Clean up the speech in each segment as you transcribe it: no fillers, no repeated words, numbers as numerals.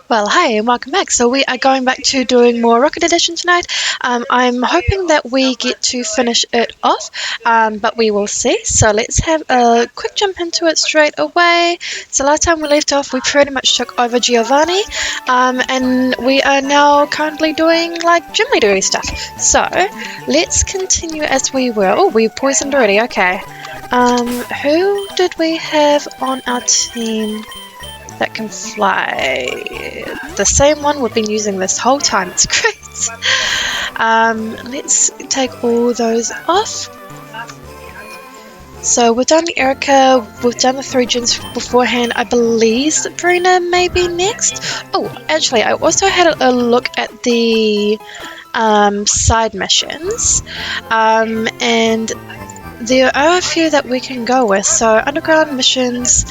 Well, hi and welcome back. So we are going back to doing more Rocket Edition tonight. I'm hoping that we get to finish it off, but we will see. So let's have a quick jump into it straight away. So last time we left off, we pretty much took over Giovanni, and we are now currently doing like gym leadery stuff. So let's continue as we were. Oh, we poisoned already. Okay. Who did we have on our team that can fly? The same one we've been using this whole time. It's great. Let's take all those off. So we've done Erica, we've done the 3 gens beforehand. I believe Sabrina may be next. Oh, actually, I also had a look at the side missions, and there are a few that we can go with. So underground missions,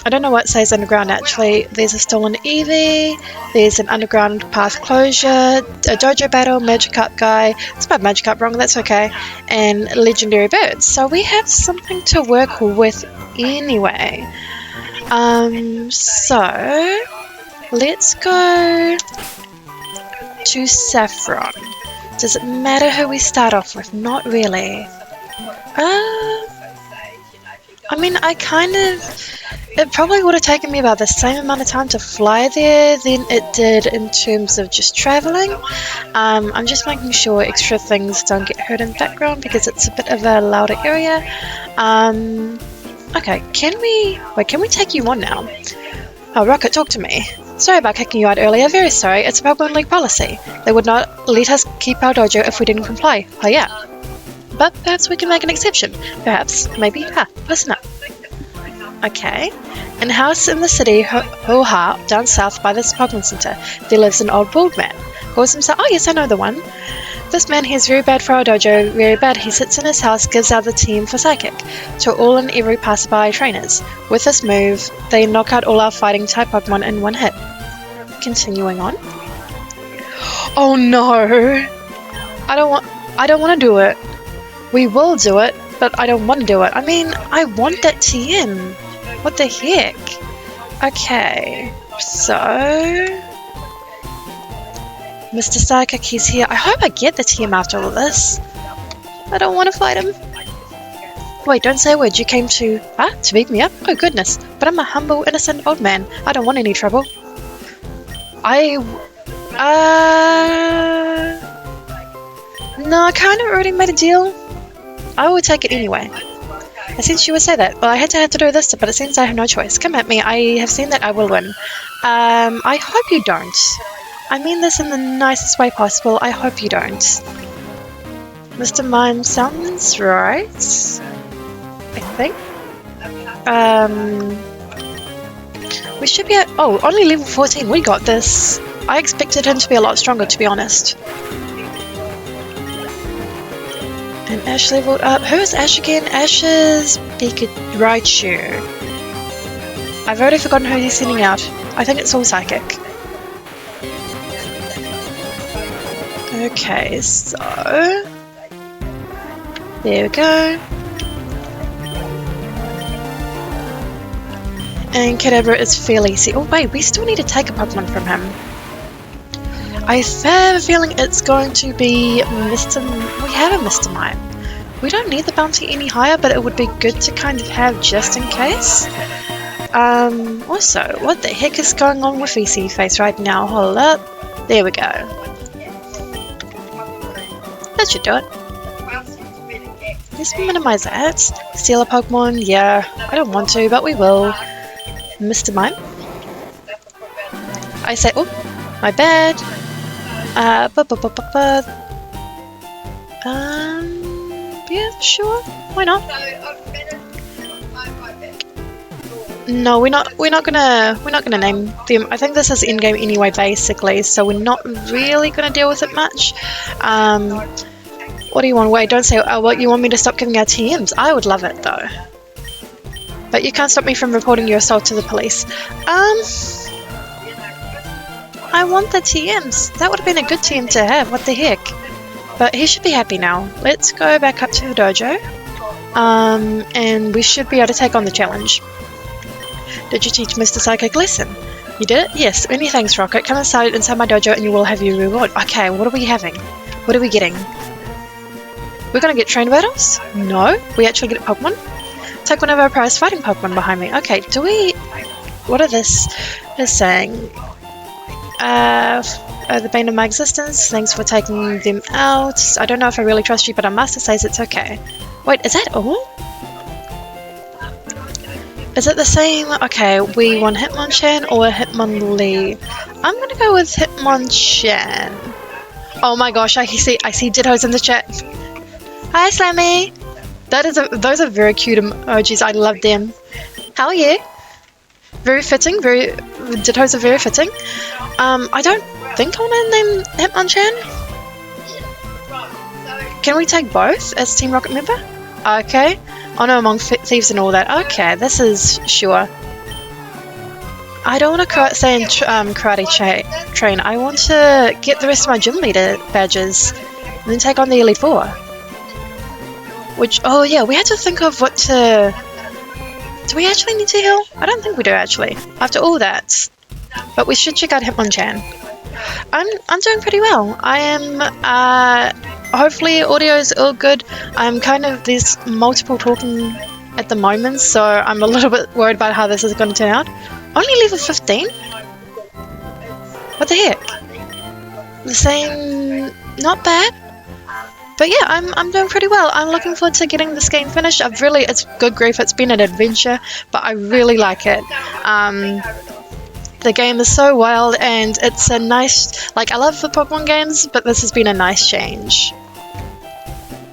I don't know what says underground actually. There's a stolen Eevee, there's an underground path closure, a dojo battle, Magikarp guy. It's about Magikarp wrong, that's okay. And legendary birds. So we have something to work with anyway. So let's go to Saffron. Does it matter who we start off with? Not really. I mean, it probably would have taken me about the same amount of time to fly there than it did in terms of just traveling. I'm just making sure extra things don't get heard in the background because it's a bit of a louder area. Okay, can we take you on now? Oh, Rocket, talk to me. Sorry about kicking you out earlier, very sorry. It's a Pokemon League policy. They would not let us keep our dojo if we didn't comply. Oh yeah. But perhaps we can make an exception. Perhaps, maybe, listen up. Okay. In a house in the city, Ho-Ha, down south by this Pokemon Center, there lives an old bald man. Calls himself, oh yes, I know the one. This man here is very bad for our dojo, very bad. He sits in his house, gives out the team for Psychic to all and every passerby trainers. With this move, they knock out all our fighting type Pokemon in one hit. Continuing on. Oh no! I don't want to do it. We will do it, but I don't want to do it. I mean, I want that TM. What the heck? Okay, so Mr. Psychic, he's here. I hope I get the TM after all this. I don't want to fight him. Wait, don't say a word. You came to beat me up? Oh goodness, but I'm a humble, innocent old man. I don't want any trouble. No, I kind of already made a deal. I will take it anyway. I sense you would say that. Well, I had to do this, but it seems I have no choice. Come at me. I have seen that I will win. I hope you don't. I mean this in the nicest way possible. I hope you don't. Mr. Mime sounds right. I think. We should be at... Oh, only level 14. We got this. I expected him to be a lot stronger, to be honest. And Ash leveled up. Who is Ash again? Ash is Raichu. I've already forgotten who he's sending out. I think it's all Psychic. Okay, so... there we go. And Kadabra is fairly easy. Oh wait, we still need to take a Pokemon from him. I have a feeling it's going to be Mr. We have a Mr. Mime. We don't need the bounty any higher, but it would be good to kind of have just in case. Also, what the heck is going on with VC Face right now? Hold up. There we go. That should do it. Let's minimize that. Steal a Pokemon? Yeah, I don't want to, but we will. Mr. Mime. I say, oh, my bad. Yeah, sure. Why not? No, we're not gonna name them. I think this is in game anyway, basically. So we're not really gonna deal with it much. What do you want? Wait, don't say. Oh, what you want me to stop giving out TMs? I would love it though. But you can't stop me from reporting your assault to the police. I want the TMs. That would have been a good TM to have. What the heck? But he should be happy now. Let's go back up to the dojo. And we should be able to take on the challenge. Did you teach Mr. Psychic lesson? You did it? Yes. Many thanks, Rocket. Come inside my dojo and you will have your reward. Okay, what are we having? What are we getting? We're gonna get train battles? No. We actually get Pokemon? Take one of our prize fighting Pokemon behind me. Okay, do we... What are this is saying? The bane of my existence. Thanks for taking them out. I don't know if I really trust you, but our master says it's okay. Wait, is that all? Is it the same? Okay, we want Hitmonchan or Hitmonlee. I'm gonna go with Hitmonchan. Oh my gosh, I see Ditto's in the chat. Hi Slammy! Those are very cute emojis, I love them. How are you? Very fitting, Ditto's are very fitting. I don't think I want to name Hitmonchan. Can we take both as Team Rocket member? Okay. Oh no, among thieves and all that. Okay, this is sure. I don't want to stay in karate train. I want to get the rest of my gym leader badges and then take on the Elite Four. Which, oh yeah, we had to think of what to... Do we actually need to heal? I don't think we do actually. After all that. But we should check out Hitmonchan. I'm doing pretty well. I am, hopefully audio's all good. There's multiple talking at the moment, so I'm a little bit worried about how this is going to turn out. Only level 15? What the heck? The same... Not bad. But yeah, I'm doing pretty well. I'm looking forward to getting this game finished. It's good grief, it's been an adventure, but I really like it. The game is so wild and it's a nice, I love the Pokemon games, but this has been a nice change.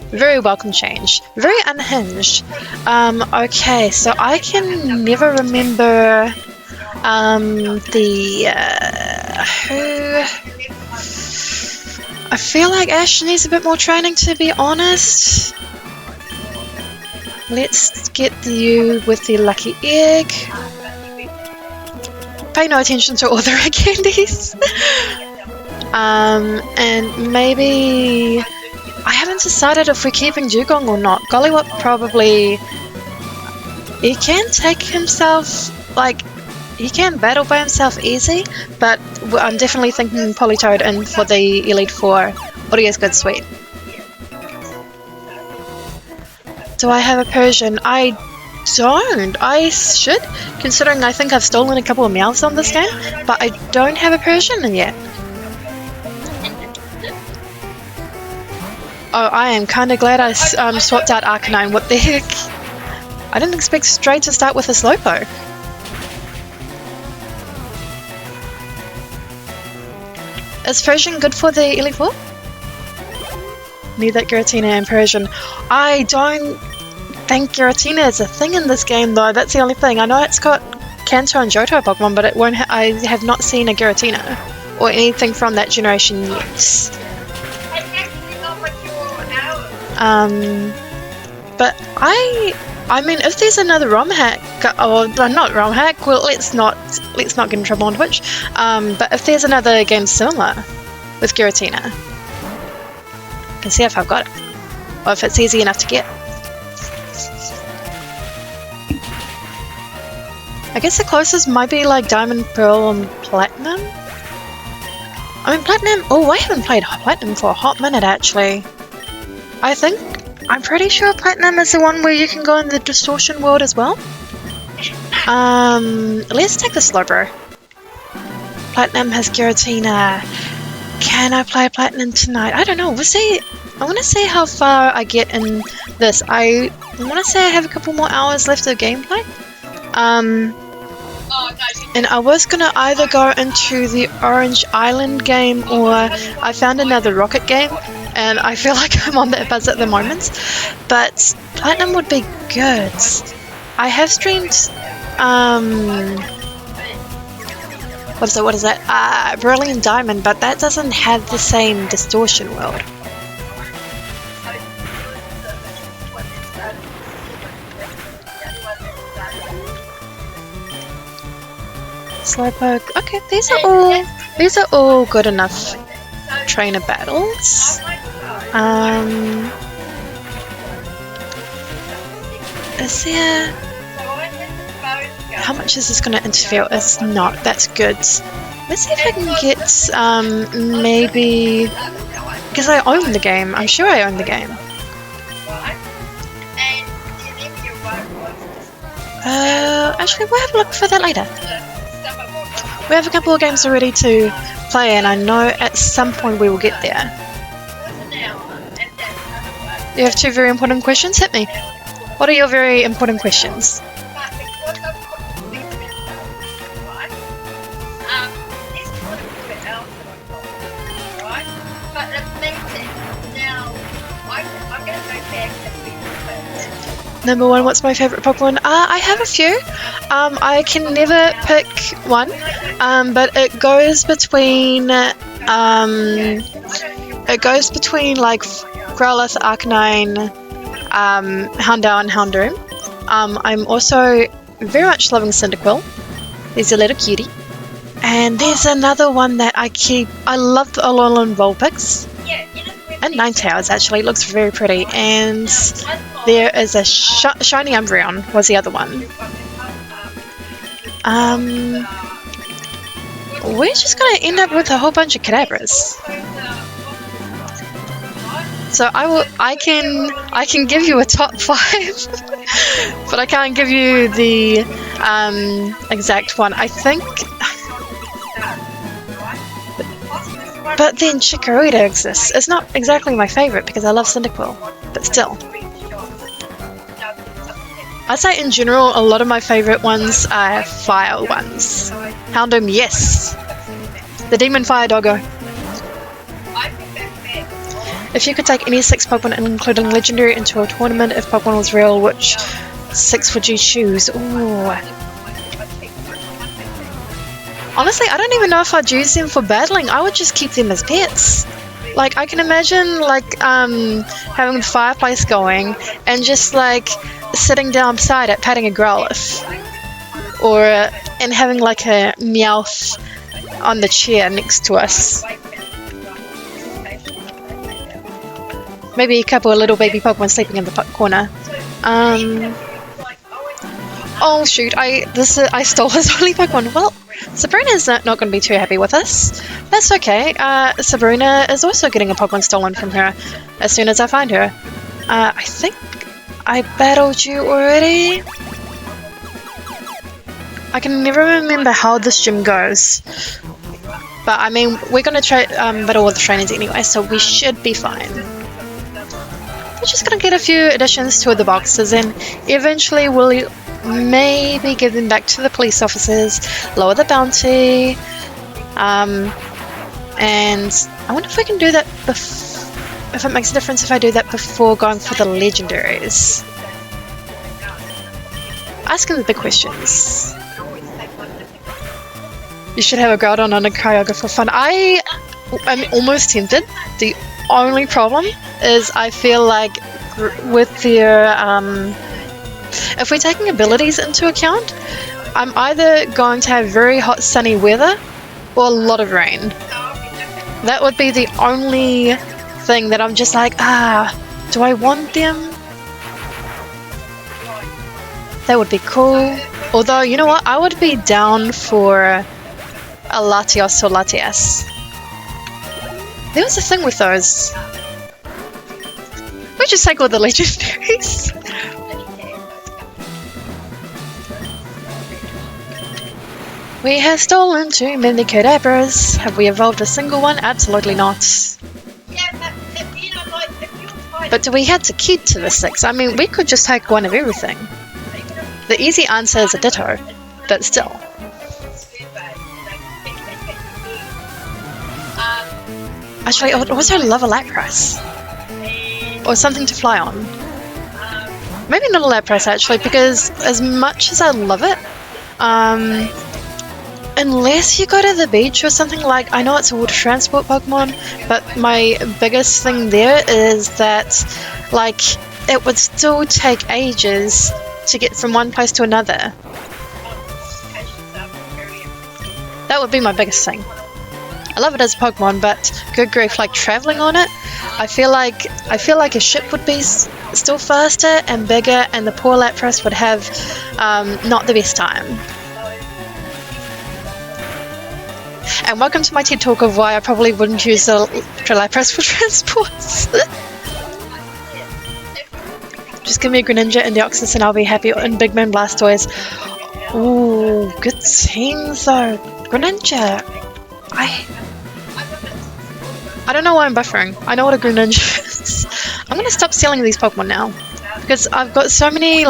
Very welcome change. Very unhinged. Okay, so I can never remember who... I feel like Ash needs a bit more training, to be honest. Let's get you with the lucky egg. Pay no attention to all the red candies. And maybe... I haven't decided if we're keeping Dugong or not. Gollywop probably... He can take himself, he can battle by himself easy, but I'm definitely thinking Politoed in for the Elite Four. Audio's good, sweet. Do I have a Persian? I don't. I should, considering I think I've stolen a couple of Meowths on this game, but I don't have a Persian yet. Oh, I am kinda glad I swapped out Arcanine. What the heck? I didn't expect Stray to start with a Slowpoke. Is Persian good for the Elite Four? Need that Giratina and Persian. I don't think Giratina is a thing in this game though, that's the only thing. I know it's got Kanto and Johto Pokemon, but it won't I have not seen a Giratina or anything from that generation yet. But I mean, if there's another ROM hack, or not ROM hack, well, let's not get in trouble on Twitch. But if there's another game similar with Giratina, I can see if I've got it, or if it's easy enough to get. I guess the closest might be Diamond, Pearl, and Platinum. I mean, Platinum. Oh, I haven't played Platinum for a hot minute actually. I'm pretty sure Platinum is the one where you can go in the distortion world as well. Let's take the Slowbro. Platinum has Giratina. Can I play Platinum tonight? I don't know. We'll see. I want to see how far I get in this. I want to say I have a couple more hours left of gameplay. And I was gonna either go into the Orange Island game or I found another Rocket game. And I feel like I'm on that buzz at the moment, but Platinum would be good. I have streamed, what is that? Brilliant Diamond, but that doesn't have the same distortion world. Slowpoke. Okay, these are all good enough trainer battles. Is there... how much is this going to interfere? It's not. That's good. Let's see if I can get maybe, because I own the game. I'm sure I own the game. Actually, we'll have a look for that later. We have a couple of games already to play, and I know at some point we will get there. You have 2 very important questions? Hit me. What are your very important questions? Number 1, what's my favourite Pokemon? I have a few. I can never pick one, but it goes between like Growlithe, Arcanine, Houndour, and Houndoom. I'm also very much loving Cyndaquil. There's a little cutie. And there's another one that I love the Alolan Vulpix. And Ninetales, actually. It looks very pretty. And there is a shiny Umbreon was the other one. We're just going to end up with a whole bunch of Kadabras. So I can give you a top 5, but I can't give you the exact one. I think, but then Chikorita exists. It's not exactly my favorite because I love Cyndaquil, but still. I'd say in general, a lot of my favorite ones are fire ones. Houndoom, yes, the Demon Fire Doggo. If you could take any 6 Pokemon, including Legendary, into a tournament, if Pokemon was real, which 6 would you choose? Ooh. Honestly, I don't even know if I'd use them for battling. I would just keep them as pets. Like, I can imagine, like, having the fireplace going and just, like, sitting down beside it, patting a Growlithe. Or, and having, like, a Meowth on the chair next to us. Maybe a couple of little baby Pokemon sleeping in the corner. Oh shoot! I stole his only Pokemon. Well, Sabrina's not going to be too happy with us. That's okay. Sabrina is also getting a Pokemon stolen from her as soon as I find her. I think I battled you already. I can never remember how this gym goes. But I mean, we're going to battle all the trainers anyway, so we should be fine. We're just going to get a few additions to the boxes, and eventually we'll maybe give them back to the police officers, lower the bounty, and I wonder if we can do that if it makes a difference if I do that before going for the legendaries. Asking the big questions. You should have a Groudon and a Kyogre for fun. I am almost tempted. The only problem is I feel like with their if we're taking abilities into account, I'm either going to have very hot sunny weather or a lot of rain. That would be the only thing that I'm just like, do I want them? That would be cool. Although, you know what, I would be down for a Latios or Latias. There was a thing with those. We just take all the legendaries. We have stolen too many Kadabras. Have we evolved a single one? Absolutely not. But do we have to keep to the 6? I mean, we could just take one of everything. The easy answer is a Ditto, but still. Actually, I would also love a Lapras. Or something to fly on. Maybe not a Lapras actually, because as much as I love it, unless you go to the beach or something, like, I know it's a water transport Pokemon, but my biggest thing there is that, like, it would still take ages to get from one place to another. That would be my biggest thing. I love it as a Pokemon, but good grief, like traveling on it, I feel like a ship would be still faster and bigger, and the poor Lapras would have not the best time. And welcome to my TED talk of why I probably wouldn't use the Lapras for transports. Just give me a Greninja and Deoxys and I'll be happy. And Big Man Blastoise. Ooh, good teams though. Greninja. I don't know why I'm buffering. I know what a Greninja is. I'm gonna stop selling these Pokemon now. Because I've got so many,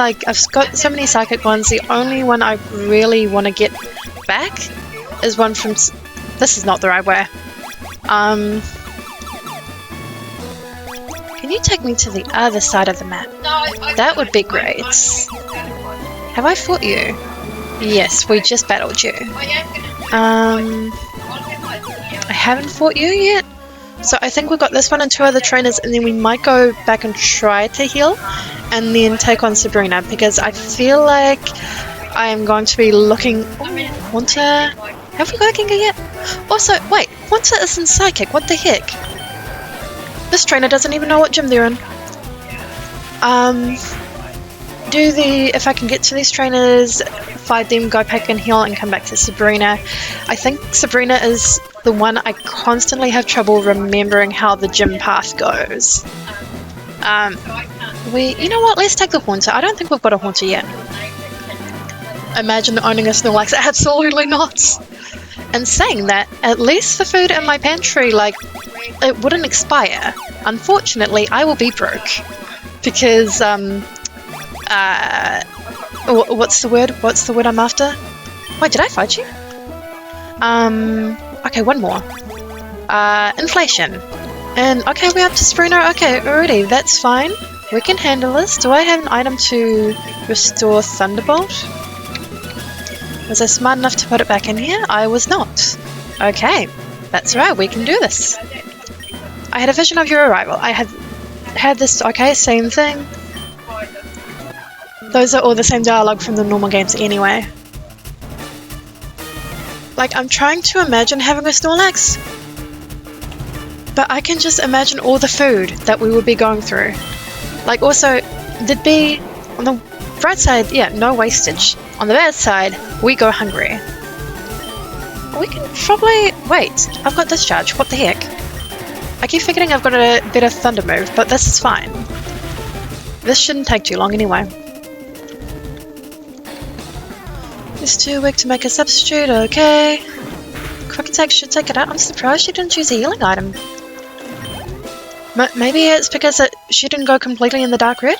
psychic ones. The only one I really want to get back is one from... This is not the right way. Can you take me to the other side of the map? That would be great. Have I fought you? Yes, we just battled you. I haven't fought you yet. So I think we've got this one and 2 other trainers, and then we might go back and try to heal and then take on Sabrina, because I feel like I am going to be looking... Haunter... Have we got a Gengar yet? Also, wait, Haunter isn't Psychic, what the heck? This trainer doesn't even know what gym they're in. If I can get to these trainers, fight them, go back and heal, and come back to Sabrina. I think Sabrina is the one I constantly have trouble remembering how the gym path goes. You know what, let's take the Haunter. I don't think we've got a Haunter yet. Imagine owning a Snorlax. Absolutely not. And saying that, at least the food in my pantry, it wouldn't expire. Unfortunately, I will be broke. Because, what's the word? What's the word I'm after? Wait, did I fight you? Okay, one more. Inflation. And, okay, we're up to Sabrina. Okay, already, that's fine. We can handle this. Do I have an item to restore Thunderbolt? Was I smart enough to put it back in here? I was not. Okay, that's right, we can do this. I had a vision of your arrival. I had this... Okay, same thing. Those are all the same dialogue from the normal games anyway. I'm trying to imagine having a Snorlax, but I can just imagine all the food that we would be going through. Also, there'd be, on the bright side, yeah, no wastage. On the bad side, we go hungry. We can probably... Wait, I've got Discharge, what the heck? I keep forgetting I've got a better Thunder move, but this is fine. This shouldn't take too long anyway. It's too weak to make a substitute, okay. Quick attack should take it out. I'm surprised she didn't choose a healing item. Maybe it's because she didn't go completely in the dark red?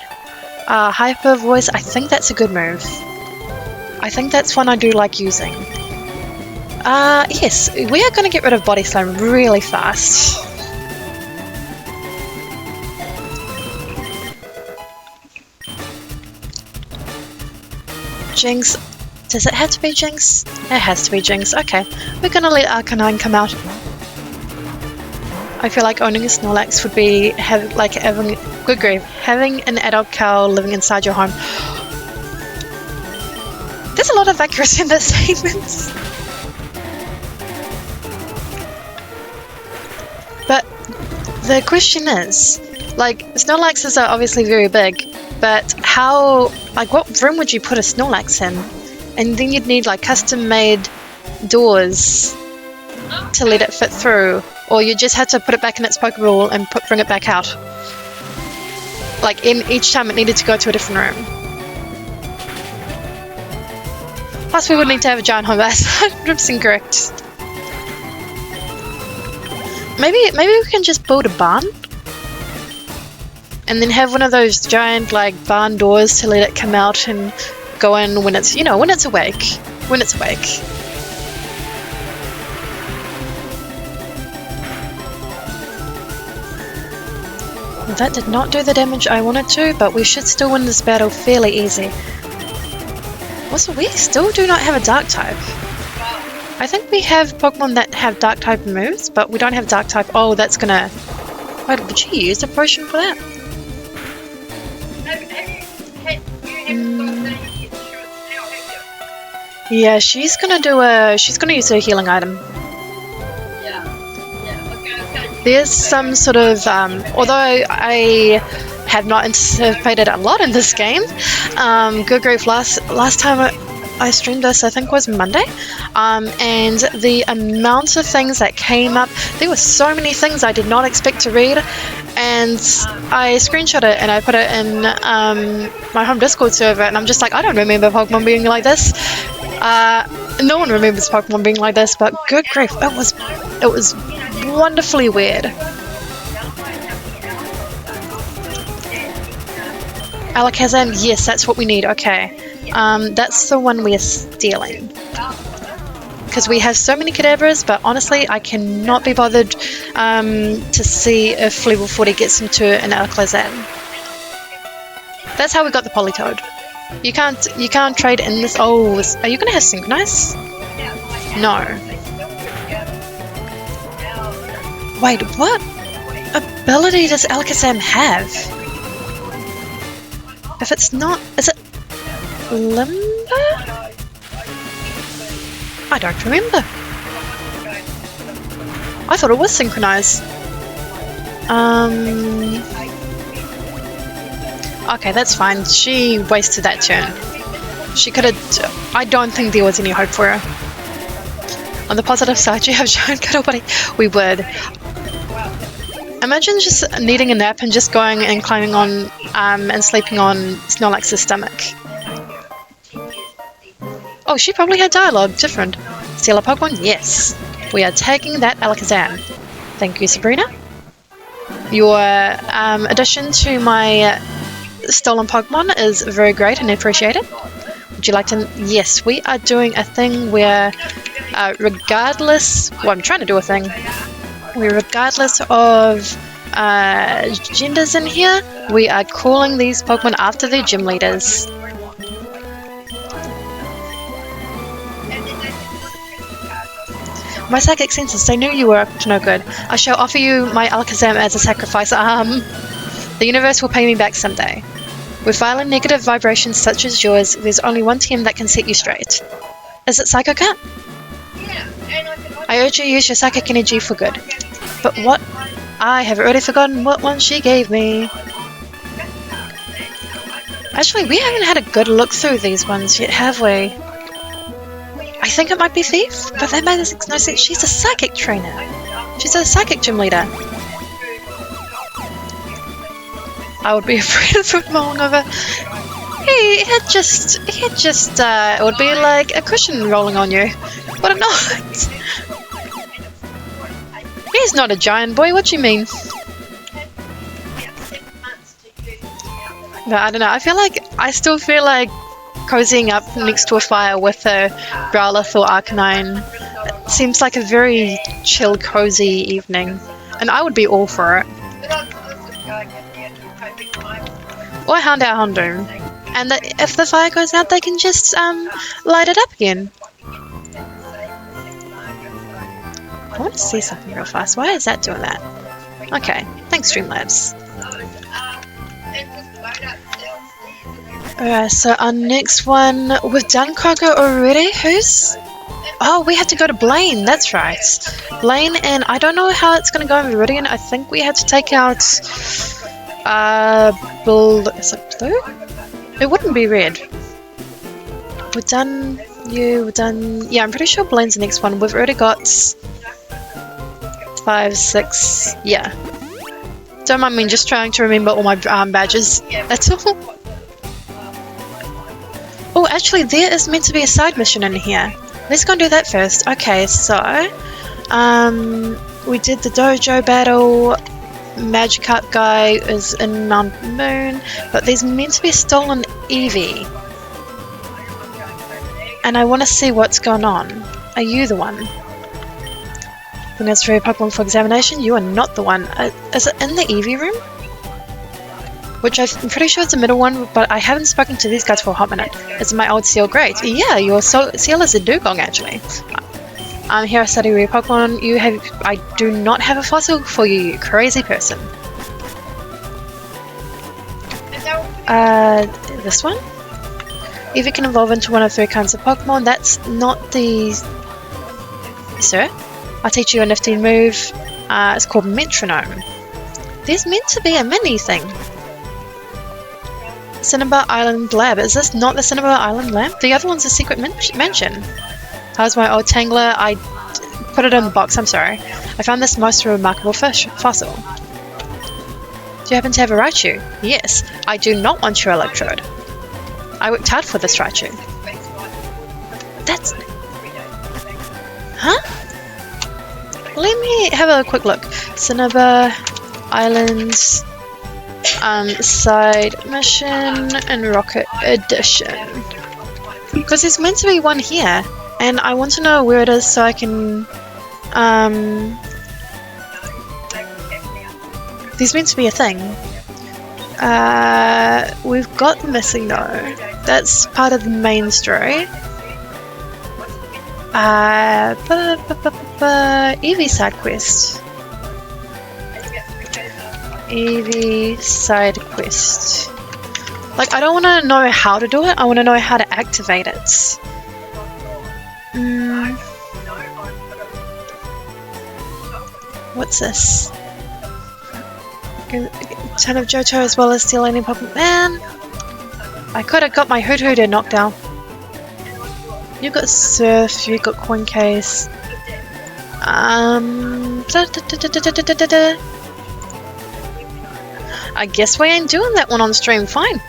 Hyper Voice, I think that's a good move. I think that's one I do like using. Yes, we are going to get rid of Body Slam really fast. Jinx. Does it have to be Jinx? It has to be Jinx. Okay, we're gonna let Arcanine come out. I feel like owning a Snorlax would be having good grief, having an adult cow living inside your home. There's a lot of accuracy in those statements. But the question is, Snorlaxes are obviously very big, but how, what room would you put a Snorlax in? And then you'd need custom-made doors to let it fit through, or you just had to put it back in its Pokeball and bring it back out. In each time it needed to go to a different room. Plus we would need to have a giant home base. 100% correct. Maybe we can just build a barn? And then have one of those giant barn doors to let it come out and go in when it's, when it's awake. When it's awake. Well, that did not do the damage I wanted to, but we should still win this battle fairly easy. Also, we still do not have a Dark type. I think we have Pokemon that have Dark type moves, but we don't have Dark type. Oh, that's gonna... Wait, would you use a potion for that? Yeah, she's gonna use a healing item. There's some sort of, although I have not anticipated a lot in this game, good grief, last time I streamed this, I think was Monday, and the amount of things that came up, there were so many things I did not expect to read, and I screenshot it and I put it in my home Discord server, and I'm just like, I don't remember Pokemon being like this. No one remembers Pokemon being like this, but good grief, it was wonderfully weird. Alakazam, yes, that's what we need. Okay, that's the one we're stealing. Because we have so many Kadabras, but honestly, I cannot be bothered to see if level 40 gets into an Alakazam. That's how we got the Politoed. You can't trade in this. Oh, are you gonna have Synchronize? No. Wait, what ability does Alakazam have? If it's not, is it Limber? I don't remember. I thought it was Synchronize. Okay, that's fine. She wasted that turn. She could have. I don't think there was any hope for her. On the positive side, you have shown Cuddle Buddy. We would. Imagine just needing a nap and just going and climbing on and sleeping on Snorlax's stomach. Oh, she probably had dialogue. Different. Steal a Pokemon? Yes. We are taking that Alakazam. Thank you, Sabrina. Your addition to my stolen Pokemon is very great and appreciated. Would you like to... Yes, we are doing a thing where regardless... Well, I'm trying to do a thing. Regardless of genders in here, we are calling these Pokemon after their gym leaders. My psychic senses, they knew you were up to no good. I shall offer you my Alakazam as a sacrifice. The universe will pay me back someday. With violent negative vibrations such as yours, there's only one TM that can set you straight. Is it Psycho Cut? I urge you to use your psychic energy for good. But what? I have already forgotten what one she gave me. Actually, we haven't had a good look through these ones yet, have we? I think it might be Thief, but that makes no sense. She's a psychic trainer. She's a psychic gym leader. I would be afraid of him rolling over. It would be like a cushion rolling on you. Would it not? He's not a giant boy, what do you mean? No, I don't know. I still feel like cozying up next to a fire with a Growlithe or Arcanine. It seems like a very chill, cozy evening. And I would be all for it. Or Hound out Houndoom. And if the fire goes out, they can just light it up again. I want to see something real fast. Why is that doing that? Okay, thanks Streamlabs. Alright, so our next one, we've done Kogo already. Who's? Oh, we had to go to Blaine, that's right. Blaine, and I don't know how it's going to go in Viridian. I think we had to take out is it blue? It wouldn't be red. We're done you, we're done... Yeah, I'm pretty sure Blaine's the next one. We've already got 5, 6, yeah. Don't mind me just trying to remember all my badges, that's all. Oh, actually, there is meant to be a side mission in here. Let's go and do that first. Okay, so... we did the dojo battle. Magikarp guy is in Mount Moon. But there's meant to be a stolen Eevee. And I want to see what's going on. Are you the one? The necessary Pokemon for examination? You are not the one. Is it in the Eevee room? Which I'm pretty sure it's the middle one, but I haven't spoken to these guys for a hot minute. Is my old seal great? Yeah, your seal is a dugong actually. I'm here to study your Pokemon. I do not have a fossil for you, you crazy person. This one? Eevee can evolve into one of 3 kinds of Pokemon. That's not the... Sir? I'll teach you a nifty move. It's called Metronome. There's meant to be a mini thing. Cinnabar Island Lab. Is this not the Cinnabar Island Lab? The other one's a secret mansion. How's my old Tangler? I put it in the box, I'm sorry. I found this most remarkable fossil. Do you happen to have a Raichu? Yes. I do not want your electrode. I worked hard for this Raichu. That's... Huh? Let me have a quick look. Cinnabar Islands side mission and Rocket Edition. Because there's meant to be one here, and I want to know where it is so I can. There's meant to be a thing. We've got the missing though. That's part of the main story. Eevee side quest. Eevee side quest. Like, I don't want to know how to do it, I want to know how to activate it. What's this? Ton of Johto as well as steal any Pokemon. Man! I could have got my Hoot-Hooter knocked out. You got Surf, you got Coin Case. I guess we ain't doing that one on stream. Fine.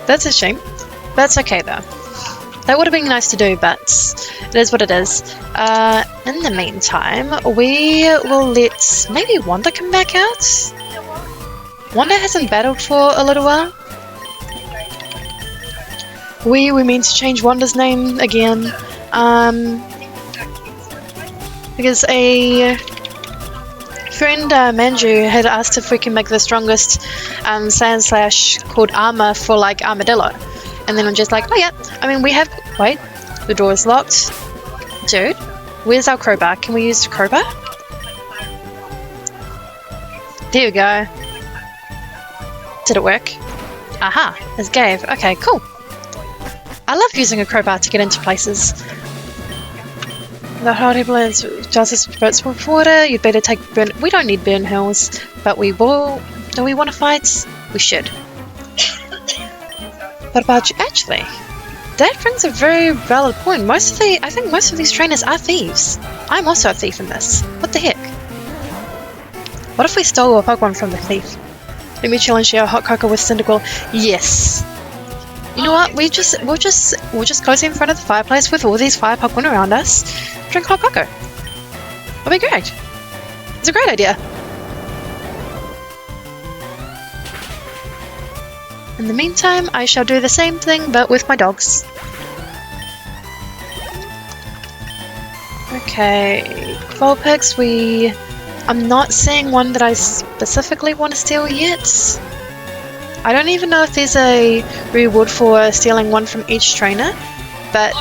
That's a shame. That's okay though. That would have been nice to do, but it is what it is. In the meantime, we will let maybe Wanda come back out. Wanda hasn't battled for a little while. We mean to change Wanda's name again. Because a friend, Manju, had asked if we can make the strongest Sand Slash called Armor for like Armadillo. And then I'm just like, oh yeah, I mean we have, wait, the door is locked. Dude, where's our crowbar? Can we use the crowbar? There we go. Did it work? Aha, it's Gabe. Okay, cool. I love using a crowbar to get into places. The hard balance justice boats with water. You'd better take burn. We don't need burn hills, but we will. Do we want to fight? We should. What about you? Actually, that brings a very valid point. I think most of these trainers are thieves. I'm also a thief in this. What the heck? What if we stole a Pokemon from the thief? Let me challenge you, hot cocoa with Cyndaquil. Yes. You know what? We'll just cozy in front of the fireplace with all these fire Pokemon around us. Drink hot cocoa. That'll be great. It's a great idea. In the meantime, I shall do the same thing, but with my dogs. Okay, Vulpix, I'm not seeing one that I specifically want to steal yet. I don't even know if there's a reward for stealing one from each trainer, but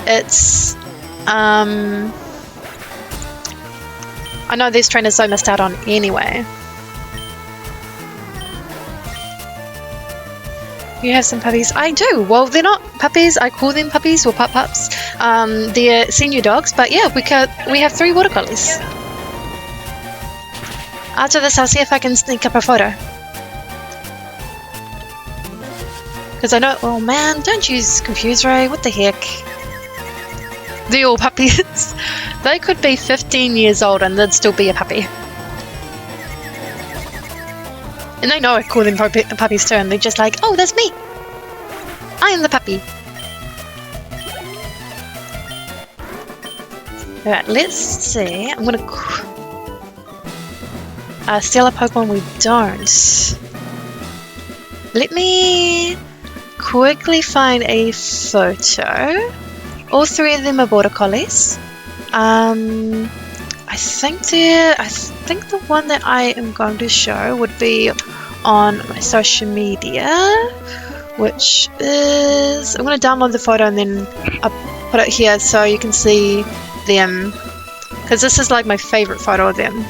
it's... I know these trainers I missed out on anyway. You have some puppies? I do! Well, they're not puppies, I call them puppies or pup-pups. They're senior dogs, but yeah, we have 3 water collies. After this, I'll see if I can sneak up a photo. Because I know... Oh man, don't use Confuse Ray, what the heck? They're all puppies. They could be 15 years old and they'd still be a puppy. And they know I call them puppies too, and they're just like, oh, that's me! I am the puppy! Alright, let's see. I'm gonna... steal a Pokemon we don't. Let me quickly find a photo. All 3 of them are border collies. I think the one that I am going to show would be on my social media, which is... I'm going to download the photo and then I'll put it here so you can see them, because this is like my favorite photo of them.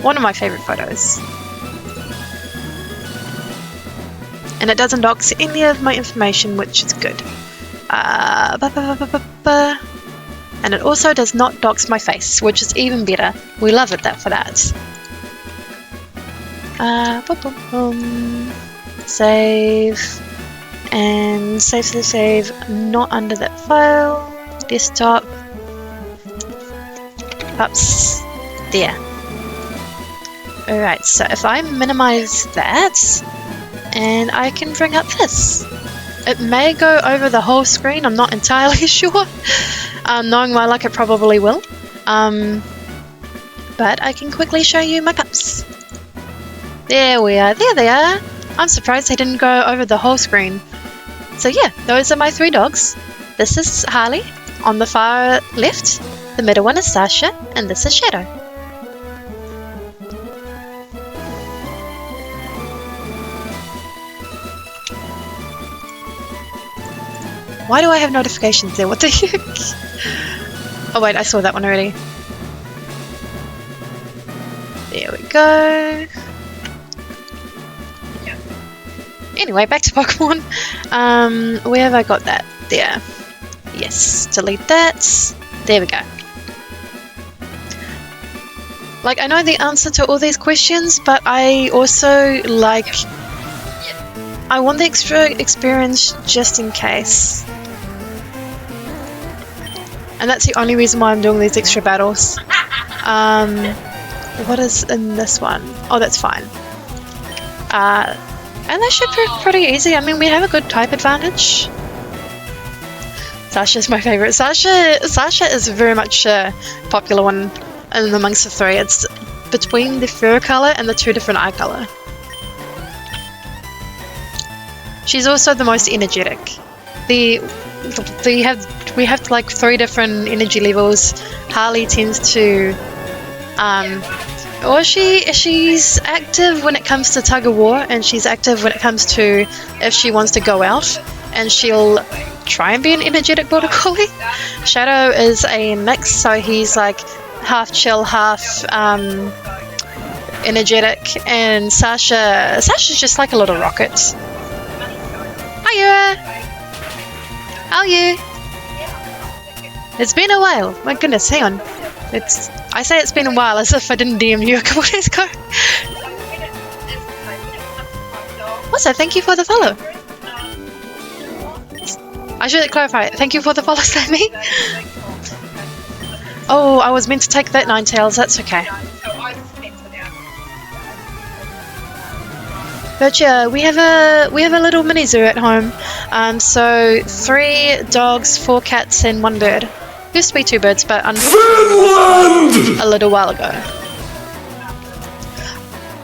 One of my favorite photos. And it doesn't dox any of my information, which is good. And it also does not dox my face, which is even better. We love it for that. Save. And save, not under that file. Desktop. Ups. There. Alright, so if I minimize that, and I can bring up this. It may go over the whole screen, I'm not entirely sure. Knowing my luck, it probably will. But I can quickly show you my pups. There we are, there they are. I'm surprised they didn't go over the whole screen. So yeah, those are my 3 dogs. This is Harley on the far left, the middle one is Sasha, and this is Shadow. Why do I have notifications there? What the heck? Oh wait, I saw that one already. There we go. Yeah. Anyway, back to Pokemon. Where have I got that? There. Yes, delete that. There we go. Like, I know the answer to all these questions, but I also, like, I want the extra experience just in case. And that's the only reason why I'm doing these extra battles. What is in this one? Oh, that's fine. And they should be pretty easy. I mean, we have a good type advantage. Sasha's my favorite. Sasha is very much a popular one in amongst the 3. It's between the fur color and the 2 different eye color. She's also the most energetic. We have like 3 different energy levels. Harley tends to, or she's active when it comes to tug of war, and she's active when it comes to if she wants to go out, and she'll try and be an energetic border collie. Shadow is a mix, so he's like half chill, half energetic, and Sasha's just like a little rocket. Hiya! How are you? It's been a while. My goodness, hang on. I say it's been a while as if I didn't DM you a couple of days ago. Also, thank you for the follow. I should clarify. Thank you for the follow, Sammy. Oh, I was meant to take that Ninetales. That's okay. But yeah, we have a little mini zoo at home. So 3 dogs, 4 cats, and 1 bird. Used to be 2 birds, but a little while ago.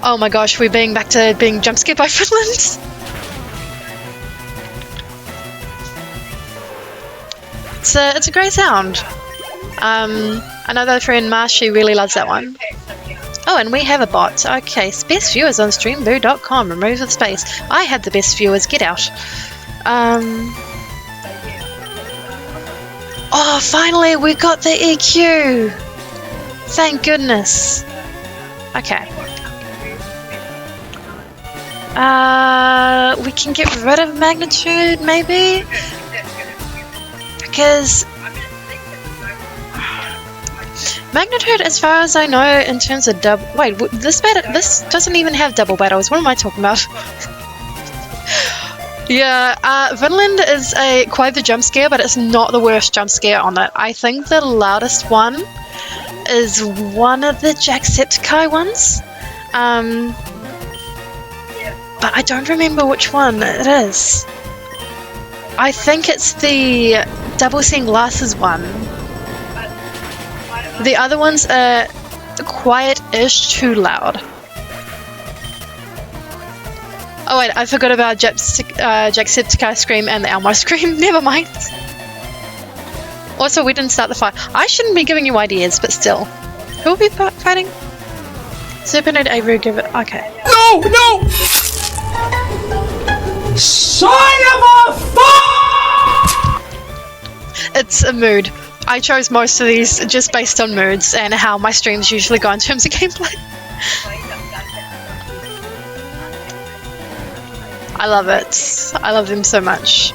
Oh my gosh, we're back to being jump scared by Finland. It's a great sound. Another friend, Marshy, really loves that one. Oh, and we have a bot. Okay, best viewers on streamboo.com. Remove the space. I had the best viewers. Get out. Oh, finally we got the EQ. Thank goodness. Okay. We can get rid of magnitude, maybe? Because magnitude, as far as I know, in terms of double... Wait, this doesn't even have double battles. What am I talking about? Yeah, Vinland is quite the jump scare, but it's not the worst jump scare on it. I think the loudest one is one of the Jacksepticeye ones. But I don't remember which one it is. I think it's the double seeing glasses one. The other ones are quiet-ish, too loud. Oh wait, I forgot about Jacksepticeye Scream and the Elmo Scream. Never mind. Also, we didn't start the fight. I shouldn't be giving you ideas, but still. Who will be fighting? Serpent Avery, give it... Okay. No! No! Son of a fuck! It's a mood. I chose most of these just based on moods and how my streams usually go in terms of gameplay. I love it. I love them so much.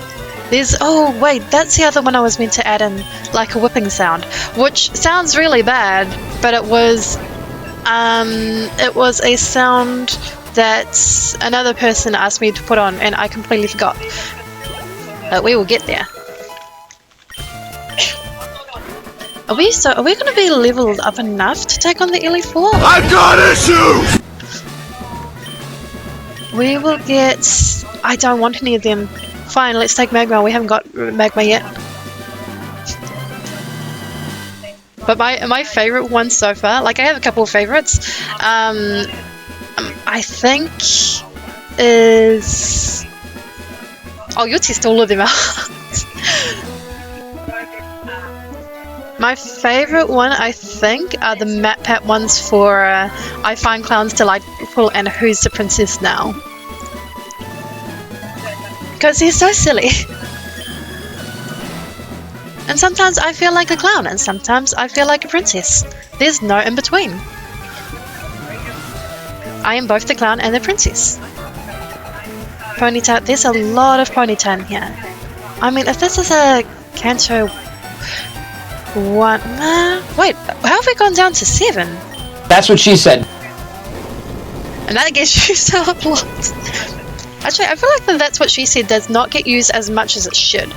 Oh wait, that's the other one I was meant to add in, like a whipping sound, which sounds really bad, but it was a sound that another person asked me to put on, and I completely forgot. But we will get there. Are we going to be leveled up enough to take on the Elite Four? I've got issues! We will get... I don't want any of them. Fine, let's take Magma. We haven't got Magma yet. But my favorite one so far, like I have a couple of favorites, I think is... Oh, you'll test all of them out. My favorite one, I think, are the map pack ones for I Find Clowns Delightful and Who's the Princess Now? Because they're so silly. And sometimes I feel like a clown, and sometimes I feel like a princess. There's no in between. I am both the clown and the princess. Ponytail, there's a lot of ponytail in here. I mean, if this is a Kanto 1... wait, how have we gone down to 7? That's what she said. And that gets used a lot. Actually, I feel like that's what she said does not get used as much as it should.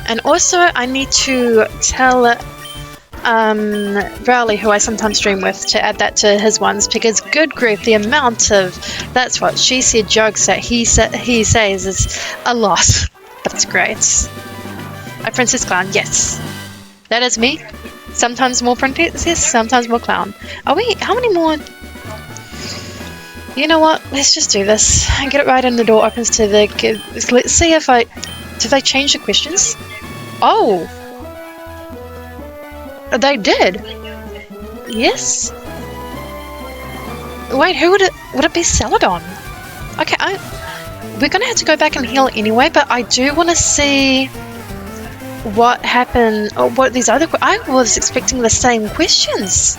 And also, I need to tell Rowley, who I sometimes stream with, to add that to his ones, because good grief, the amount of that's what she said jokes that he says is a lot. But it's great. A princess clown, yes. That is me. Sometimes more princess, sometimes more clown. Are we? How many more? You know what? Let's just do this and get it right in the door opens to the... Let's see if I... Did they change the questions? Oh! They did! Yes? Wait, who would it be Celadon? Okay, we're gonna have to go back and heal anyway, but I do want to see what happened, or what these other... I was expecting the same questions.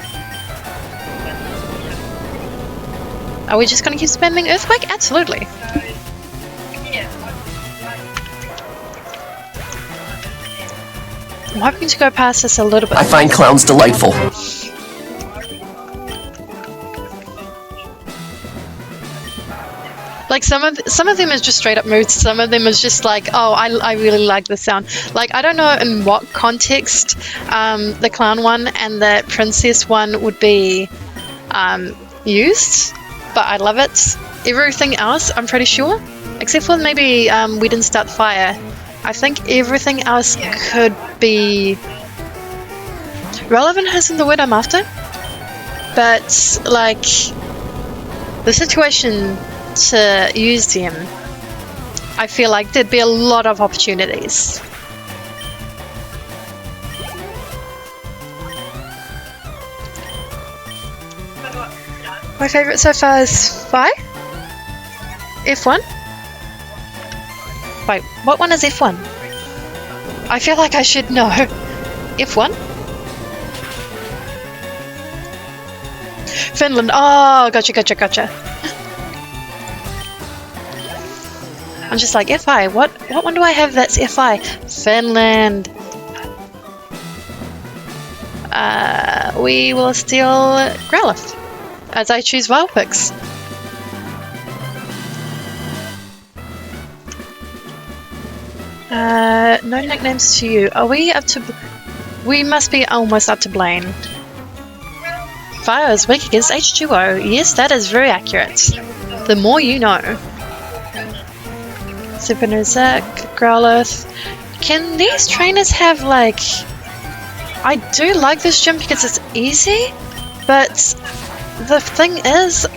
Are we just gonna keep spamming Earthquake? Absolutely. I'm hoping to go past this a little bit. I find clowns delightful. Like some of them is just straight up moods. Some of them is just like, oh, I really like the sound. Like I don't know in what context the clown one and the princess one would be used, but I love it. Everything else, I'm pretty sure, except for maybe we didn't start the fire. I think everything else could be relevant isn't the word I'm after, but like the situation to use them, I feel like there'd be a lot of opportunities. My favourite so far is Fi? F1? Wait, what one is F1? I feel like I should know. F1? Finland. Oh, gotcha. I'm just like, FI. What one do I have that's FI? Finland. We will steal Growlithe as I choose Vulpix. No nicknames to you. Are we up to... We must be almost up to Blaine. Fire is weak against H2O. Yes, that is very accurate. The more you know. Supernozak, Growlithe. Can these trainers have like... I do like this gym because it's easy, but the thing is,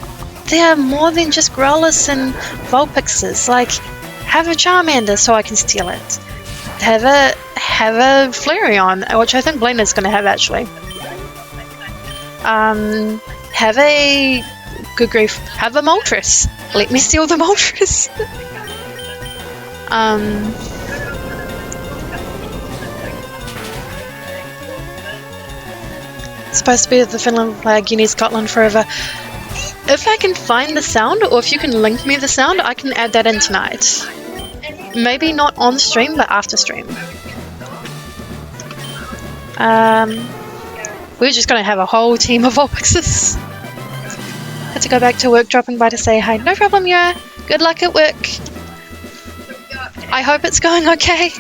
there are more than just Growlithe and Vulpixes. Like, have a Charmander so I can steal it. Have a Flareon, which I think Blaine is going to have actually. Have a... Good grief. Have a Moltres. Let me steal the Moltres. It's supposed to be the Finland flag, you need Scotland forever. If I can find the sound, or if you can link me the sound, I can add that in tonight. Maybe not on stream, but after stream. We're just gonna have a whole team of Vulpixes. Had to go back to work, dropping by to say hi. No problem, yeah. Good luck at work. I hope it's going okay.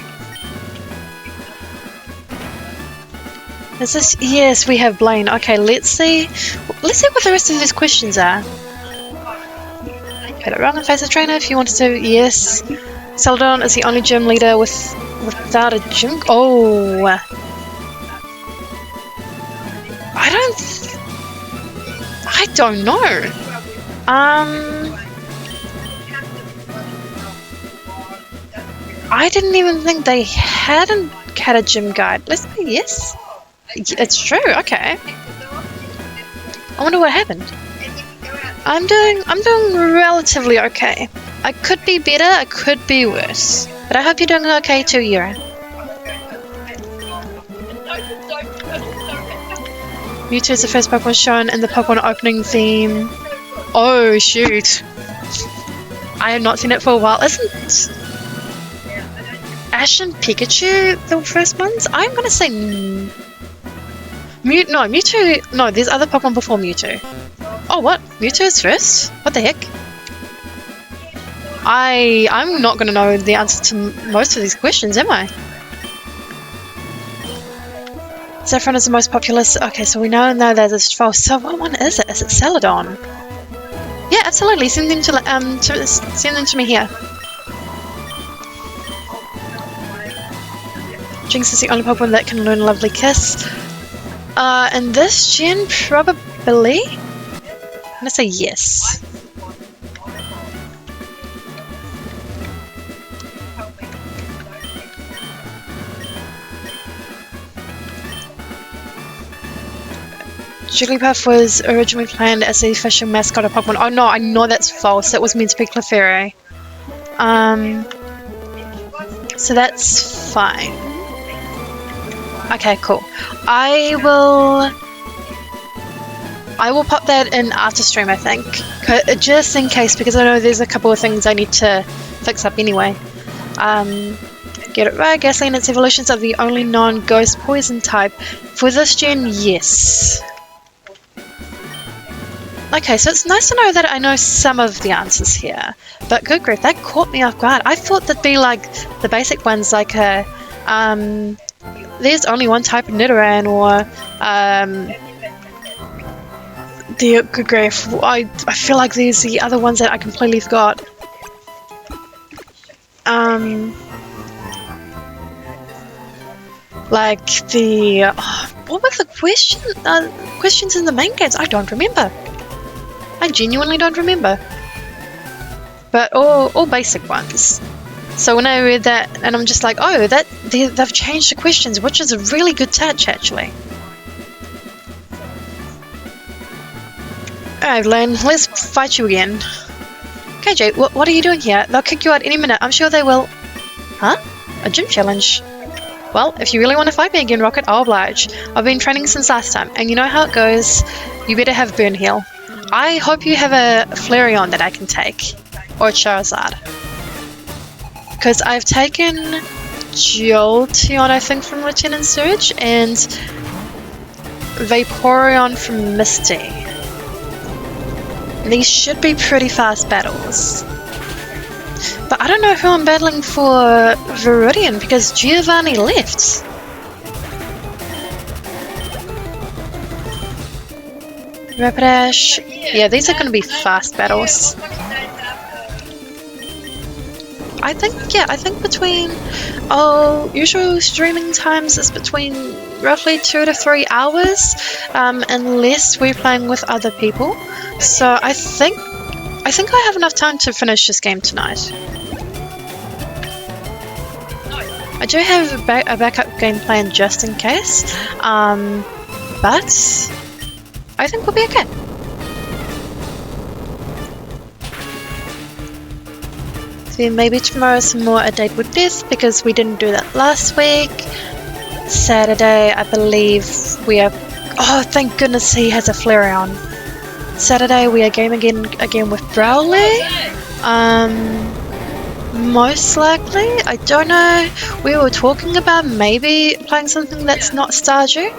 Is this? Yes, we have Blaine. Okay, let's see. Let's see what the rest of these questions are. Get it wrong and face a trainer if you wanted to. Yes. Celadon is the only gym leader without a gym. Oh. I don't know. I didn't even think they hadn't had a gym guide. Let's say yes. It's true. Okay. I wonder what happened. I'm doing relatively okay. I could be better. I could be worse. But I hope you're doing okay too, Yura. Mewtwo is the first Pokemon shown in the Pokemon opening theme. Oh shoot. I have not seen it for a while. Isn't Ash and Pikachu the first ones? I'm gonna say Mewtwo. No, there's other Pokemon before Mewtwo. Oh what? Mewtwo is first? What the heck? I'm not gonna know the answer to most of these questions, am I? Saffron is the most populous. Okay, so we know that it's false. So what one is it? Is it Celadon? Yeah, absolutely. Send them to me here. Jinx is the only Pokemon that can learn Lovely Kiss. In this gen, probably. I'm gonna say yes. Jigglypuff was originally planned as the official mascot of Pokemon. Oh no, I know that's false. That was meant to be Clefairy. So that's fine. Okay, cool. I will pop that in after stream, I think. Just in case, because I know there's a couple of things I need to fix up anyway. Get it right, Gasoline, its evolutions are the only non-ghost poison type. For this gen, yes. Okay, so it's nice to know that I know some of the answers here. But good grief, that caught me off guard. I thought that'd be like the basic ones, like there's only one type of Nidoran, or good grief, I feel like there's the other ones that I completely forgot. Like the what were the questions in the main games? I don't remember. I genuinely don't remember. But all basic ones. So when I read that, and I'm just like, oh, they've changed the questions, which is a really good touch, actually. Alright, Len, let's fight you again. Okay, Jay, what are you doing here? They'll kick you out any minute. I'm sure they will. Huh? A gym challenge? Well, if you really want to fight me again, Rocket, I'll oblige. I've been training since last time, and you know how it goes. You better have Burn Heal. I hope you have a Flareon that I can take. Or Charizard. Because I've taken Jolteon, I think, from Lieutenant Surge, and Vaporeon from Misty. These should be pretty fast battles. But I don't know who I'm battling for Viridian, because Giovanni left. Rapidash. Yeah, these are going to be fast battles. I think between, usual streaming times is between roughly 2 to 3 hours, unless we're playing with other people. So I think I have enough time to finish this game tonight. I do have a backup game plan just in case, but I think we'll be okay. So maybe tomorrow some more A Date with Death, because we didn't do that last week. Saturday, I believe we are... Oh, thank goodness he has a Flareon. Saturday we are gaming again with Brawley. Most likely. I don't know. We were talking about maybe playing something that's not Stardew.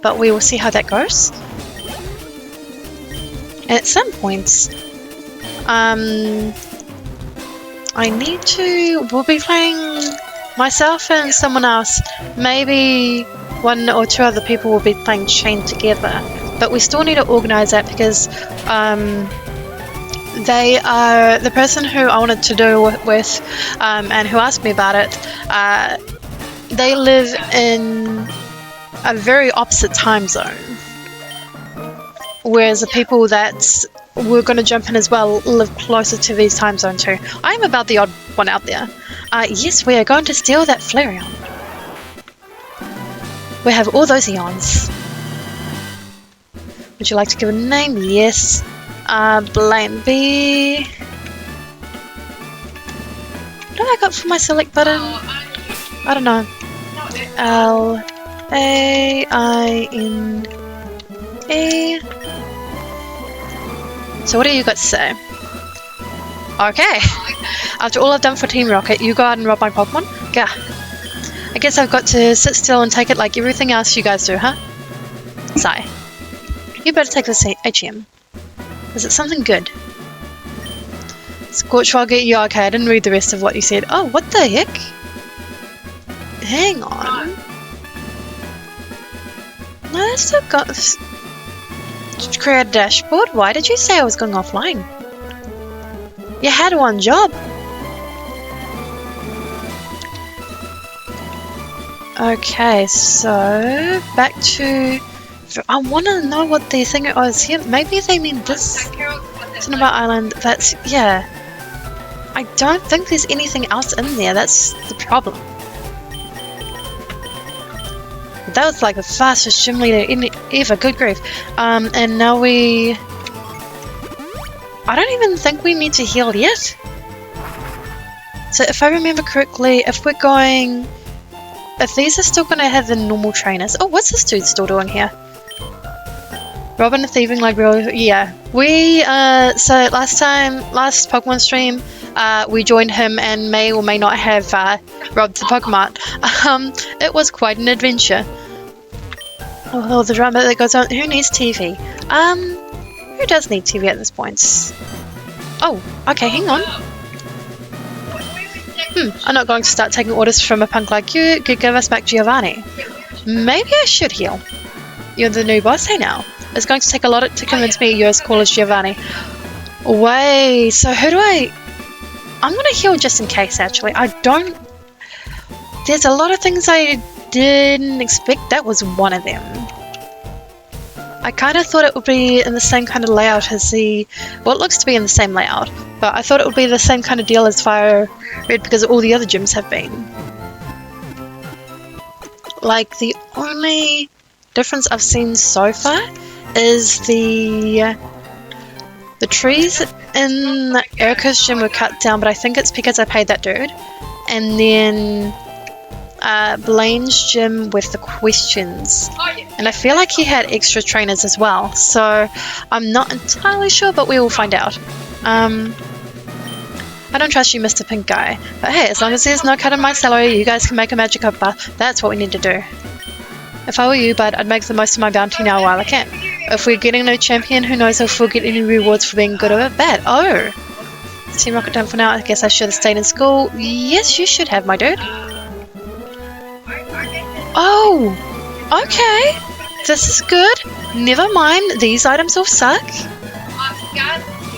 But we will see how that goes. And at some points, I need to... We'll be playing myself and someone else. Maybe one or two other people will be playing chain together. But we still need to organise that because they are the person who I wanted to do with and who asked me about it. They live in a very opposite time zone, whereas the people that we're going to jump in as well live closer to these time zone too. I'm about the odd one out there. Yes, we are going to steal that Flareon. We have all those eons. Would you like to give a name? Yes. Blame B. What do I got for my select button? I don't know. L-A-I-N-E. So what do you got to say? Okay. After all I've done for Team Rocket, you go out and rob my Pokemon? Gah. I guess I've got to sit still and take it like everything else you guys do, huh? Sigh. You better take this HM. Is it something good? Scorch will get you. Okay, I didn't read the rest of what you said. Oh, what the heck? Hang on. No, that's still got... Create a dashboard? Why did you say I was going offline? You had one job. Okay, so back to... I want to know what the thing was here. Maybe they mean this. Cinnabar Island. That's... yeah. I don't think there's anything else in there. That's the problem. That was like the fastest gym leader ever. Good grief. And now we... I don't even think we need to heal yet. So if I remember correctly, if we're going... If these are still going to have the normal trainers... Oh, what's this dude still doing here? Robin the Thieving like real... Yeah. We, so last Pokemon stream, we joined him and may or may not have robbed the Pokemon. It was quite an adventure. Oh, the drama that goes on. Who needs TV? Who does need TV at this point? Oh, okay, hang on. I'm not going to start taking orders from a punk like you. Could give us back Giovanni. Maybe I should heal. You're the new boss, hey now. It's going to take a lot to convince me you're as cool as Giovanni. Wait, so who do I... I'm going to heal just in case, actually. I don't... There's a lot of things I didn't expect. That was one of them. I kind of thought it would be in the same kind of layout as the... Well, it looks to be in the same layout. But I thought it would be the same kind of deal as Fire Red because all the other gyms have been. Like, the only difference I've seen so far is the trees in Erica's gym were cut down, but I think it's because I paid that dude. And then Blaine's gym with the questions. And I feel like he had extra trainers as well. So I'm not entirely sure, but we will find out. I don't trust you, Mr. Pink Guy. But hey, as long as there's no cut in my salary, you guys can make a magic bar. That's what we need to do. If I were you, bud, I'd make the most of my bounty now while I can. If we're getting no champion, who knows if we'll get any rewards for being good or bad. Oh! Team Rocket done for now. I guess I should have stayed in school. Yes, you should have, my dude. Oh! Okay! This is good. Never mind, these items will suck.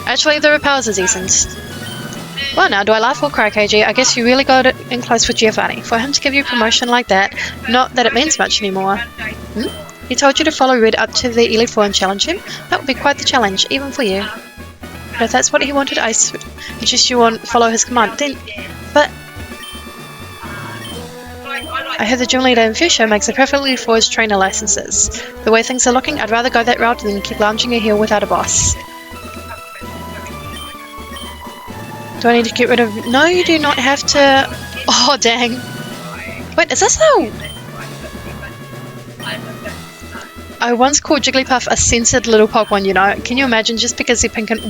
Actually, the repels is decent. Well, now, do I laugh or cry, KG? I guess you really got it in close with Giovanni. For him to give you promotion like that, not that it means much anymore. He told you to follow Red up to the Elite Four and challenge him? That would be quite the challenge, even for you. But if that's what he wanted, I suggest you follow his command. Then, but... I heard the gym leader in Fuchsia makes a perfectly for his trainer licenses. The way things are looking, I'd rather go that route than keep lounging a hill without a boss. Do I need to get rid of... No, you do not have to... Oh, dang. Wait, is this how... I once called Jigglypuff a censored little Pokemon, you know. Can you imagine, just because they're pink and...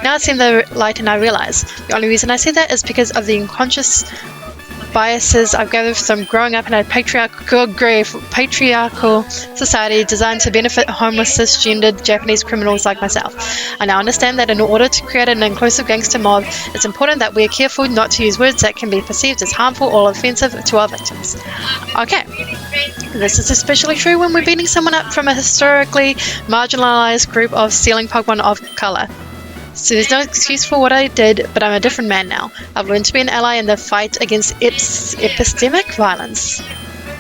Now I've seen the light and I realize. The only reason I said that is because of the unconscious biases I've gathered from growing up in a patriarchal society designed to benefit homeless, cisgendered Japanese criminals like myself. I now understand that in order to create an inclusive gangster mob, it's important that we are careful not to use words that can be perceived as harmful or offensive to our victims. Okay. This is especially true when we're beating someone up from a historically marginalized group of stealing Pokemon of color. So there's no excuse for what I did, but I'm a different man now. I've learned to be an ally in the fight against epistemic violence.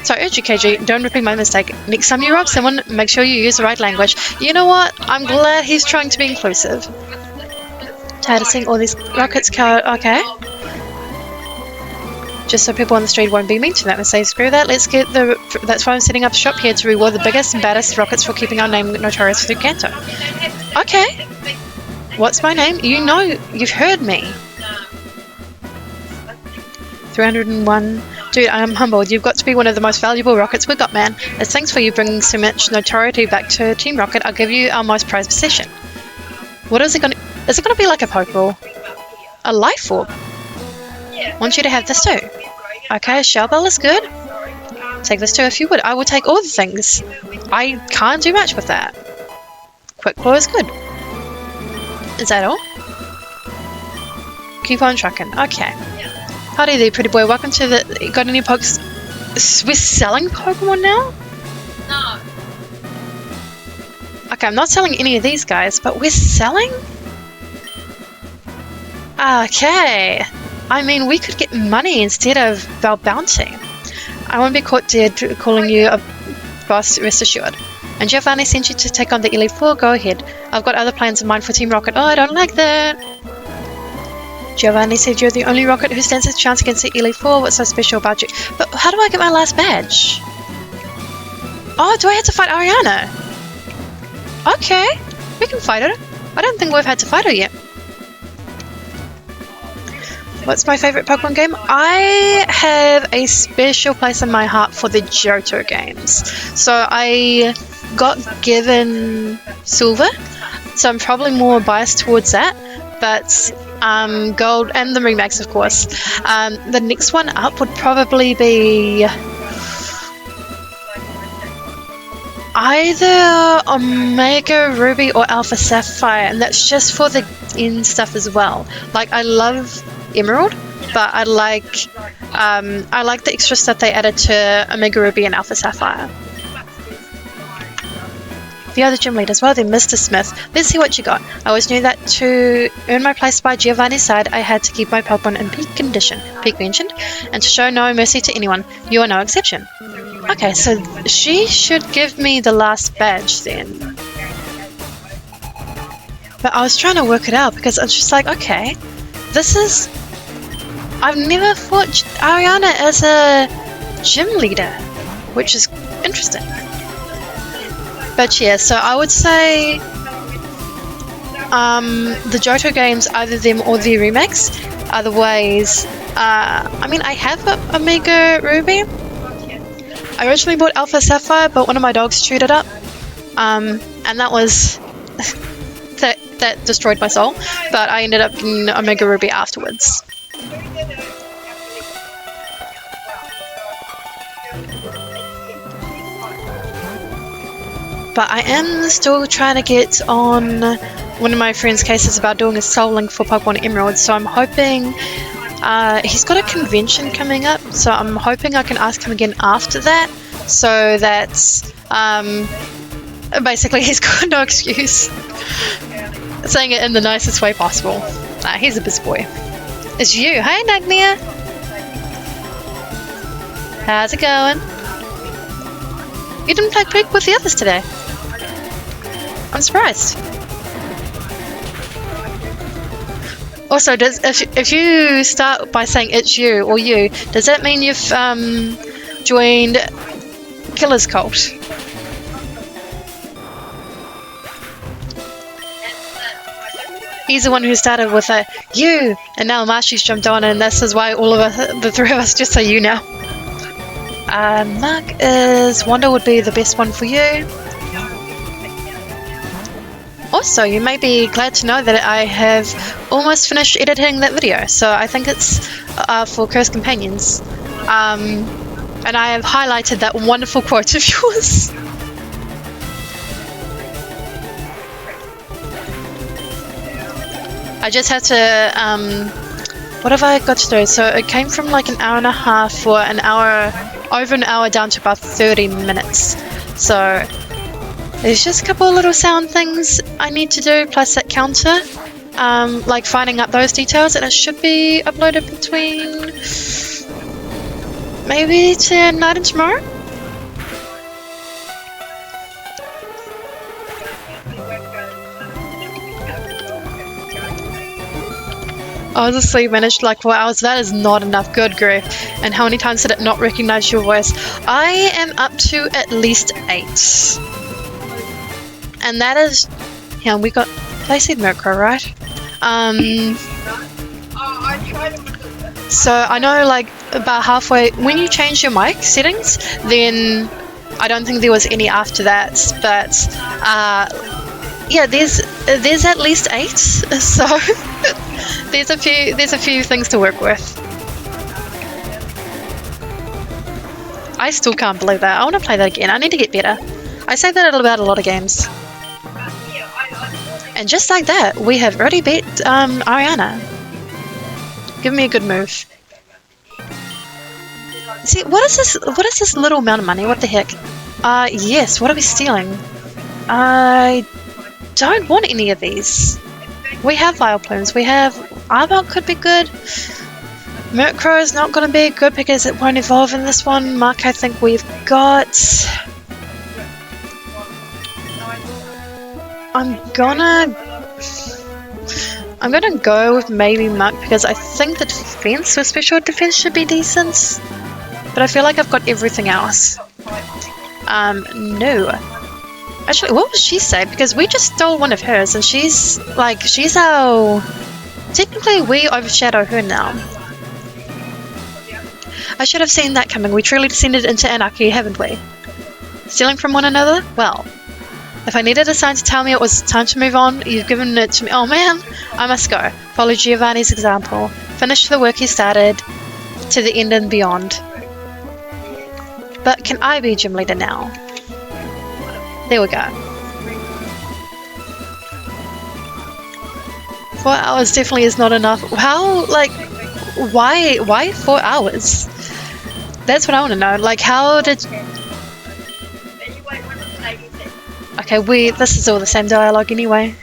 So I urge you, KG, don't repeat my mistake. Next time you rob someone, make sure you use the right language. You know what? I'm glad he's trying to be inclusive. Tired of seeing all these rockets okay. Just so people on the street won't be mean to them and say, screw that, that's why I'm setting up shop here to reward the biggest and baddest rockets for keeping our name notorious through Kanto. Okay. What's my name? You know, you've heard me. 301. Dude, I'm humbled. You've got to be one of the most valuable rockets we've got, man. As thanks for you bringing so much notoriety back to Team Rocket, I'll give you our most prized possession. What is it going to... Is it going to be like a Pokeball? A life orb? I want you to have this too. Okay, Shell Bell is good. Take this too if you would. I will take all the things. I can't do much with that. Quick Claw is good. Is that all? Keep on trucking. Okay. Howdy there, pretty boy. Welcome to the... Got any pokes? We're selling Pokemon now? No. Okay, I'm not selling any of these guys, but we're selling? Okay. I mean, we could get money instead of our bounty. I won't be caught dead calling you a boss, rest assured. And Giovanni sent you to take on the Elite Four. Go ahead. I've got other plans in mind for Team Rocket. Oh, I don't like that. Giovanni said you're the only Rocket who stands a chance against the Elite Four. What's so special about you? But how do I get my last badge? Oh, do I have to fight Ariana? Okay. We can fight her. I don't think we've had to fight her yet. What's my favourite Pokemon game? I have a special place in my heart for the Johto games. So I got given Silver, so I'm probably more biased towards that. But Gold and the remakes, of course. The next one up would probably be either Omega Ruby or Alpha Sapphire, and that's just for the end stuff as well. Like, I love Emerald, but I like the extra stuff they added to Omega Ruby and Alpha Sapphire. The other gym leaders, well then, Mr. Smith, let's see what you got. I always knew that to earn my place by Giovanni's side, I had to keep my Pokemon in peak condition, peak mentioned, and to show no mercy to anyone. You are no exception. Okay, so she should give me the last badge then. But I was trying to work it out because I was just like, okay, this is... I've never fought Ariana as a gym leader, which is interesting. But yeah, so I would say the Johto games, either them or the remakes, are the ways. I mean, I have Omega Ruby. I originally bought Alpha Sapphire, but one of my dogs chewed it up, and that was that destroyed my soul. But I ended up getting Omega Ruby afterwards. But I am still trying to get on one of my friend's cases about doing a soul link for Pokemon Emerald, so I'm hoping he's got a convention coming up, so I'm hoping I can ask him again after that, so that basically he's got no excuse. Saying it in the nicest way possible. He's a busy boy. It's you. Hey, Nagnia. How's it going? You didn't play Pig with the others today. I'm surprised. Also, if you start by saying it's you or you, does that mean you've joined Killer's Cult? He's the one who started with a you, and now Marshy's jumped on, and this is why all of us, the three of us, just say you now. Mark is Wanda would be the best one for you. Also, you may be glad to know that I have almost finished editing that video, so I think it's for Cursed Companions. And I have highlighted that wonderful quote of yours. I just had to, what have I got to do? So it came from like an hour and a half or an hour, over an hour down to about 30 minutes. So there's just a couple of little sound things I need to do, plus that counter, like finding out those details, and it should be uploaded between maybe tonight and tomorrow. I was asleep, managed like 4 hours. That is not enough. Good grief. And how many times did it not recognize your voice? I am up to at least 8. And that is... Yeah, we got... They said Mirko, right? So I know like about halfway... When you change your mic settings, then I don't think there was any after that. But... yeah, there's at least 8, so there's a few things to work with. I still can't believe that. I want to play that again. I need to get better. I say that about a lot of games. And just like that, we have already beat Ariana. Give me a good move. See, what is this? What is this little amount of money? What the heck? Yes. What are we stealing? I don't want any of these. We have Vile Plumes. We have Arbok could be good. Murkrow is not going to be good because it won't evolve in this one. Mark, I think we've got. I'm gonna go with maybe Mark because I think the defense with special defense should be decent. But I feel like I've got everything else. No. Actually, what would she say? Because we just stole one of hers, and she's our... Technically, we overshadow her now. I should have seen that coming. We truly descended into anarchy, haven't we? Stealing from one another? Well, if I needed a sign to tell me it was time to move on, you've given it to me. Oh man, I must go. Follow Giovanni's example. Finish the work he started, to the end and beyond. But can I be gym leader now? There we go. 4 hours definitely is not enough. How, like, why 4 hours? That's what I want to know. Like, how did... Okay, this is all the same dialogue anyway.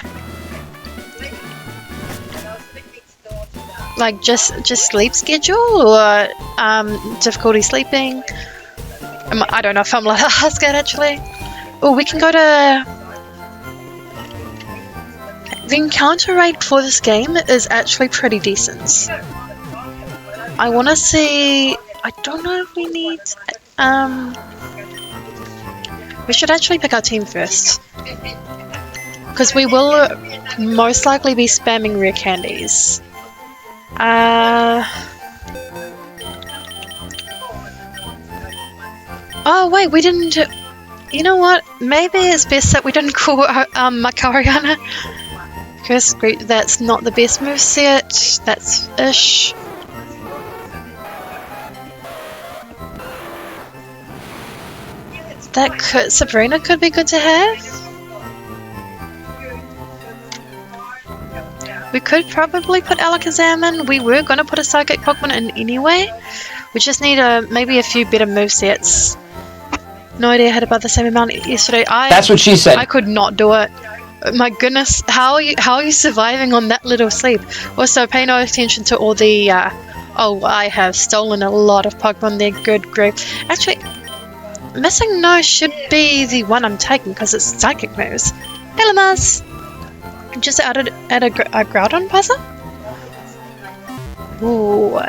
Like, just sleep schedule or difficulty sleeping? I don't know if I'm allowed to ask it actually. Oh, we can go to... The encounter rate for this game is actually pretty decent. I want to see... I don't know if we need... We should actually pick our team first. Because we will most likely be spamming rare candies. Oh wait, we didn't... You know what? Maybe it's best that we didn't call Makariana. Because that's not the best moveset. That's ish. Sabrina could be good to have. We could probably put Alakazam in. We were going to put a Psychic Pokemon in anyway. We just need maybe a few better movesets. No idea I had about the same amount yesterday. That's what she said. I could not do it. My goodness, how are you surviving on that little sleep? Also, pay no attention to all the... oh, I have stolen a lot of Pokemon there. Good grief. Actually, Missing No should be the one I'm taking because it's Psychic moves. Hello, Mars. Just added a Groudon puzzle? Ooh.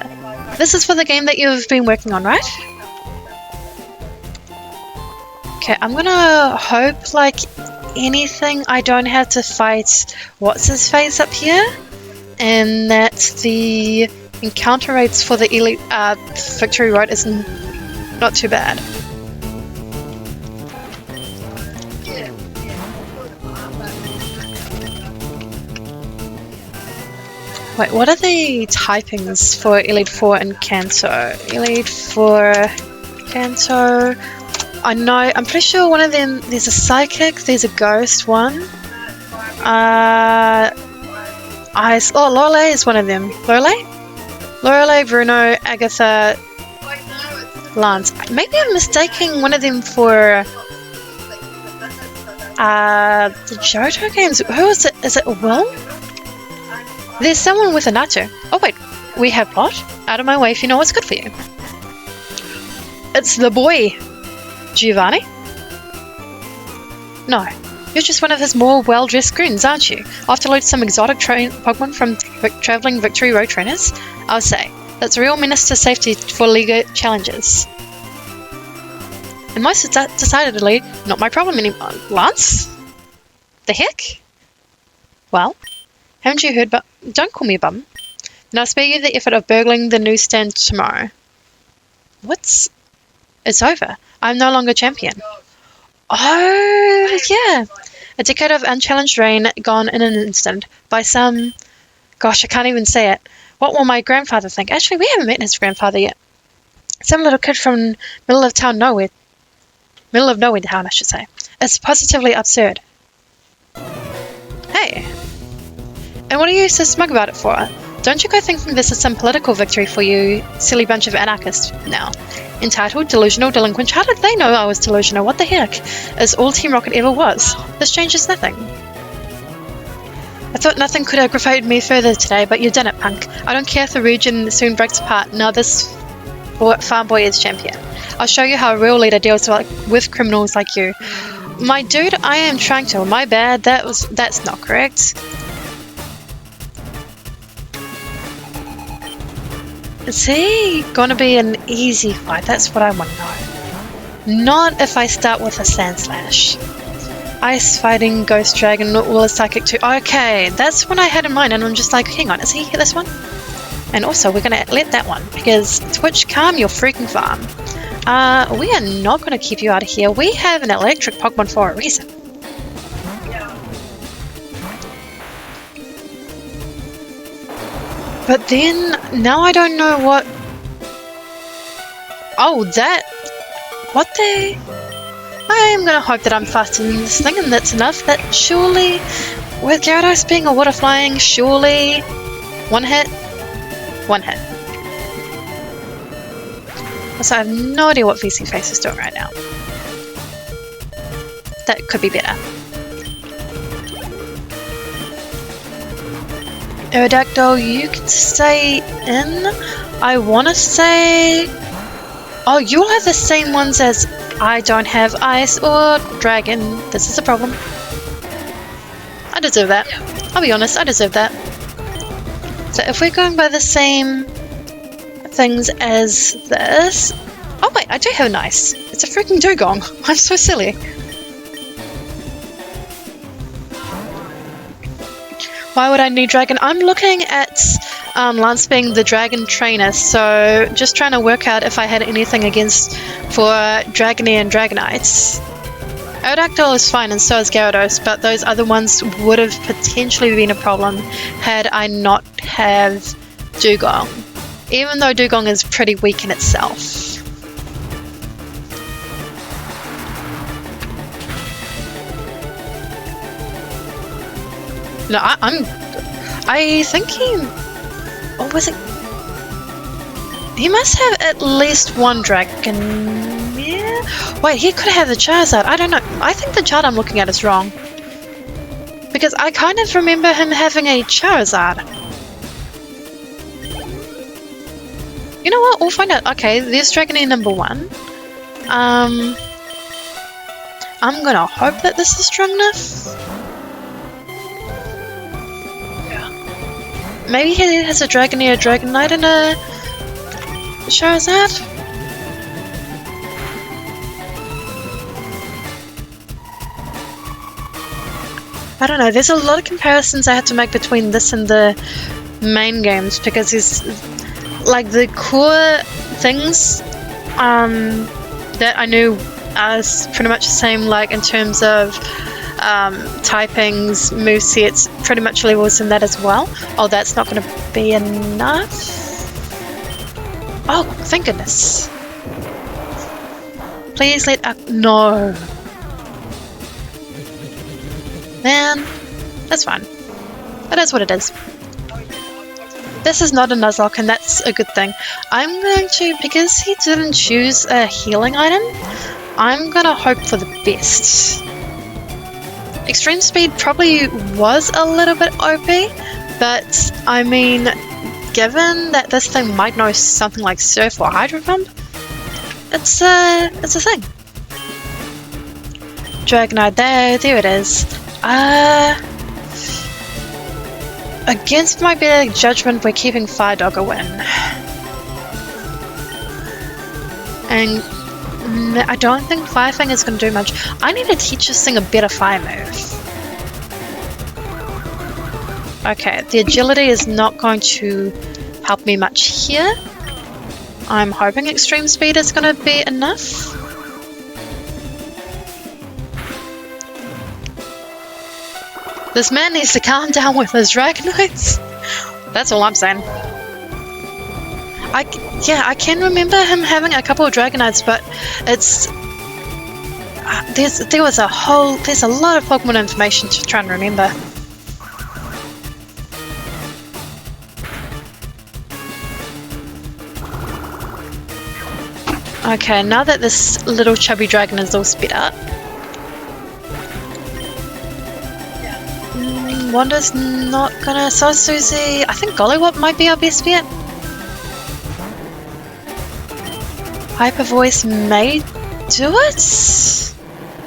This is for the game that you've been working on, right? Okay, I'm gonna hope, like anything, I don't have to fight what's-his-face up here, and that the encounter rates for the Elite Victory Road is not too bad. Wait, what are the typings for Elite 4 and Kanto? Elite 4, Kanto. I know, I'm pretty sure one of them, there's a psychic, there's a ghost one. Lorelei is one of them. Lorelei, Bruno, Agatha, Lance. Maybe I'm mistaking one of them for the Johto games. Who is it? Is it Will? There's someone with a Natsu. Oh wait, we have what? Out of my way if you know what's good for you. It's the boy, Giovanni. No, you're just one of his more well-dressed goons, aren't you? After load some exotic Pokemon from traveling Victory Road trainers, I would say that's a real menace to safety for Liga challenges. And most decidedly, not my problem anymore. Lance? The heck? Well, haven't you heard? But don't call me a bum. Now I spare you the effort of burgling the newsstand tomorrow. It's over. I'm no longer champion. Oh, yeah. A decade of unchallenged reign gone in an instant by some... Gosh, I can't even say it. What will my grandfather think? Actually, we haven't met his grandfather yet. Some little kid from middle of nowhere town, I should say. It's positively absurd. Hey. And what are you so smug about it for? Don't you go thinking this is some political victory for you silly bunch of anarchists now? Entitled, delusional, delinquent. How did they know I was delusional? What the heck? Is all Team Rocket ever was. This changes nothing. I thought nothing could aggravate me further today, but you done it, punk. I don't care if the region soon breaks apart. Now this farm boy is champion. I'll show you how a real leader deals with criminals like you. My dude, I am trying to. My bad. That's not correct. Is he gonna be an easy fight? That's what I want to know. Not if I start with a Sand Slash. Ice fighting, Ghost Dragon, will a Psychic too. Okay, that's what I had in mind, and I'm just like, hang on, is he this one? And also, we're gonna let that one, because Twitch, calm your freaking farm. We are not gonna keep you out of here. We have an electric Pokemon for a reason. But then, now I don't know what... Oh, that... What the... I'm gonna hope that I'm faster than this thing and that's enough. That surely... With Gyarados being a water flying, surely... One hit? One hit. Also, I have no idea what VC Face is doing right now. That could be better. Aerodactyl, you can stay in. I want to say... Oh, you'll have the same ones as I don't have Ice or Dragon. This is a problem. I deserve that. I'll be honest, I deserve that. So if we're going by the same things as this... Oh wait, I do have an Ice. It's a freaking Dugong. I'm so silly. Why would I need Dragon? I'm looking at Lance being the Dragon trainer, so just trying to work out if I had anything against for Dragonair and Dragonites. Aerodactyl is fine and so is Gyarados, but those other ones would have potentially been a problem had I not have Dugong. Even though Dugong is pretty weak in itself. No, I think he... Or was it... He must have at least one Dragon... Yeah? Wait, he could have the Charizard. I don't know. I think the chart I'm looking at is wrong. Because I kind of remember him having a Charizard. You know what? We'll find out. Okay, there's Dragonair number 1. I'm gonna hope that this is strong enough. Maybe he has a Dragonair, a Dragonite, and a Charizard? I don't know, there's a lot of comparisons I have to make between this and the main games because there's like the core things that I knew are pretty much the same, like in terms of typings, movesets, pretty much levels in that as well. Oh, that's not going to be enough. Oh, thank goodness. Please let up. No. Man, that's fine. It is what it is. This is not a Nuzlocke, and that's a good thing. I'm going to, because he didn't choose a healing item, I'm going to hope for the best. Extreme Speed probably was a little bit OP, but I mean, given that this thing might know something like Surf or Hydro Pump, it's a thing. Dragonite, there it is. Against my better judgment, we're keeping Fire Dog a win. And I don't think Fire Fang is going to do much. I need to teach this thing a better fire move. Okay, the agility is not going to help me much here. I'm hoping Extreme Speed is going to be enough. This man needs to calm down with his Dragonites. That's all I'm saying. I can remember him having a couple of Dragonites, but it's there's a lot of Pokemon information to try and remember. Okay, now that this little chubby dragon is all sped up, Wanda's not gonna. So Susie, I think Gollywop might be our best bet. Hyper Voice may do it?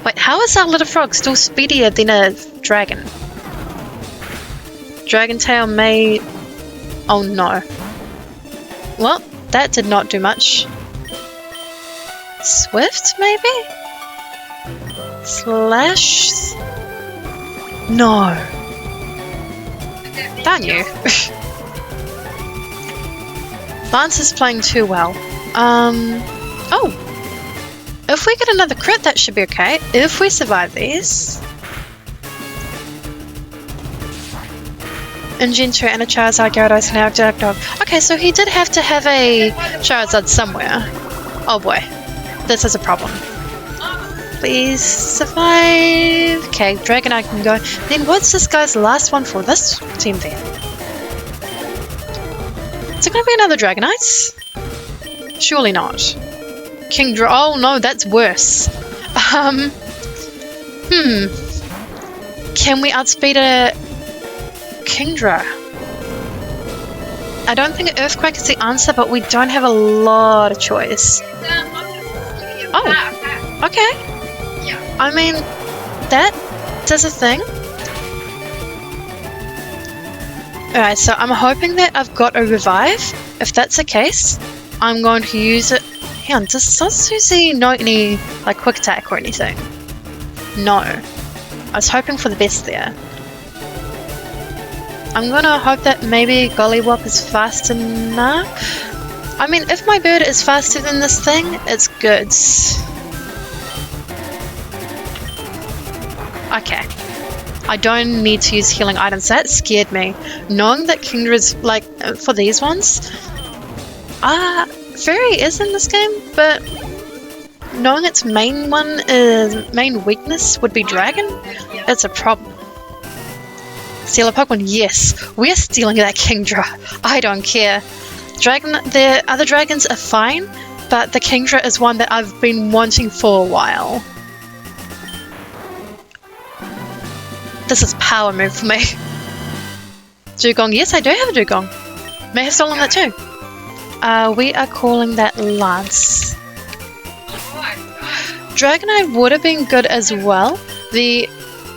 Wait, how is that little frog still speedier than a dragon? Dragon Tail may... Oh no. Well, that did not do much. Swift, maybe? Slash? No. Darn you. Lance is playing too well. Oh! If we get another crit, that should be okay. If we survive these. Ingenture and a Charizard, Gyarados, and a Dark Dog. Okay, so he did have to have a Charizard somewhere. Oh boy. This is a problem. Please survive. Okay, Dragonite can go. Then what's this guy's last one for this team then? Is it going to be another Dragonite? Surely not. Kingdra. Oh no, that's worse. Can we outspeed a Kingdra? I don't think an Earthquake is the answer, but we don't have a lot of choice. Oh, okay. I mean, that does a thing. Alright, so I'm hoping that I've got a revive. If that's the case, I'm going to use it. Hang on, does Susie know any, like, quick attack or anything? No. I was hoping for the best there. I'm gonna hope that maybe Gollywop is fast enough. I mean, if my bird is faster than this thing, it's good. Okay. I don't need to use healing items. That scared me. Knowing that Kingdra's, like, for these ones... Fairy is in this game, but... knowing its main weakness would be Dragon, it's a problem. Steal a Pokemon? Yes. We're stealing that Kingdra. I don't care. The other dragons are fine, but the Kingdra is one that I've been wanting for a while. This is power move for me. Dugong. Yes, I do have a Dugong. May have stolen that too. We are calling that Lance. Dragonite would have been good as well. The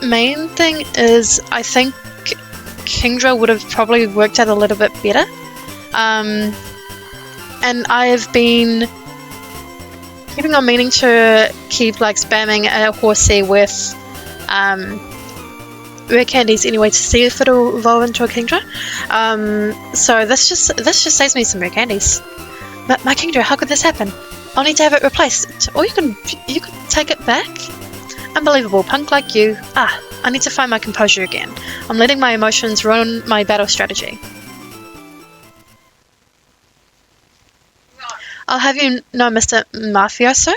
main thing is, I think Kingdra would have probably worked out a little bit better. And I've been keeping on meaning to keep like spamming a Horsea with rare candies anyway to see if it'll evolve into a Kingdra. So this just saves me some rare candies. But my Kingdra, how could this happen? I'll need to have it replaced. Or you can take it back. Unbelievable, punk like you. I need to find my composure again. I'm letting my emotions ruin my battle strategy. I'll have you know, Mr. Mafioso,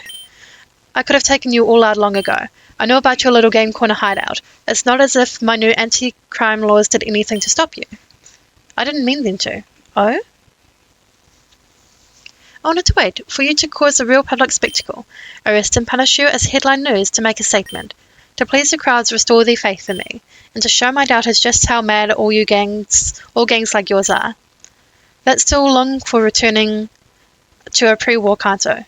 I could have taken you all out long ago. I know about your little game corner hideout. It's not as if my new anti-crime laws did anything to stop you. I didn't mean them to. Oh? I wanted to wait for you to cause a real public spectacle, arrest and punish you as headline news to make a statement, to please the crowds restore their faith in me, and to show my doubters just how mad all gangs like yours are. That's still long for returning to a pre-war canto.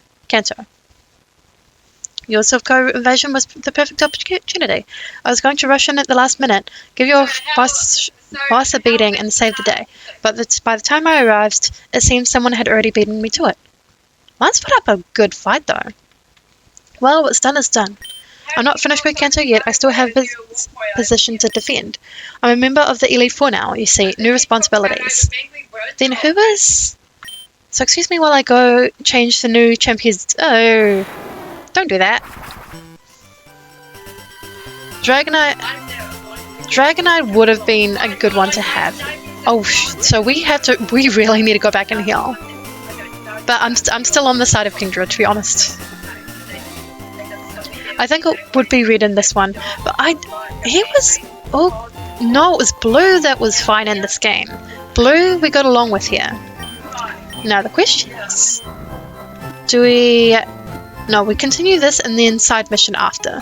Your Silco invasion was the perfect opportunity. I was going to rush in at the last minute, give your boss a beating and save the day, but by the time I arrived, it seemed someone had already beaten me to it. Lance put up a good fight, though. Well, what's done is done. I'm not finished with Kanto yet. I still have his position to defend. I'm a member of the Elite Four now, you see. New responsibilities. Then who is... So excuse me while I go change the new champions... Oh... Don't do that. Dragonite would have been a good one to have. Oh, so we really need to go back and heal. But I'm still on the side of Kingdra, to be honest. I think it would be red in this one, but oh no, it was blue that was fine in this game. Blue we got along with here. Now the question is, do we... No, we continue this and then side mission after.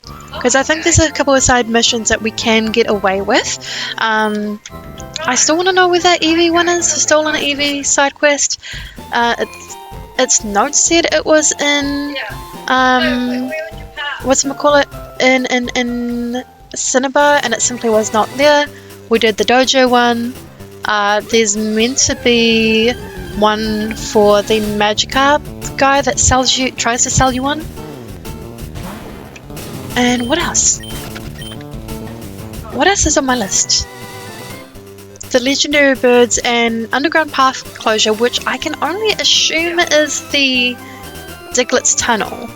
Because I think there's a couple of side missions that we can get away with. I still want to know where that EV one is, the stolen EV side quest. Its notes said it was in, in Cinnabar, and it simply was not there. We did the dojo one. There's meant to be one for the Magikarp guy that tries to sell you one. And what else? What else is on my list? The legendary birds and underground path closure, which I can only assume is the Diglett's tunnel.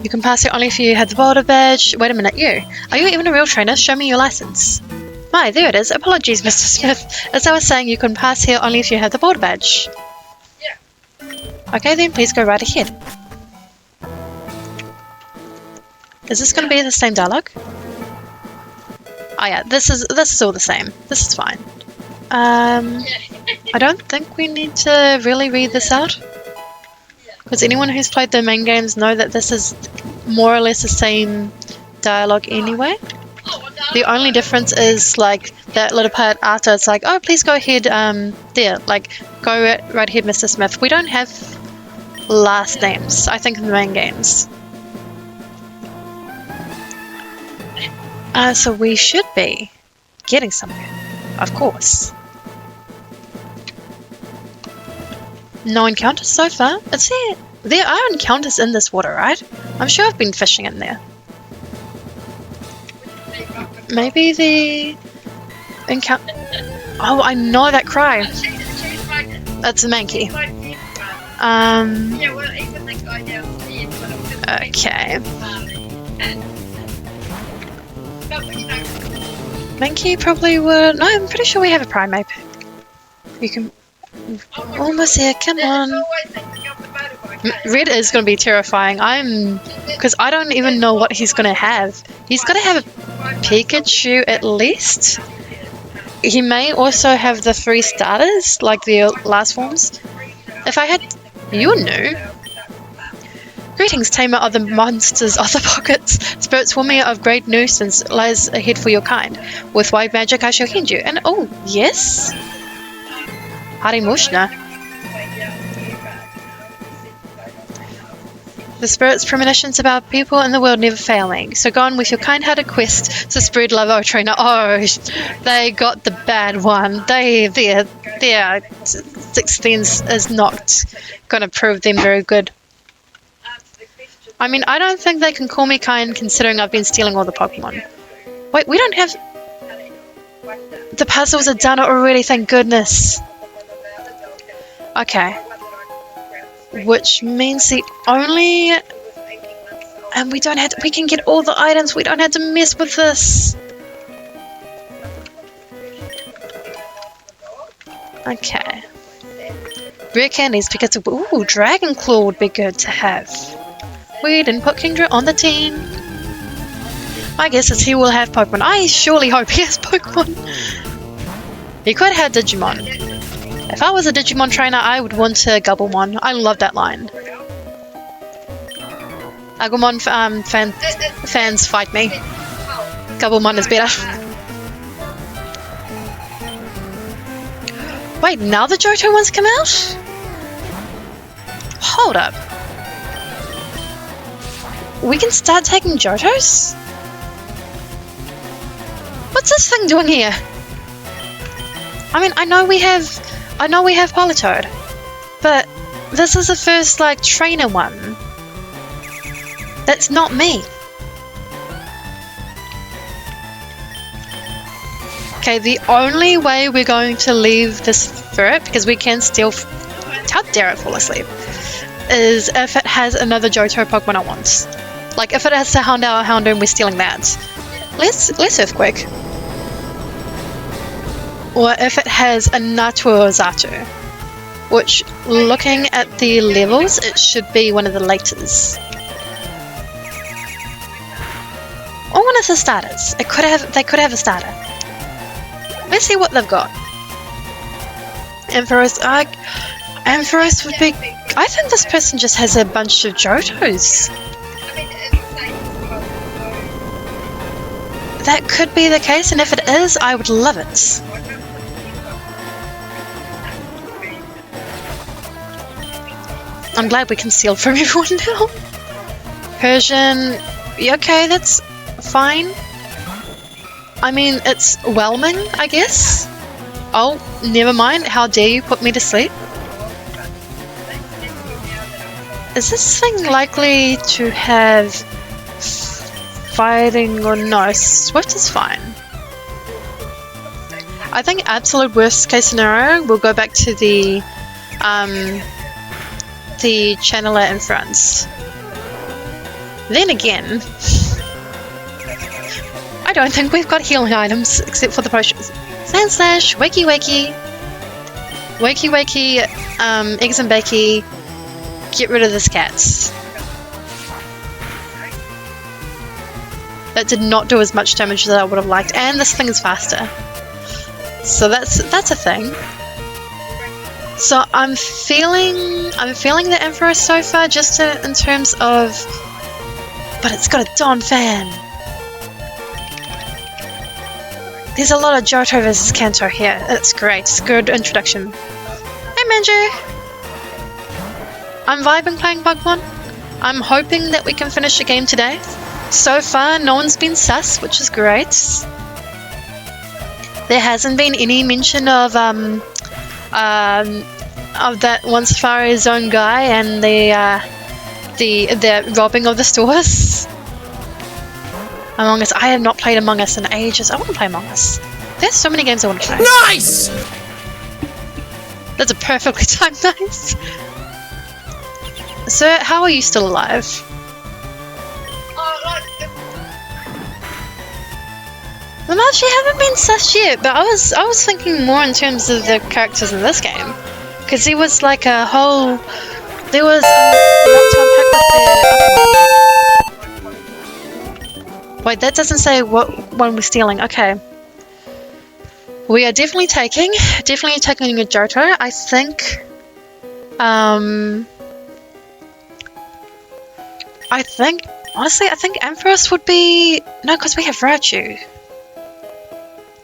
You can pass here only if you have the boulder badge. Wait a minute, you. Are you even a real trainer? Show me your license. My, there it is. Apologies, Mr. Smith. As I was saying, you can pass here only if you have the boulder badge. Okay then, please go right ahead. Is this going to be the same dialogue? Oh yeah, this is all the same. This is fine. I don't think we need to really read this out. Because anyone who's played the main games know that this is more or less the same dialogue anyway. The only difference is like that little part after it's like, oh, please go ahead, there, like, go right ahead, Mr. Smith. We don't have last names, I think, in the main games. So we should be getting somewhere, of course. No encounters so far. There are encounters in this water, right? I'm sure I've been fishing in there. Maybe the encounter... Oh, I know that cry. That's a Mankey. Okay. Mankey probably would... No, I'm pretty sure we have a Primeape. You can... Almost here, come on. Red is going to be terrifying. Because I don't even know what he's going to have. He's going to have a Pikachu at least. He may also have the 3 starters, like the last forms. If I had... You knew. Greetings, tamer of the monsters of the pockets. Spirit swarming of great nuisance lies ahead for your kind. With white magic I shall hind you. And oh, yes? Harimushna. The spirit's premonitions about people in the world never failing. So go on with your kind-hearted quest to spread love, oh trainer. Oh, they got the bad one. Their 16th is not going to prove them very good. I mean, I don't think they can call me kind considering I've been stealing all the Pokemon. Wait, we don't have... The puzzles are done already, thank goodness. Okay. which means the only... And we don't have to, we can get all the items, we don't have to mess with this. Okay. Rare candies because of, ooh, Dragon Claw would be good to have. We didn't put Kingdra on the team. My guess is he will have Pokemon. I surely hope he has Pokemon. He could have Digimon. If I was a Digimon trainer, I would want to Gubblemon. I love that line. Agumon fans fight me. Gubblemon is better. Wait, now the Johto ones come out? Hold up. We can start taking Johtos? What's this thing doing here? I mean, I know we have Politoed, but this is the first like trainer one. That's not me. Okay, the only way we're going to leave this ferret, because we can still... How dare it fall asleep? Is if it has another Johto Pokemon at once. Like, if it has a Houndour, we're stealing that. Let's Earthquake. Or if it has a Natuozatu. Which, looking at the levels, it should be one of the latest. Or one of the starters. They could have a starter. Let's see what they've got. Ampharos would be... I think this person just has a bunch of Johtos. That could be the case, and if it is, I would love it. I'm glad we can steal from everyone now. Persian... Okay, that's fine. I mean, it's whelming, I guess. Oh, never mind. How dare you put me to sleep? Is this thing likely to have fighting or no? Swift is fine. I think absolute worst case scenario, we'll go back to the channeler in France. Then again, I don't think we've got healing items except for the potions. Sandslash, Wakey Wakey, Wakey Wakey, Eggs and Bakey. Get rid of this cat. That did not do as much damage as I would have liked, and this thing is faster. So that's a thing. So I'm feeling the Emperor so far, just in terms of, but it's got a Dawn fan. There's a lot of Johto versus Kanto here. It's great. It's a good introduction. Hey Manju! I'm vibing playing Pokemon. I'm hoping that we can finish the game today. So far, no one's been sus, which is great. There hasn't been any mention of that one Safari Zone guy and the robbing of the stores. Among Us. I have not played Among Us in ages. I want to play Among Us. There's so many games I want to play. Nice! That's a perfectly timed nice. Sir, how are you still alive? Well, actually, haven't been sus yet, but I was thinking more in terms of the characters in this game, because there was like a whole, there was a lot to unpack with the. Wait, that doesn't say what one we're stealing. Okay, we are definitely taking a Johto. I think, honestly, I think Ampharos would be... No, because we have Raichu.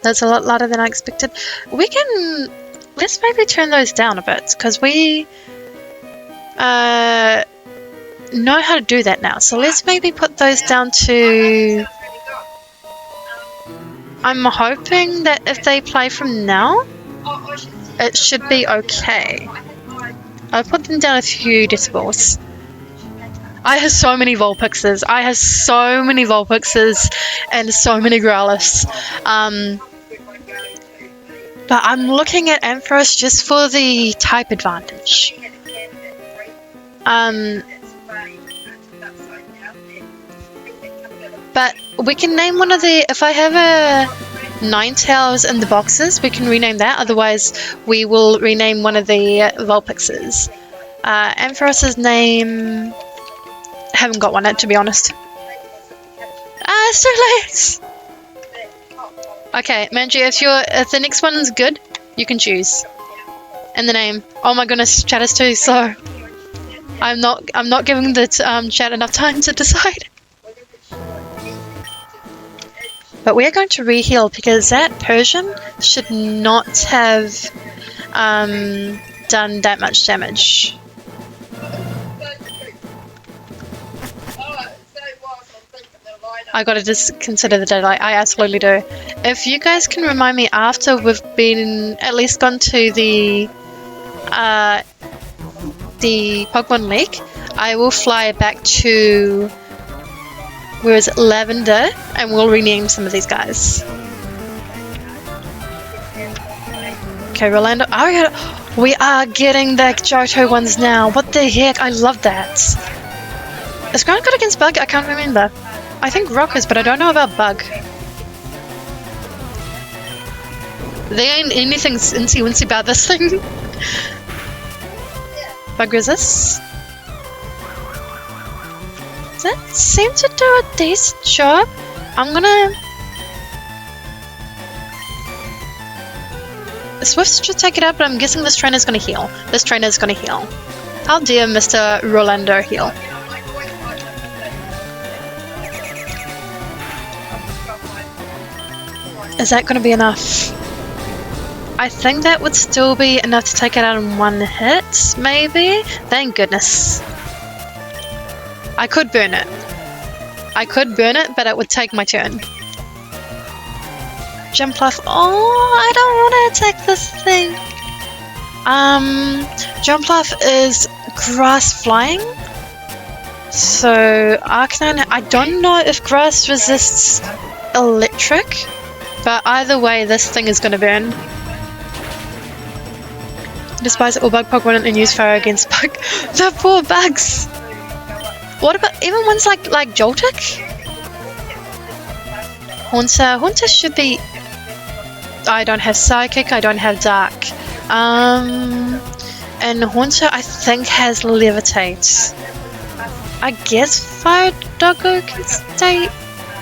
That's a lot louder than I expected. We can... Let's maybe turn those down a bit, because we know how to do that now. So let's maybe put those down to... I'm hoping that if they play from now, it should be okay. I'll put them down a few decibels. I have so many Vulpixes. And so many Growliths. But I'm looking at Ampharos just for the type advantage. But we can name one of the. If I have a Ninetales in the boxes, we can rename that. Otherwise, we will rename one of the Vulpixes. Amphoros's name. Haven't got one yet, to be honest. It's too late. Okay, Manji, if the next one is good, you can choose. And the name. Oh my goodness, chat is too slow. I'm not giving the chat enough time to decide. But we are going to re-heal because that Persian should not have done that much damage. I gotta just consider the daylight. I absolutely do. If you guys can remind me after we've been at least gone to the Pokemon League, I will fly back to where is it, Lavender, and we'll rename some of these guys. Okay, Rolando. Oh, we are getting the Johto ones now. What the heck? I love that. Is Ground good against Bug? I can't remember. I think Rock is, but I don't know about Bug. There ain't anything incy-wincy about this thing. Bug resist. That seems to do a decent job. I'm gonna... Swift should take it out, but I'm guessing this trainer's gonna heal. This trainer's gonna heal. How dare Mr. Rolando heal? Is that gonna be enough? I think that would still be enough to take it out in one hit, maybe? Thank goodness. I could burn it. But it would take my turn. Jumpluff. Oh, I don't want to attack this thing. Jumpluff is grass flying. So, Arcanine, I don't know if grass resists electric. But either way, this thing is going to burn. Despise all bug Pokemon and use fire against bug. The poor bugs! What about even ones like Joltik? Haunter should be... I don't have Psychic, I don't have Dark. And Haunter I think has Levitate. I guess Fire Doggo can stay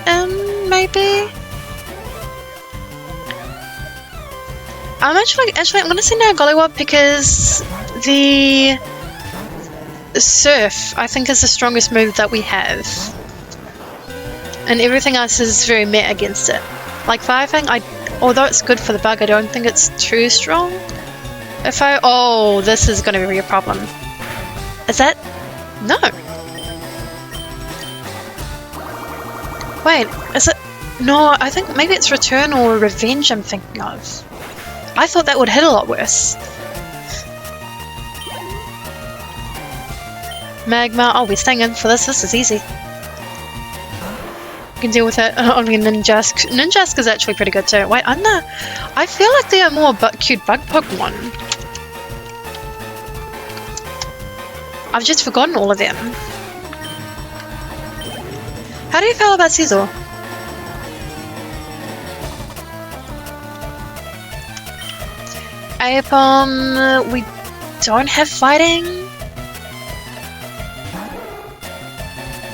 in, maybe? I'm actually I'm gonna say now Gollywop because the Surf I think is the strongest move that we have, and everything else is very meh against it. Like Fire Fang, although it's good for the bug, I don't think it's too strong. Oh, this is gonna be a problem. Is that no? Wait, is it? No, I think maybe it's Return or Revenge I'm thinking of. I thought that would hit a lot worse. Magma. Oh, we're staying in for this. This is easy. You can deal with it. Only Ninjask. Ninjask is actually pretty good too. Wait, I feel like they are more cute bug Pokemon. I've just forgotten all of them. How do you feel about Caesar? Apom, we don't have fighting.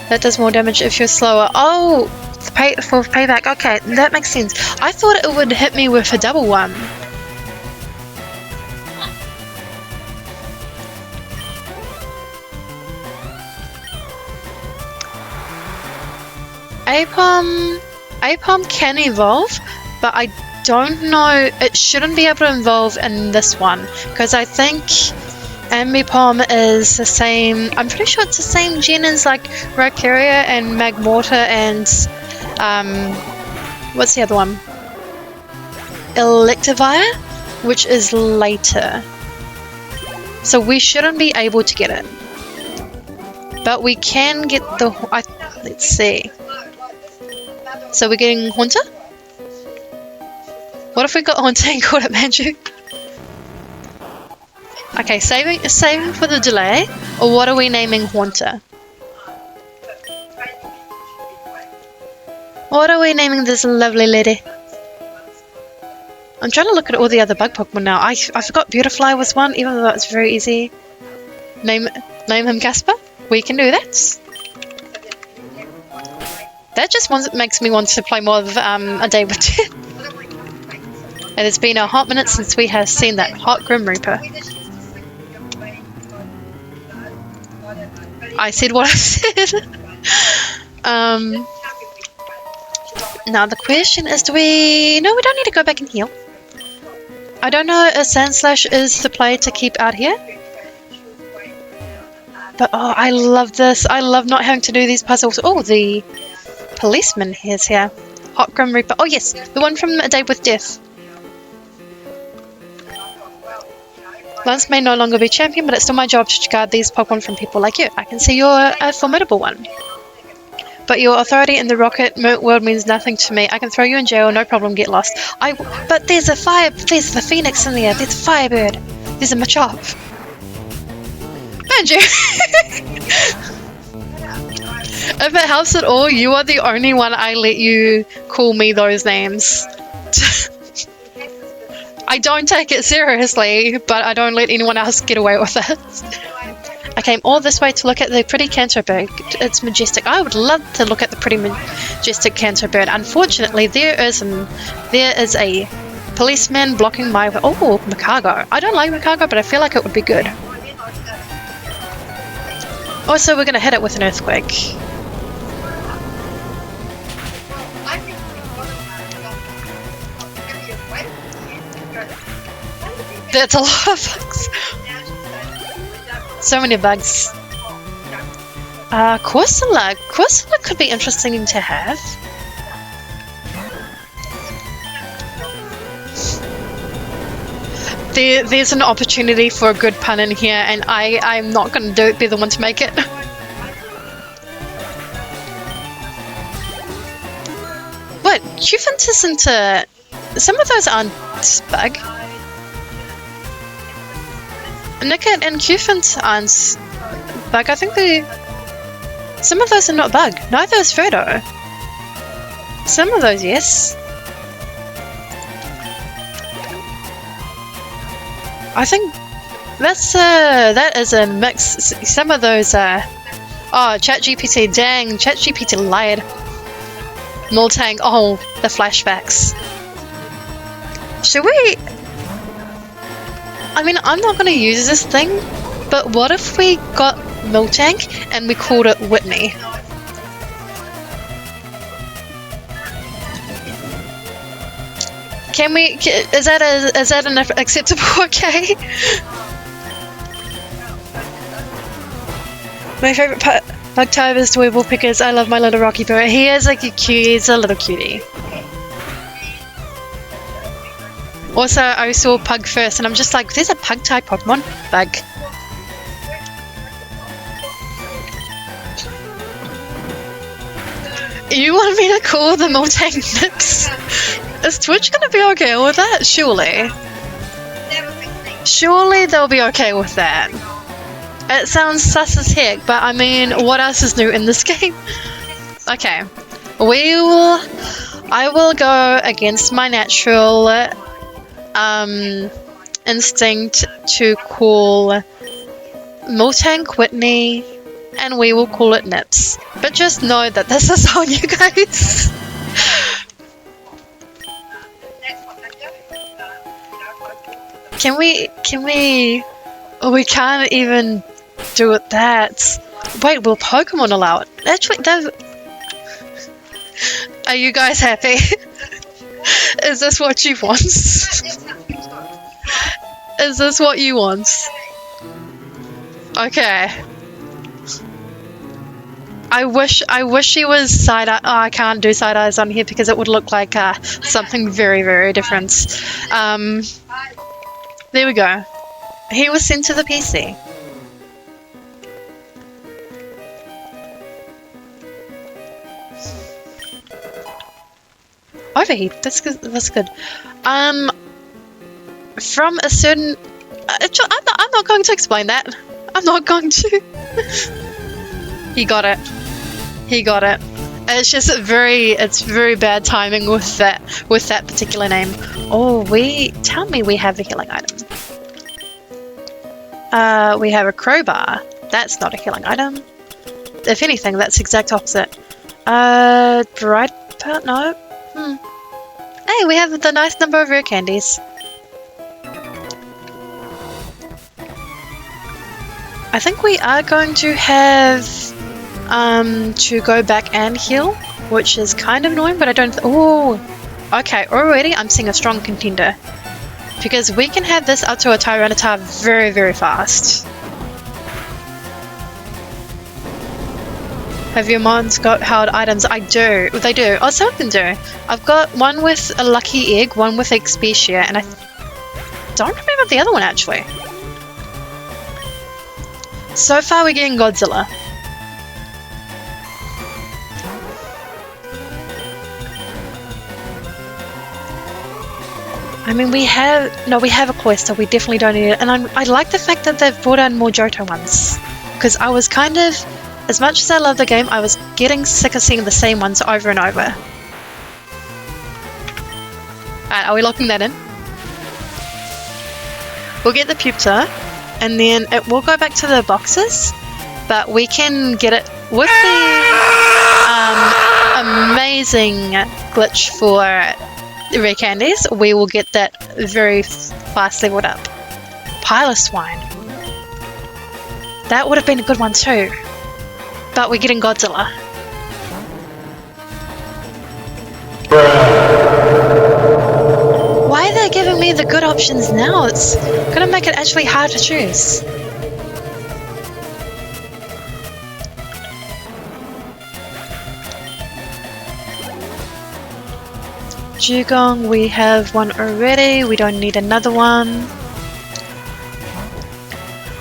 That does more damage if you're slower. Oh, for payback. Okay, that makes sense. I thought it would hit me with a double one. Apom can evolve, but I don't know, it shouldn't be able to evolve in this one because I think Ambipom is the same, I'm pretty sure it's the same gen as like Rhyperior and Magmortar and what's the other one? Electivire, which is later. So we shouldn't be able to get it. But we can get the, let's see. So we're getting Haunter? What if we got Haunter and caught it Manju? Okay, saving for the delay, or what are we naming Haunter? What are we naming this lovely lady? I'm trying to look at all the other bug Pokemon now. I forgot Beautifly was one, even though it's very easy. Name him Casper? We can do that. That just makes me want to play more of A Day with Death. It has been a hot minute since we have seen that hot Grim Reaper. I said what I said. Now the question is, do we... No, we don't need to go back and heal. I don't know if Sandslash is the play to keep out here. But oh, I love this. I love not having to do these puzzles. Oh, the policeman is here. Hot Grim Reaper. Oh yes, the one from A Day with Death. Lance may no longer be champion, but it's still my job to guard these Pokemon from people like you. I can see you're a formidable one. But your authority in the rocket world means nothing to me. I can throw you in jail, no problem, get lost. But there's a there's the Phoenix in there, there's a Firebird, there's a Machop. And you. If it helps at all, you are the only one I let you call me those names. I don't take it seriously, but I don't let anyone else get away with it. I came all this way to look at the pretty cancer bird. It's majestic. I would love to look at the pretty majestic cancer bird. Unfortunately, there is a policeman blocking my... Oh, Macargo. I don't like Macargo, but I feel like it would be good. Also, we're going to hit it with an earthquake. That's a lot of bugs. So many bugs. Corsola. Corsola could be interesting to have. There's an opportunity for a good pun in here, and I'm not going to be the one to make it. What? Cufant isn't some of those aren't bug. Nickit and Cufant aren't bug. I think some of those are not bug. Neither is Ferdo. Some of those, yes. I think that is a mix. Some of those are... Oh, ChatGPT, dang, ChatGPT lied. Moltang, oh, the flashbacks. Should we... I mean, I'm not going to use this thing, but what if we got Miltank and we called it Whitney? Can we... Is that an acceptable okay? My favourite bug type is Dweeble because I love my little Rocky Bird. He is like he's a little cutie. Also, I saw Pug first and I'm just like, there's a Pug type Pokemon? Bug. You want me to call the Moltang Nips? Is Twitch gonna be okay with that? Surely. Surely they'll be okay with that. It sounds sus as heck, but I mean, what else is new in this game? Okay. I will go against my natural instinct to call Moltank Whitney, and we will call it Nips. But just know that this is on you guys. Can we... Oh, we can't even do it that. Wait, will Pokemon allow it? Actually, are you guys happy? Is this what you want? Is this what you want? Okay. I wish she was side eye. Oh, I can't do side eyes on here because it would look like something very, very different. There we go. He was sent to the PC. Overheat. That's good. That's good. From a certain I'm not going to explain that. I'm not going to. He got it. He got it. It's just it's very bad timing with that particular name. Oh, tell me we have a healing item. We have a crowbar. That's not a healing item. If anything, that's the exact opposite. Bright part? No. Hey, we have the nice number of rare candies. I think we are going to have to go back and heal, which is kind of annoying, but I don't. Oh, okay. Already, I'm seeing a strong contender because we can have this up to a Tyranitar very, very fast. Have your mons got held items? I do. They do. Oh, some of them do. I've got one with a lucky egg, one with XP share, and I don't remember the other one actually. So far, we're getting Godzilla. I mean, we have a Cloyster. We definitely don't need it, and I like the fact that they've brought in more Johto ones, because I was kind of, as much as I love the game, I was getting sick of seeing the same ones over and over. Alright, are we locking that in? We'll get the Pupta, and then it will go back to the boxes, but we can get it with the amazing glitch for rare candies. We will get that very fast leveled up. Piloswine. That would have been a good one too. But we're getting Godzilla. Why are they giving me the good options now? It's gonna make it actually hard to choose. Dugong, we have one already. We don't need another one.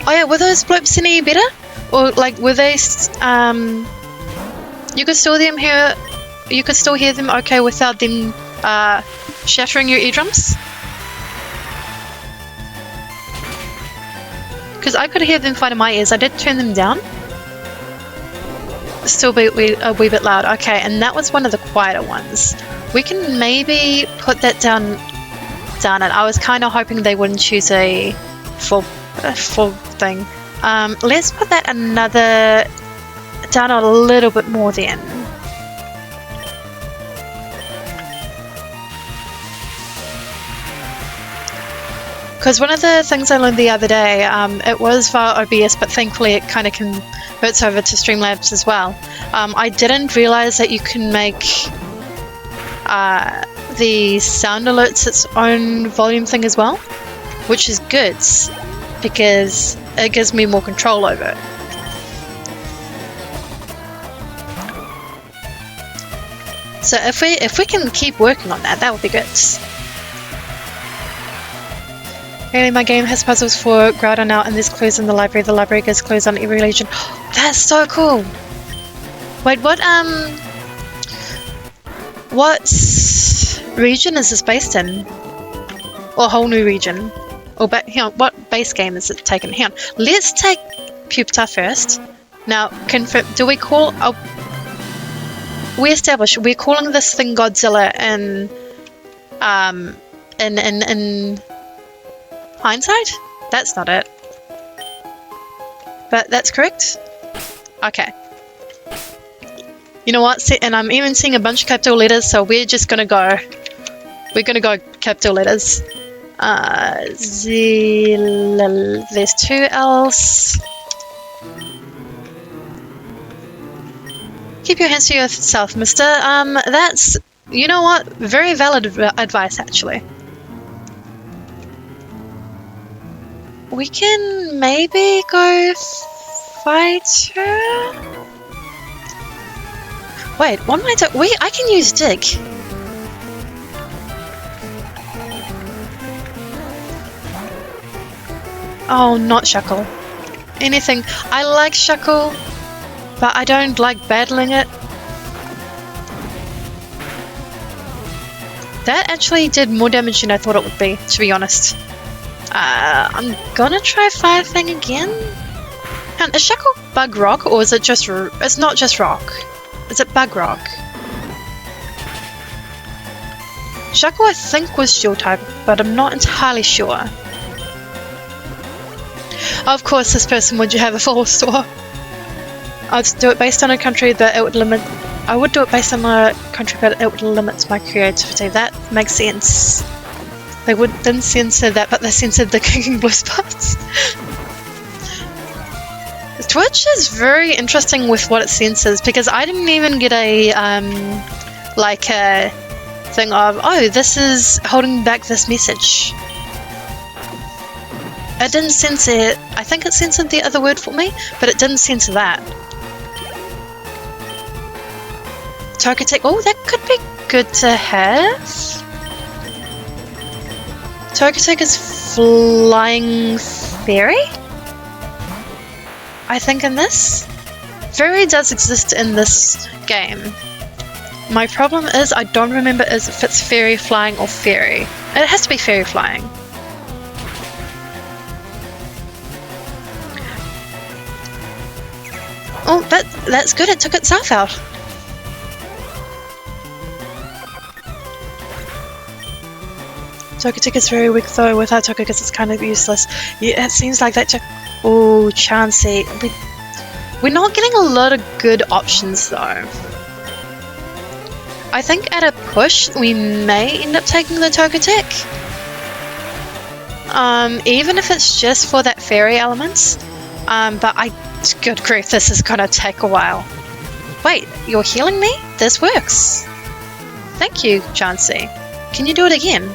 Oh yeah, were those blips any better? Or like, were they? You could still hear. You could still hear them okay without them shattering your eardrums. Because I could hear them fine in my ears. I did turn them down. Still be a wee bit loud. Okay, and that was one of the quieter ones. We can maybe put that down it. I was kind of hoping they wouldn't choose a full thing. Let's put that down a little bit more then. Because one of the things I learned the other day, it was via OBS, but thankfully it kind of converts over to Streamlabs as well. I didn't realize that you can make the sound alerts its own volume thing as well, which is good because it gives me more control over it. So if we can keep working on that, that would be good. Really, my game has puzzles for Groudon now, and there's clues in the library. The library gives clues on every legion. That's so cool. Wait, what region is this based in? Or a whole new region? Or hang on, what base game is it taken? Hang on, let's take Pupta first. Now, confirm. Do we call? We established we're calling this thing Godzilla in hindsight. That's not it. But that's correct. Okay. You know what? And I'm even seeing a bunch of capital letters, so we're just gonna go. We're gonna go capital letters. There's two L's. Keep your hands to yourself, mister. That's, you know what? Very valid advice, actually. We can maybe go fight her? Wait, what am I doing? I can use dig. Oh, not Shuckle. Anything. I like Shuckle, but I don't like battling it. That actually did more damage than I thought it would be, to be honest. I'm gonna try Fire Fang again. And is Shackle Bug Rock, or is it just... It's not just Rock. Is it Bug Rock? Shackle I think was Steel type, but I'm not entirely sure. Of course, this person would have a full store. I'd do it based on a country that it would limit... I would do it based on a country but it would limit my creativity. That makes sense. They didn't censor that, but they censored the kicking blues parts. Twitch is very interesting with what it censors, because I didn't even get a like a thing of, oh, this is holding back this message. It didn't censor it. I think it censored the other word for me, but it didn't censor that. Togetic, oh, that could be good to have. Togetic is Flying Fairy? I think in this? Fairy does exist in this game. My problem is I don't remember if it's Fairy Flying or Fairy. It has to be Fairy Flying. Oh, that's good, it took itself out. Togetic is very weak though. Without Togetic it's kind of useless. Yeah, it seems like that. Oh, Chansey. We're not getting a lot of good options though. I think at a push we may end up taking the Togetic. Even if it's just for that fairy element. But good grief, this is gonna take a while. Wait, you're healing me? This works. Thank you, Chansey. Can you do it again?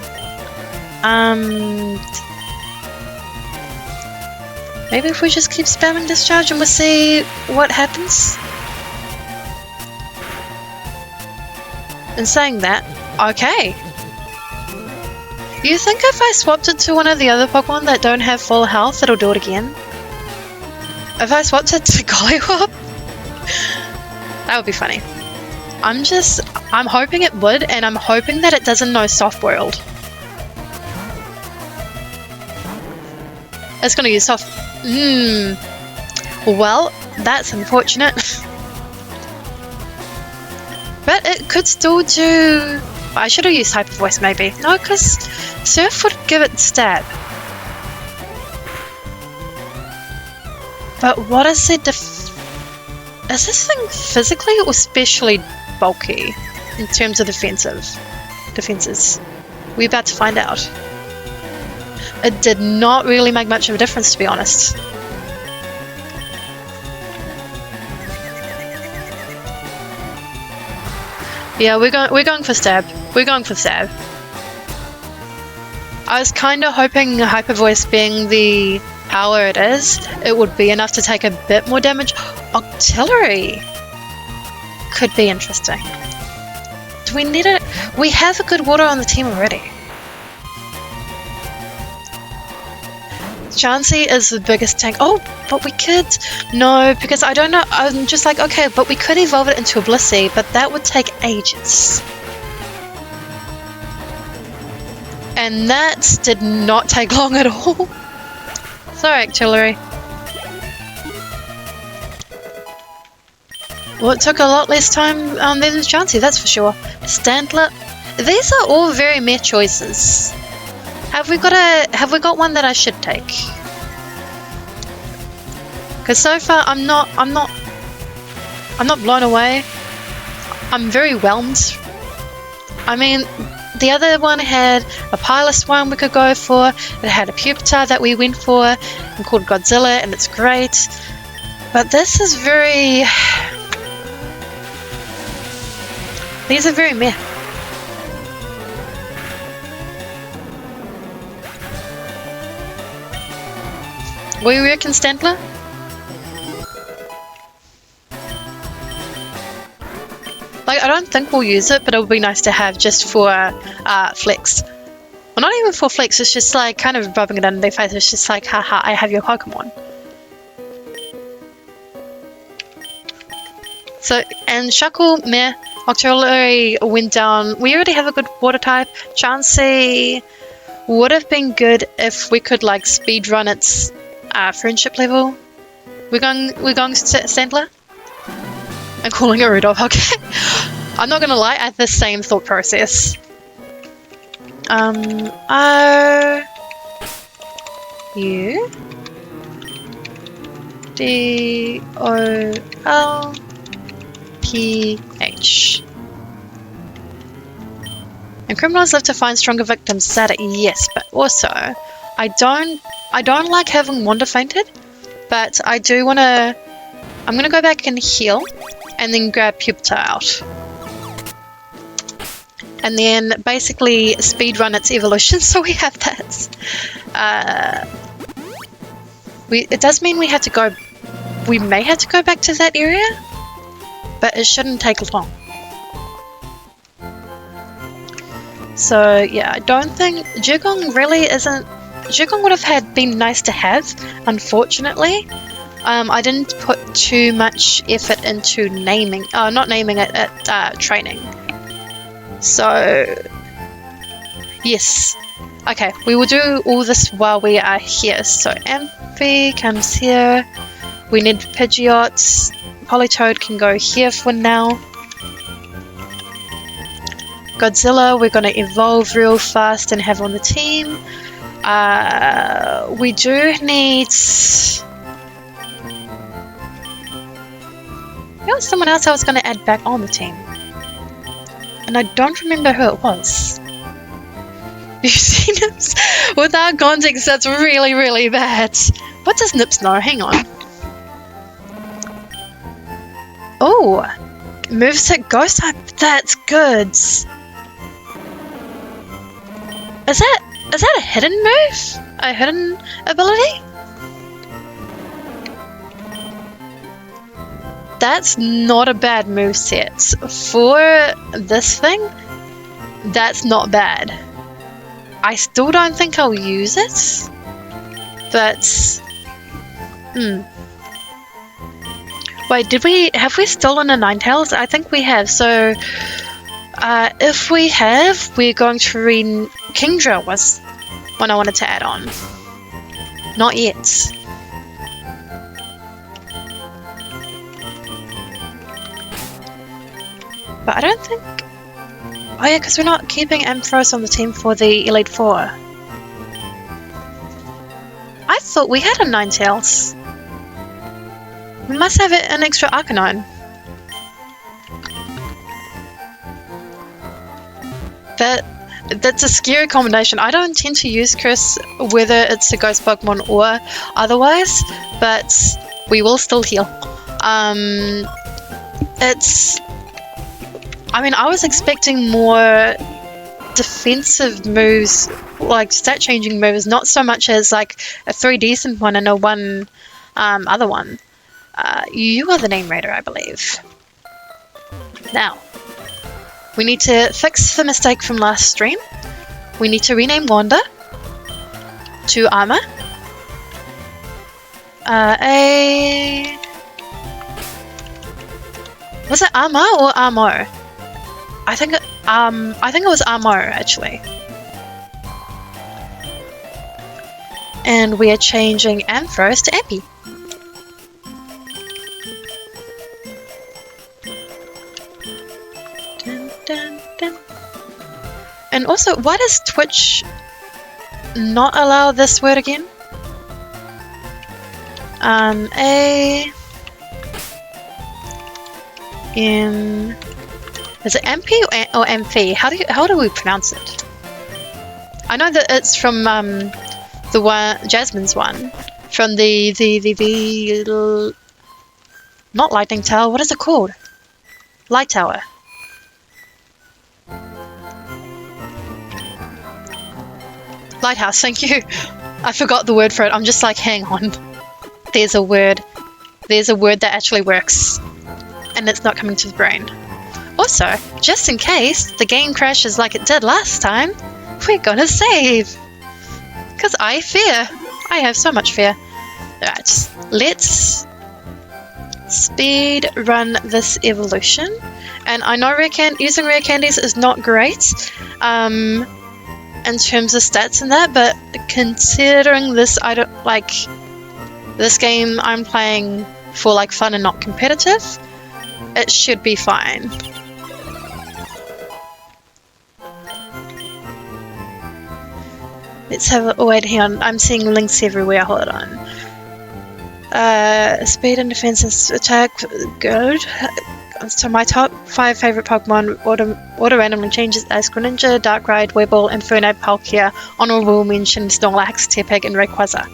Maybe if we just keep spamming discharge and we'll see what happens. In saying that, okay. You think if I swapped it to one of the other Pokemon that don't have full health, it'll do it again? If I swapped it to Golliwop? That would be funny. I'm hoping it would, and I'm hoping that it doesn't know Soft World. It's gonna use Soft... Well, that's unfortunate. But it could still do... I should have used Hyper Voice maybe. No, because Surf would give it Stab. But what is it? Is this thing physically or specially bulky in terms of defenses? We're about to find out. It did not really make much of a difference, to be honest. Yeah, we're going for Stab. We're going for Stab. I was kind of hoping Hyper Voice being the power it is, it would be enough to take a bit more damage. Octillery could be interesting. Do we need it? We have a good water on the team already. Chansey is the biggest tank. Oh, but we could... No, because I don't know. I'm just like, okay, but we could evolve it into a Blissey, but that would take ages. And that did not take long at all. Sorry, Octillery. Well, it took a lot less time than Chansey, that's for sure. Stantler. These are all very meh choices. Have we got one that I should take? Because so far I'm not blown away. I'm very whelmed. I mean, the other one had a Pilus one we could go for. It had a Pupitar that we went for and called Godzilla, and it's great. But this is very... These are very meh. What do you reckon, Stantler? Like, I don't think we'll use it, but it would be nice to have just for flex. Well, not even for flex, it's just like kind of rubbing it in their face. It's just like, haha, I have your Pokemon. So, and Shuckle, meh. Octillery went down. We already have a good water type. Chansey would have been good if we could like speed run its friendship level. We're going Sandler? I'm calling it Rudolph, okay. I'm not gonna lie, I had the same thought process. R U D O L P H. And criminals live to find stronger victims. Is that it? Yes, but also I don't like having Wanda fainted, but I do wanna. I'm gonna go back and heal, and then grab Pupita out. And then basically speed run its evolution, so we have that. It does mean we have to go. We may have to go back to that area, but it shouldn't take long. So yeah, I don't think Jugong really isn't. Jugong would have been nice to have, unfortunately. I didn't put too much effort into naming. Not naming it at training. So, yes. Okay, we will do all this while we are here. So, Amphi comes here. We need Pidgeot. Politoed can go here for now. Godzilla, we're going to evolve real fast and have on the team. We do need... There was someone else I was going to add back on the team. And I don't remember who it was. You've seen Nips? Without context, that's really, really bad. What does Nips know? Hang on. Oh! Moveset Ghost type. That's good. Is that a hidden move? A hidden ability? That's not a bad moveset. For this thing, that's not bad. I still don't think I'll use it. But... Wait, have we stolen a Ninetales? I think we have, so... if we have, we're going to Kingdra was one I wanted to add on. Not yet. But I don't think... Oh yeah, because we're not keeping Ampharos on the team for the Elite Four. I thought we had a Ninetales. We must have an extra Arcanine. That's a scary combination. I don't tend to use Chris whether it's a ghost Pokemon or otherwise, but we will still heal. I mean, I was expecting more defensive moves, like stat changing moves, not so much as like a 3 decent one and a 1 other one. You are the name raider, I believe. Now, we need to fix the mistake from last stream. We need to rename Wanda to Armor. Was it Armor or Armo? I think it was Armo actually. And we are changing Ampharos to Ampy. And also, why does Twitch not allow this word again? Is it MP or Amphi? How do we pronounce it? I know that it's from the one Jasmine's one, from the not Lightning Tower. What is it called? Light Tower. Lighthouse, thank you. I forgot the word for it. I'm just like, hang on. There's a word. There's a word that actually works. And it's not coming to the brain. Also, just in case the game crashes like it did last time, we're gonna save. Because I fear. I have so much fear. Right, let's speed run this evolution. And I know using rare candies is not great. in terms of stats and that, but considering this, I don't like this game I'm playing for like fun and not competitive, it should be fine. Let's have a wait. Hang on, I'm seeing links everywhere. Hold on. Speed and defense and attack, good. So my top 5 favorite Pokemon auto randomly changes as Greninja, Darkrai, Weevil, Infernape, Palkia, honorable mention Snorlax, Tepig, and Rayquaza.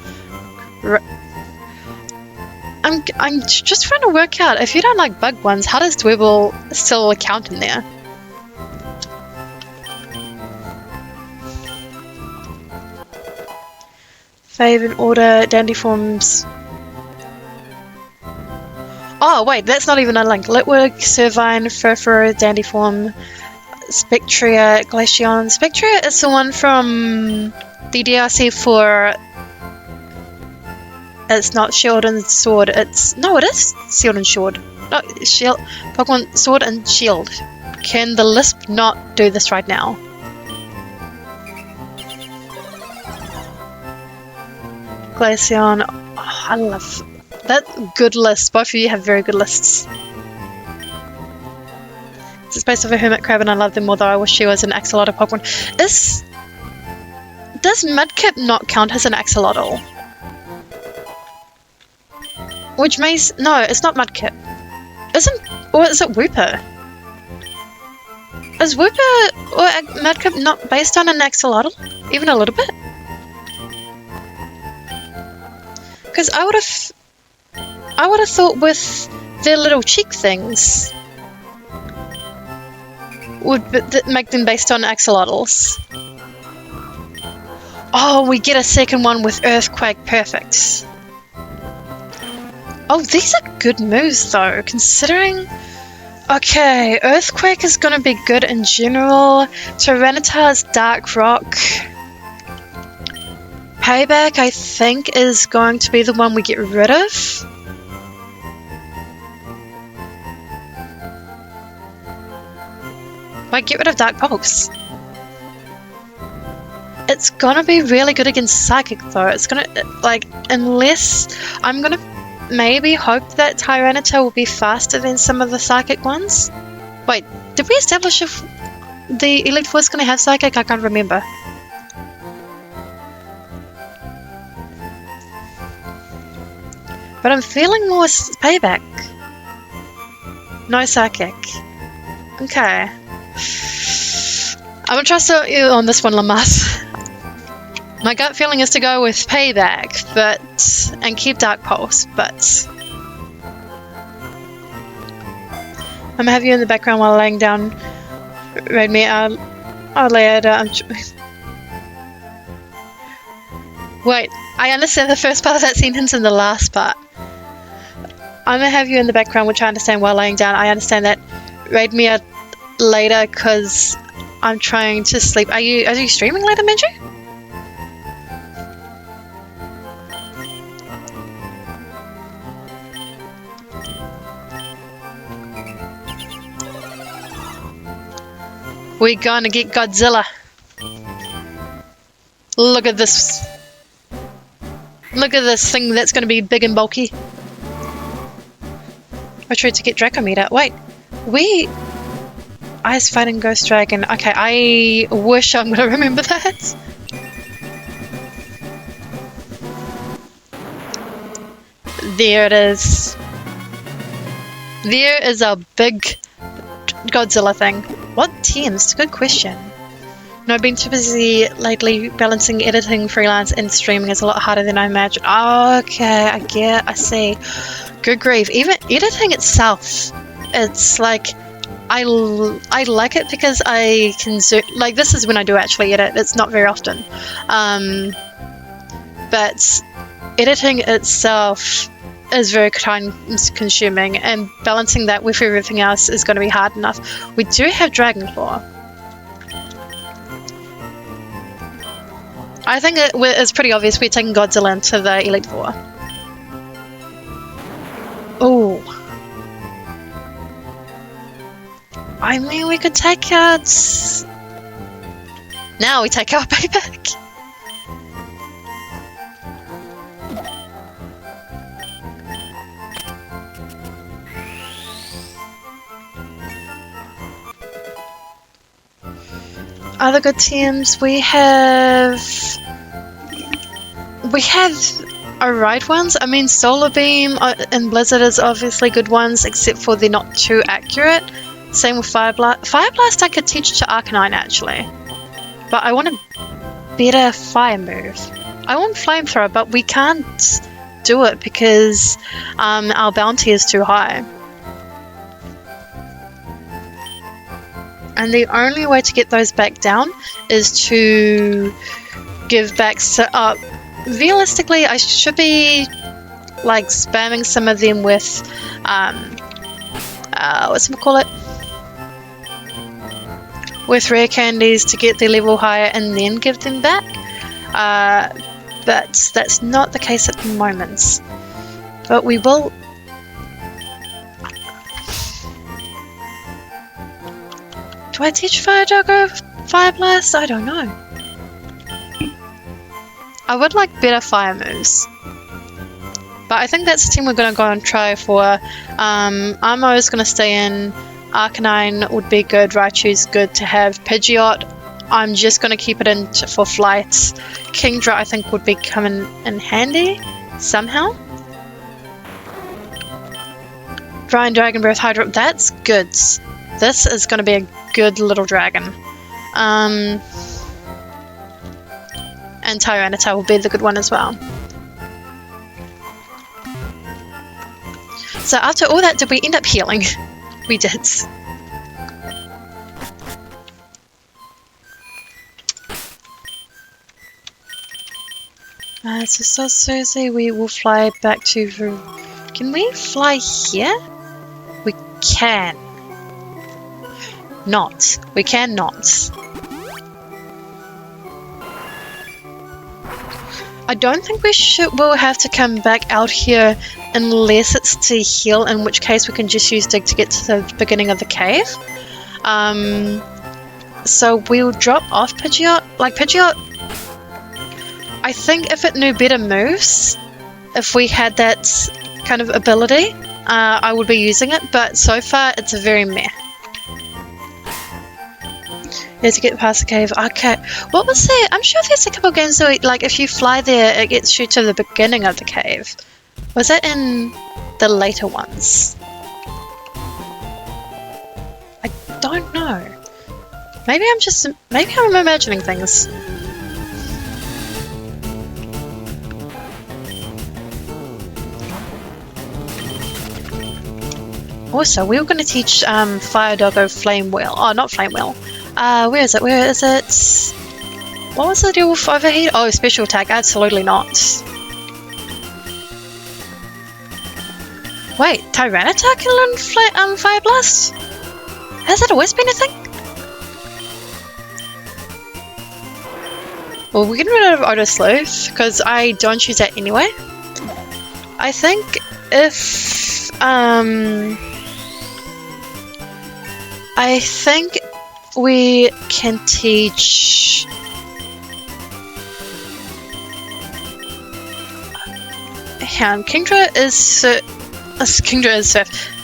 I'm just trying to work out, if you don't like bug ones, how does Weevil still count in there? Favorite order, Dandyforms. Oh wait, that's not even a link. Litwick, Servine, Furfur, Dandyform, Spectria, Glaceon. Spectria is the one from the DLC for... It's not Shield and Sword, it's... No, it is Shield and Sword. No, Shield... Pokemon Sword and Shield. Can the Lisp not do this right now? Glaceon. Oh, I love... That good list. Both of you have very good lists. It's based off a hermit crab and I love them, although I wish she was an axolotl Pokemon. Does Mudkip not count as an axolotl? Which means... No, it's not Mudkip. Or is it Wooper? Is Wooper or Mudkip not based on an axolotl? Even a little bit? Because I would have thought with their little cheek things would make them based on axolotls. Oh, we get a second one with Earthquake. Perfect. Oh, these are good moves though, considering... Okay, Earthquake is gonna be good in general. Tyranitar's Dark Rock. Payback, I think, is going to be the one we get rid of. Wait, get rid of Dark Pulse. It's gonna be really good against Psychic though. It's gonna, like, unless... I'm gonna maybe hope that Tyranitar will be faster than some of the Psychic ones. Wait, did we establish if the Elite Four is gonna have Psychic? I can't remember. But I'm feeling more Payback. No Psychic. Okay. I'm gonna trust you on this one, Lamas. My gut feeling is to go with Payback, and keep Dark Pulse, but I'm gonna have you in the background while laying down. Read me out. I'll lay it out. Wait, I understand the first part of that sentence and the last part. I'm gonna have you in the background, which I understand while laying down. I understand that. Read me out later because I'm trying to sleep. Are you streaming later, Manju? We're gonna get Godzilla. Look at this. Look at this thing that's gonna be big and bulky. I tried to get Dracometer. Wait, Ice Fighting Ghost Dragon. Okay, I wish I'm gonna remember that. There it is. There is a big Godzilla thing. What teams? Good question. No, I've been too busy lately. Balancing editing, freelance, and streaming is a lot harder than I imagined. Okay, I see. Good grief. Even editing itself, it's like, I like it because I can like, this is when I do actually edit. It's not very often. But editing itself is very time consuming, and balancing that with everything else is going to be hard enough. We do have Dragonclaw. I think it's pretty obvious we're taking Godzilla into the Elite Four. Oh. I mean, we could take out... Now we take our payback. Other good teams, we have alright ones. I mean, Solar Beam and Blizzard is obviously good ones, except for they're not too accurate. Same with Fire Blast. Fire Blast I could teach to Arcanine actually, but I want a better fire move. I want Flamethrower, but we can't do it because our bounty is too high. And the only way to get those back down is to give back. Realistically, I should be like spamming some of them with whatchamacallit? With rare candies to get their level higher and then give them back. But that's not the case at the moment. But we will. Do I teach Fire Doggo Fire Blast? I don't know. I would like better fire moves. But I think that's the team we're going to go and try for. Armo is going to stay in. Arcanine would be good. Raichu's good to have. Pidgeot, I'm just going to keep it in for flight. Kingdra I think would be coming in handy somehow. Dry and Dragon Breath Hydro, that's good. This is going to be a good little dragon. And Tyranitar will be the good one as well. So after all that, did we end up healing? We did. So Susie, we will fly back to... Can we fly here? We can. Not. We cannot. I don't think we'll have to come back out here unless it's to heal, in which case we can just use Dig to get to the beginning of the cave. So we'll drop off Pidgeot. Like Pidgeot, I think if it knew better moves, if we had that kind of ability, I would be using it, but so far it's a very meh. Yeah, to get past the cave. Okay, what was there? I'm sure there's a couple of games that, like, if you fly there, it gets you to the beginning of the cave. Was that in the later ones? I don't know. Maybe I'm imagining things. Also, we were going to teach Fire Doggo Flame Wheel. Oh, not Flame Wheel. Where is it? Where is it? What was the deal with Overheat? Oh, special attack. Absolutely not. Wait, Tyranitar can learn Fire Blast? Has that always been a thing? Well, we're getting rid of Auto Sleuth because I don't use that anyway. I think if I think we can teach Kingdra is Surf.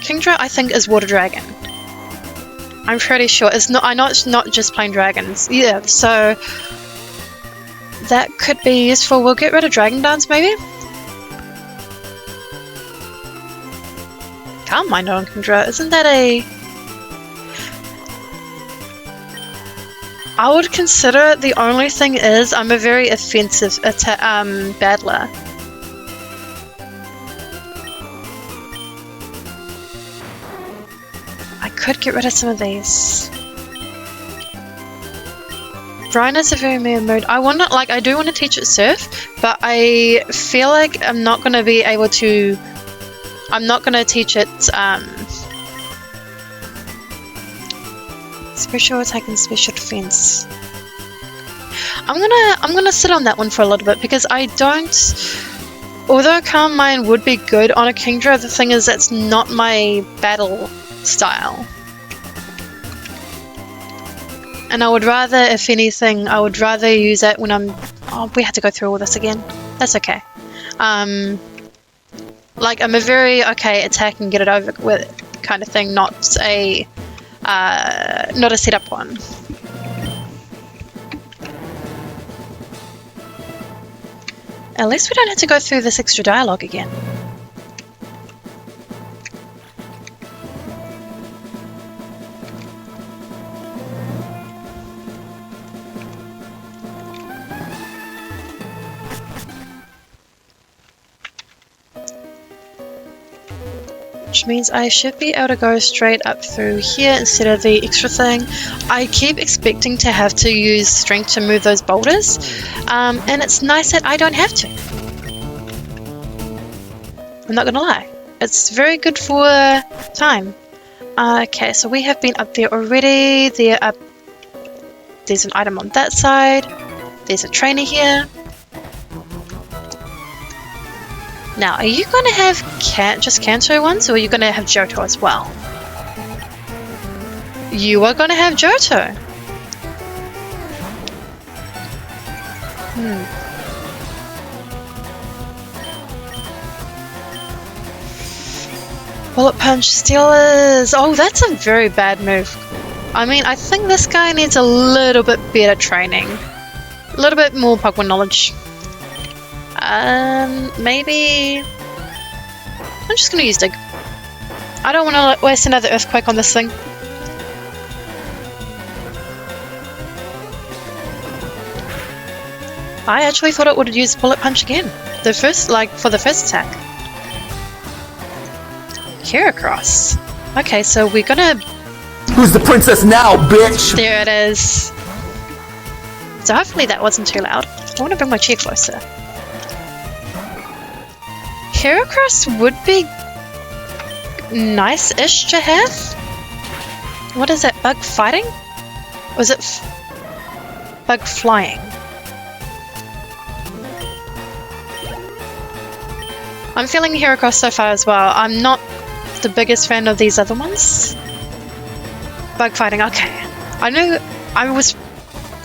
Kingdra I think is Water Dragon. I'm pretty sure it's not. I know it's not just plain dragons. Yeah, so that could be useful. We'll get rid of Dragon Dance maybe. Calm Mind on Kingdra. Isn't that a? I would consider it. The only thing is I'm a very offensive battler. I could get rid of some of these. Brian is a very mad mood. I do want to teach it Surf, but I feel like I'm not going to be able to. I'm not going to teach it special attack and special defense. I'm gonna sit on that one for a little bit because I don't. Although Calm Mind would be good on a Kingdra, the thing is that's not my battle style. And I would rather, if anything, I would rather use it when I'm... Oh, we had to go through all this again. That's okay. Like, I'm a very, okay, attack and get it over with kind of thing, not a setup one. At least we don't have to go through this extra dialogue again. Which means I should be able to go straight up through here instead of the extra thing. I keep expecting to have to use strength to move those boulders, and it's nice that I don't have to. I'm not gonna lie, it's very good for time. Okay, so we have been up there already. There's an item on that side. There's a trainer here. Now, are you going to have just Kanto ones, or are you going to have Johto as well? You are going to have Johto. Bullet Punch Steelers. Oh, that's a very bad move. I mean, I think this guy needs a little bit better training. A little bit more Pokemon knowledge. Maybe... I'm just gonna use Dig. I don't want to waste another Earthquake on this thing. I actually thought it would use Bullet Punch again. The first, for the first attack. Heracross. Okay, so we're gonna... Who's the princess now, bitch? There it is. So hopefully that wasn't too loud. I want to bring my chair closer. Heracross would be nice-ish to have. What is that? Bug fighting? Or is it bug flying? I'm feeling Heracross so far as well. I'm not the biggest fan of these other ones. Bug fighting, okay. I was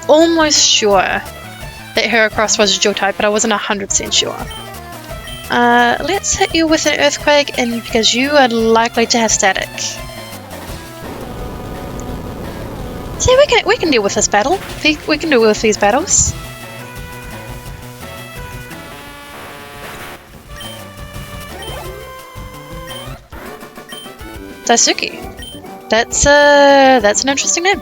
almost sure that Heracross was dual type, but I wasn't 100% sure. Let's hit you with an Earthquake, and because you are likely to have Static. See, we can deal with this battle. We can deal with these battles. Daisuke. That's an interesting name.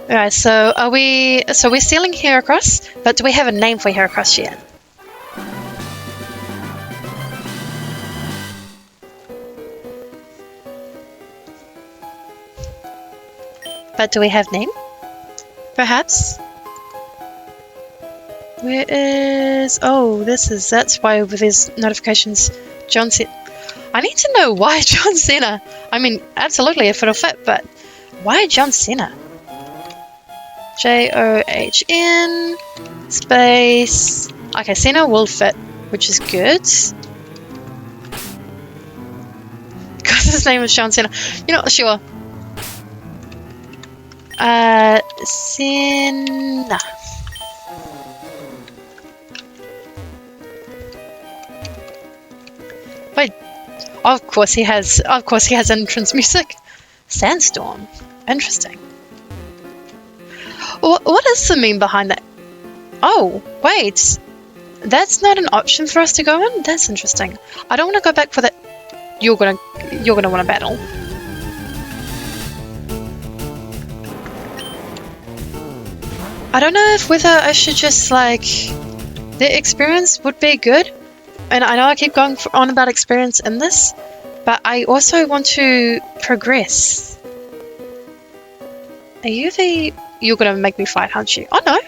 Alright, so we're stealing Heracross, but do we have a name for Heracross yet? But do we have name? Perhaps? Where is... Oh, that's why with these notifications, John Cena. I need to know why John Cena. I mean, absolutely if it'll fit, but why John Cena? John space... Okay, Cena will fit, which is good. Because his name is John Cena. You're not sure. Cena. Wait. Of course he has entrance music. Sandstorm. Interesting. What is the meme behind that? Oh, wait. That's not an option for us to go in? That's interesting. I don't want to go back for that. You're gonna want to battle. I don't know whether I should just the experience would be good, and I know I keep going on about experience in this, but I also want to progress. Are you're gonna make me fight, aren't you? Oh no!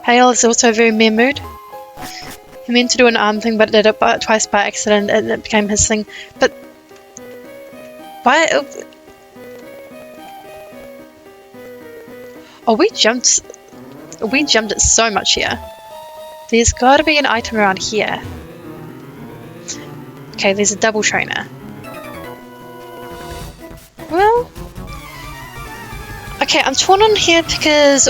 Hale is also very mere mood. He meant to do an arm thing, but did it twice by accident, and it became his thing. But why? Oh, we jumped it so much here. There's got to be an item around here. Okay, there's a double trainer. Well, Okay, I'm torn on here because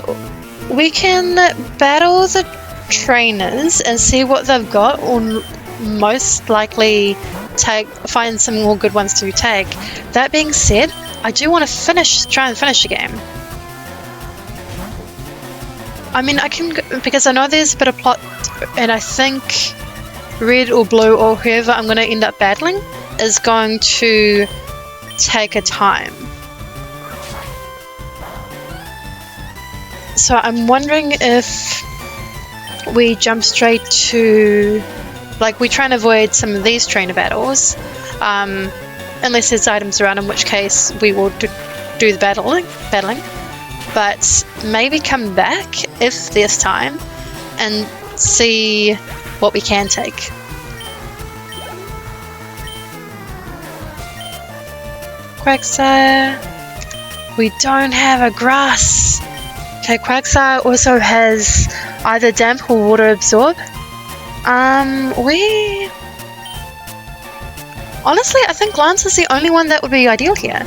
we can battle the trainers and see what they've got, or most likely find some more good ones to take. That being said, I do want to try and finish the game. I mean, I can, because I know there's a bit of plot, and I think red or blue or whoever I'm going to end up battling is going to take a time. So I'm wondering if we jump straight to, like, we try and avoid some of these trainer battles, unless there's items around, in which case we will do the battling, but maybe come back if there's time and see what we can take. Quagsire, we don't have a grass. Okay, Quagsire also has either damp or water absorb. Honestly, I think Lance is the only one that would be ideal here.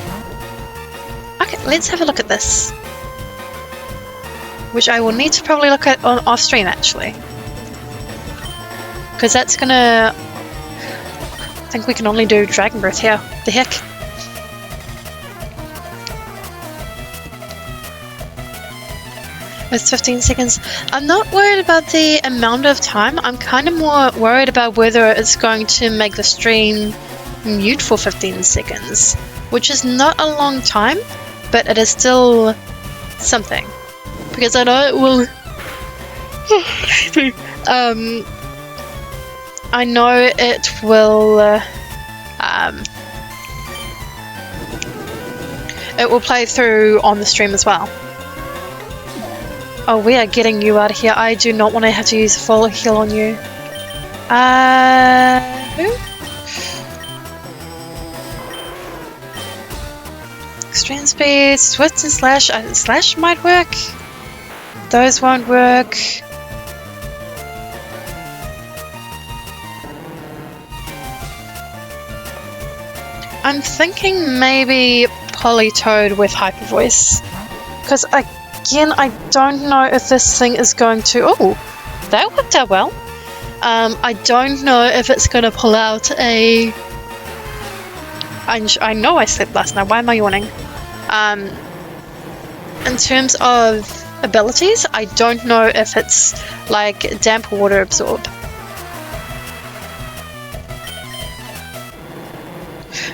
Okay, let's have a look at this. Which I will need to probably look at off stream, actually. Because that's gonna... I think we can only do Dragon Breath here. The heck? With 15 seconds. I'm not worried about the amount of time. I'm kind of more worried about whether it's going to make the stream mute for 15 seconds. Which is not a long time, but it is still something. Because I know it will... I know it will... it will play through on the stream as well. Oh, we are getting you out of here. I do not want to have to use a full heal on you. Who? Extreme speed, swift and slash. Slash might work. Those won't work. I'm thinking maybe Politoed with Hyper Voice. Because again, I don't know if this thing is going to... Oh, that worked out well. I don't know if it's going to pull out a... I know I slept last night. Why am I yawning? In terms of abilities, I don't know if it's like damp water absorb.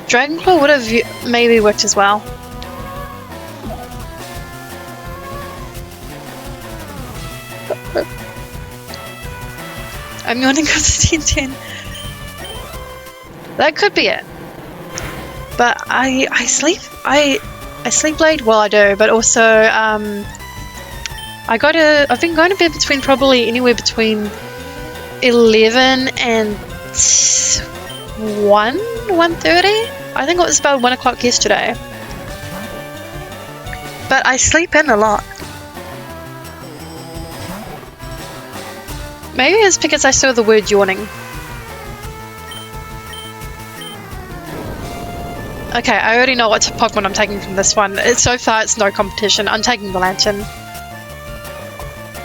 Dragon Claw would have maybe worked as well. I'm yawning because of 10-10. That could be it. But I sleep late. Well, I do, but also I've been going to bed between probably anywhere between 11 and 1:30. I think it was about 1 o'clock yesterday. But I sleep in a lot. Maybe it's because I saw the word yawning. Okay, I already know what Pokemon I'm taking from this one. So far, it's no competition. I'm taking the Lantern.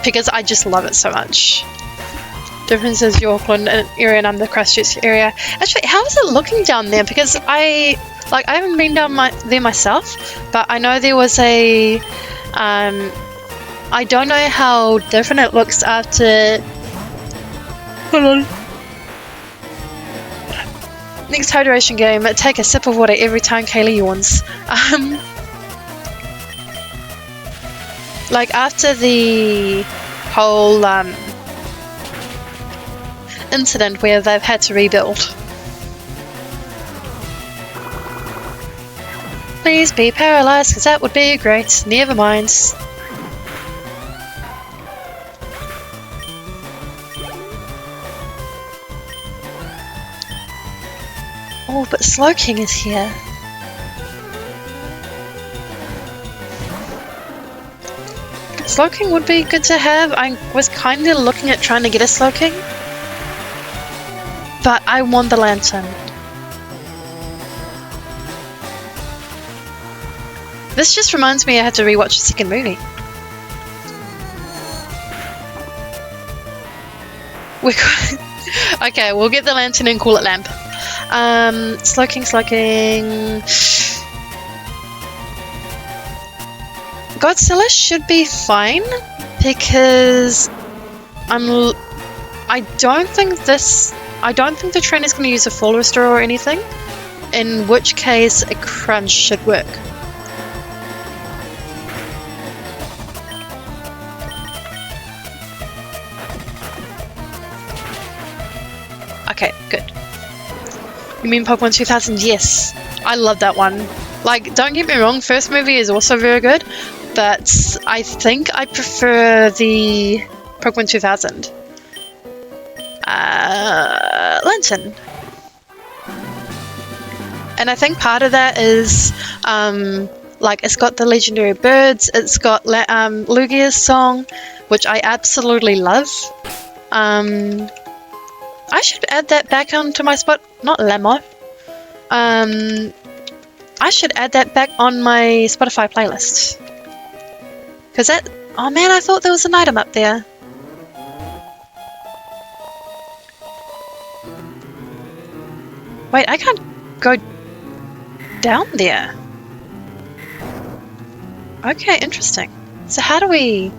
Because I just love it so much. Difference is your Auckland area and I'm the Christchurch area. Actually, how is it looking down there? Because I haven't been down there myself, but I know there was a... I don't know how different it looks after... Hold on. Next hydration game, take a sip of water every time Kaylee yawns. Like after the whole incident where they've had to rebuild. Please be paralyzed, because that would be great. Never mind. Oh, but Slowking is here. Slowking would be good to have. I was kind of looking at trying to get a Slowking. But I want the Lantern. This just reminds me I had to rewatch the second movie. Okay, we'll get the lantern and call it lamp. Sloking. Godzilla should be fine because I don't think the train is going to use a full restore or anything. In which case, a crunch should work. Okay, good. You mean Pokemon 2000? Yes. I love that one. Like, don't get me wrong, first movie is also very good, but I think I prefer the Pokemon 2000. Lantern. And I think part of that is, like, it's got the legendary birds, it's got Lugia's song, which I absolutely love. I should add that back onto my spot. Not Lamo. I should add that back on my Spotify playlist. Because that... Oh man, I thought there was an item up there. Wait, I can't go down there. Okay, interesting. So how do we...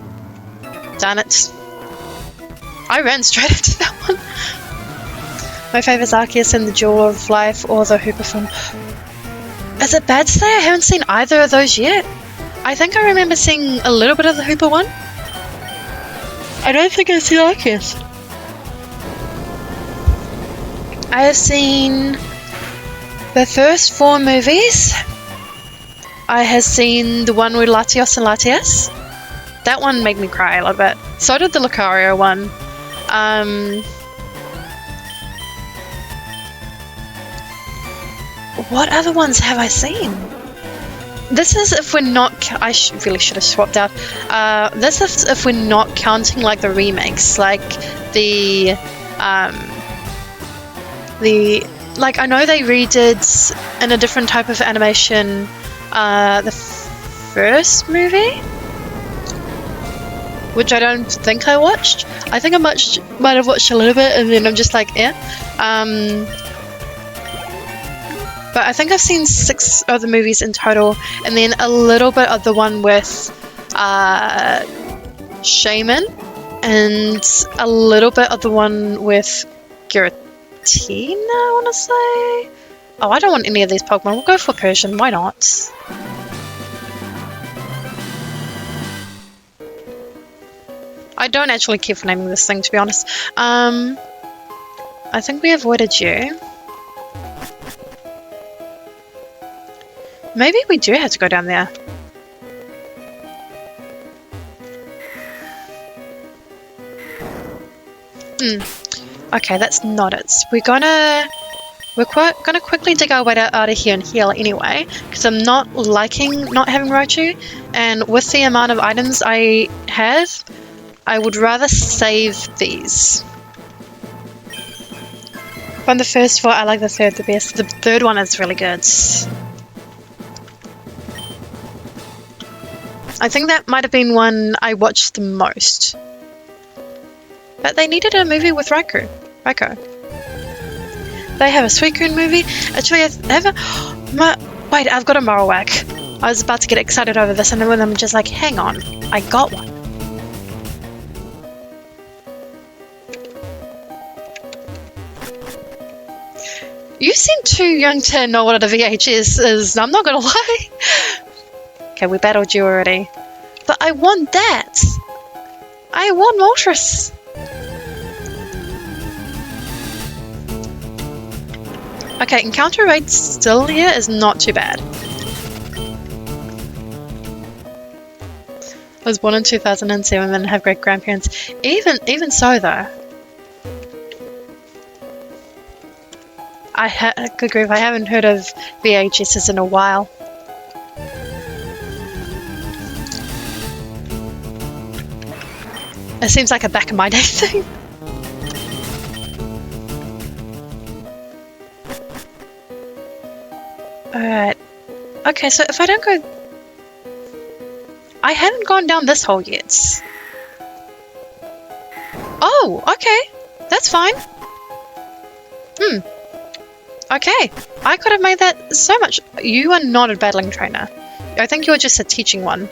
Darn it. I ran straight into that one. My favourite is Arceus in the Jewel of Life or the Hooper film. Is it bad to say I haven't seen either of those yet? I think I remember seeing a little bit of the Hooper one. I don't think I've seen Arceus. I have seen the first 4 movies. I have seen the one with Latios and Latias. That one made me cry a little bit. So did the Lucario one. What other ones have I seen? This is if we're not... really should have swapped out. This is if we're not counting like the remakes, like the like I know they redid in a different type of animation the first movie, which I don't think I watched. I think I might have watched a little bit and then I'm just like, eh. But I think I've seen 6 of the movies in total, and then a little bit of the one with Shaman, and a little bit of the one with Giratina, I want to say. Oh, I don't want any of these Pokemon. We'll go for Persian. Why not? I don't actually care for naming this thing, to be honest. I think we avoided you. Maybe we do have to go down there. Okay, that's not it. We're gonna quickly dig our way out of here and heal anyway, because I'm not liking not having Raichu, and with the amount of items I have, I would rather save these. From the first 4, I like the third the best. The third one is really good. I think that might have been one I watched the most. But they needed a movie with Raikou. They have a Suicune movie. Actually, they have a... Wait, I've got a Marowak. I was about to get excited over this, and then I'm just like, hang on, I got one. You seem too young to know what a VHS is, I'm not gonna lie. Okay, we battled you already. But I want that! I want Moltres! Okay, encounter rate still here is not too bad. I was born in 2007 and have great grandparents. Even so though. Good grief, I haven't heard of VHSs in a while. It seems like a back in my day thing. Alright. Okay, so if I don't go I hadn't gone down this hole yet. Oh, okay. That's fine. Okay. I could have made that so much. You are not a battling trainer. I think you're just a teaching one.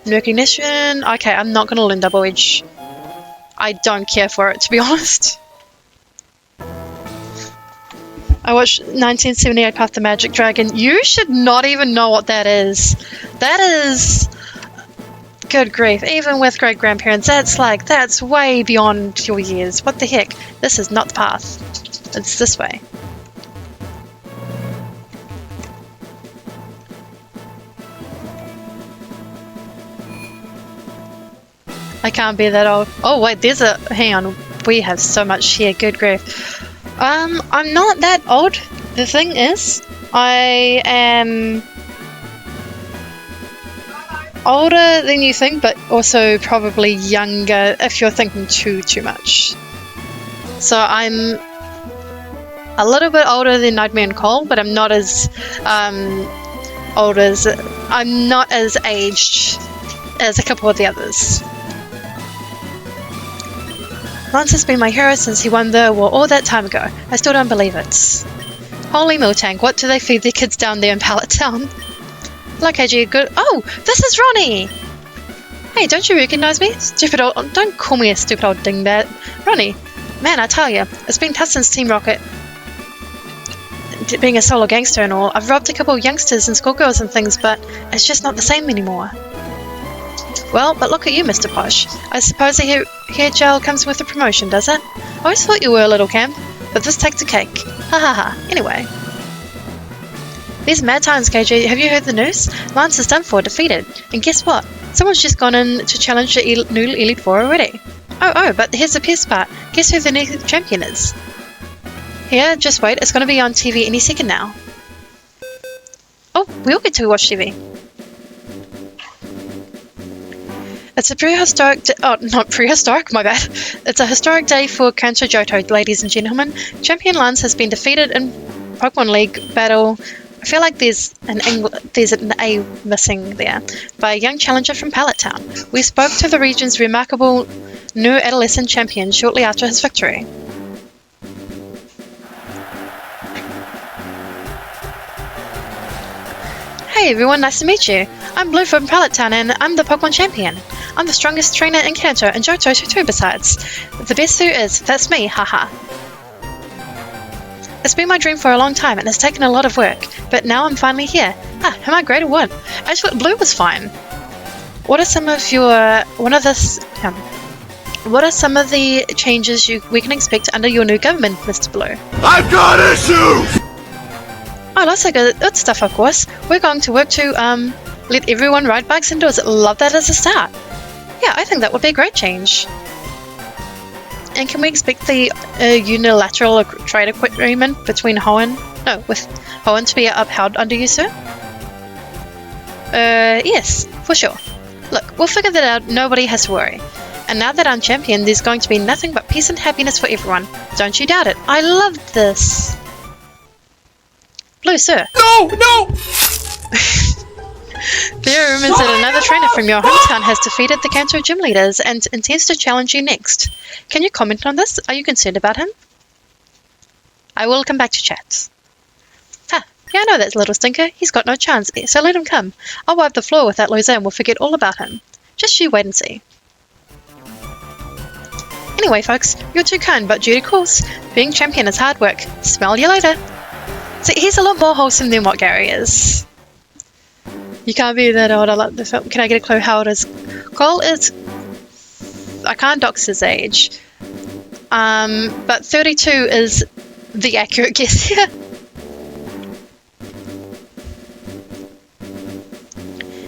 In recognition. Okay, I'm not going to learn double edge. I don't care for it, to be honest. I watched 1978 Path the Magic Dragon. You should not even know what that is. That is... Good grief. Even with great-grandparents, that's way beyond your years. What the heck? This is not the path. It's this way. I can't be that old. Oh wait, there's a... Hang on. We have so much here. Good grief. I'm not that old. The thing is, I am older than you think, but also probably younger if you're thinking too much. So I'm a little bit older than Nightmare and Cole, but I'm not as old as... I'm not as aged as a couple of the others. Lance has been my hero since he won the war all that time ago. I still don't believe it. Holy Miltank, what do they feed their kids down there in Pallet Town? Like AG, good... Oh, this is Ronnie! Hey, don't you recognize me? Stupid old... Don't call me a stupid old dingbat. Ronnie, man, I tell you, it's been tough since Team Rocket. Being a solo gangster and all, I've robbed a couple of youngsters and schoolgirls and things, but it's just not the same anymore. Well, but look at you, Mr. Posh. I suppose a hair gel comes with a promotion, does it? I always thought you were a little camp, but this takes a cake. Ha ha ha. Anyway. These mad times, KG. Have you heard the news? Lance is done for, defeated. And guess what? Someone's just gone in to challenge the new Elite Four already. Oh, but here's the best part. Guess who the next champion is? Here, just wait. It's going to be on TV any second now. Oh, we all get to watch TV. It's a prehistoric... not prehistoric, my bad. It's a historic day for Kanto Johto, ladies and gentlemen. Champion Lance has been defeated in Pokemon League battle. I feel like there's an A missing there. By a young challenger from Pallet Town. We spoke to the region's remarkable new adolescent champion shortly after his victory. Hey everyone, nice to meet you. I'm Blue from Pallet Town and I'm the Pokemon champion. I'm the strongest trainer in Kanto and Johto too besides. The best there is, that's me, haha. It's been my dream for a long time and it's taken a lot of work, but now I'm finally here. Am I great or what? I just thought Blue was fine. What are some of the changes we can expect under your new government, Mr. Blue? I've got issues! Oh, lots of good stuff, of course. We're going to work to let everyone ride bikes indoors. Love that as a start. Yeah, I think that would be a great change. And can we expect the unilateral trade agreement between with Hoenn to be upheld under you, sir? Yes, for sure. Look, we'll figure that out. Nobody has to worry. And now that I'm champion, there's going to be nothing but peace and happiness for everyone. Don't you doubt it. I love this. Blue, sir. No! There are rumors that another trainer from your hometown has defeated the Kanto gym leaders and intends to challenge you next. Can you comment on this? Are you concerned about him? I will come back to chat. Yeah, I know that little stinker. He's got no chance, so let him come. I'll wipe the floor with that loser and we'll forget all about him. Just you wait and see. Anyway, folks, you're too kind, but duty calls. Being champion is hard work. Smell you later. See, he's a lot more wholesome than what Gary is. You can't be that old. I like the film. Can I get a clue how old is Cole? Is... I can't dox his age. But 32 is the accurate guess here.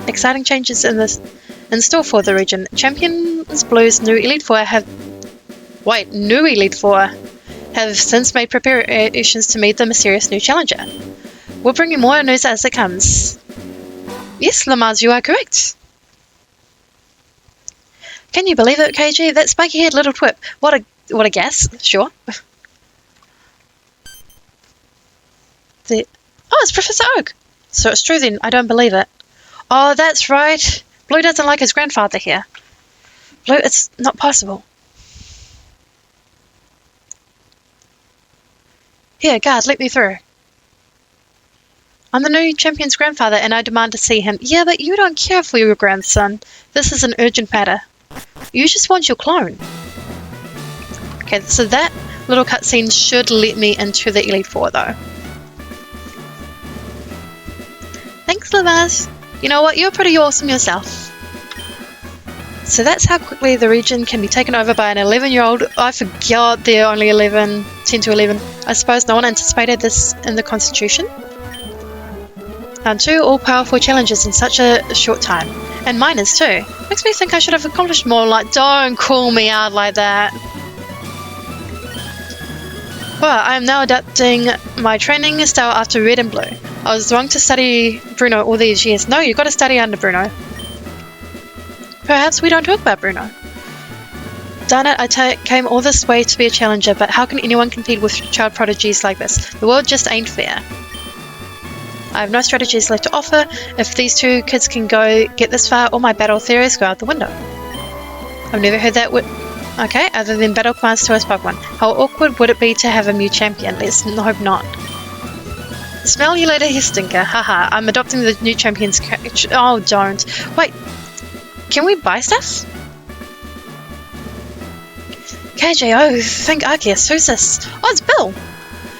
Exciting changes in store for the region. Champions Blue's new Elite Four new Elite Four have since made preparations to meet the mysterious new challenger. We'll bring you more news as it comes. Yes, Lamaz, you are correct. Can you believe it, KG? That spiky-haired little twip. What a guess. Sure. Oh, it's Professor Oak. So it's true then. I don't believe it. Oh, that's right. Blue doesn't like his grandfather here. Blue, it's not possible. Here, guard, let me through. I'm the new champion's grandfather and I demand to see him. Yeah, but you don't care for your grandson. This is an urgent matter. You just want your clone. Okay, so that little cutscene should let me into the Elite Four, though. Thanks, Lavaz. You know what? You're pretty awesome yourself. So that's how quickly the region can be taken over by an 11-year-old. I forgot they're only 11, 10 to 11. I suppose no one anticipated this in the Constitution. Two all-powerful challenges in such a short time. And minors too. Makes me think I should have accomplished more. Like, don't call me out like that. Well, I am now adapting my training style after Red and Blue. I was wrong to study Bruno all these years. No, you've got to study under Bruno. Perhaps we don't talk about Bruno. Darn it, I came all this way to be a challenger, but how can anyone compete with child prodigies like this? The world just ain't fair. I have no strategies left to offer. If these two kids can go get this far, all my battle theories go out the window. I've never heard that okay, other than battle commands to a Pokemon. How awkward would it be to have a Mew champion? Let's hope not. Smell you later, you stinker. Haha, I'm adopting the new champion's oh, don't. Wait, can we buy stuff? KJ, oh, thank Arceus. Who's this? Oh, it's Bill.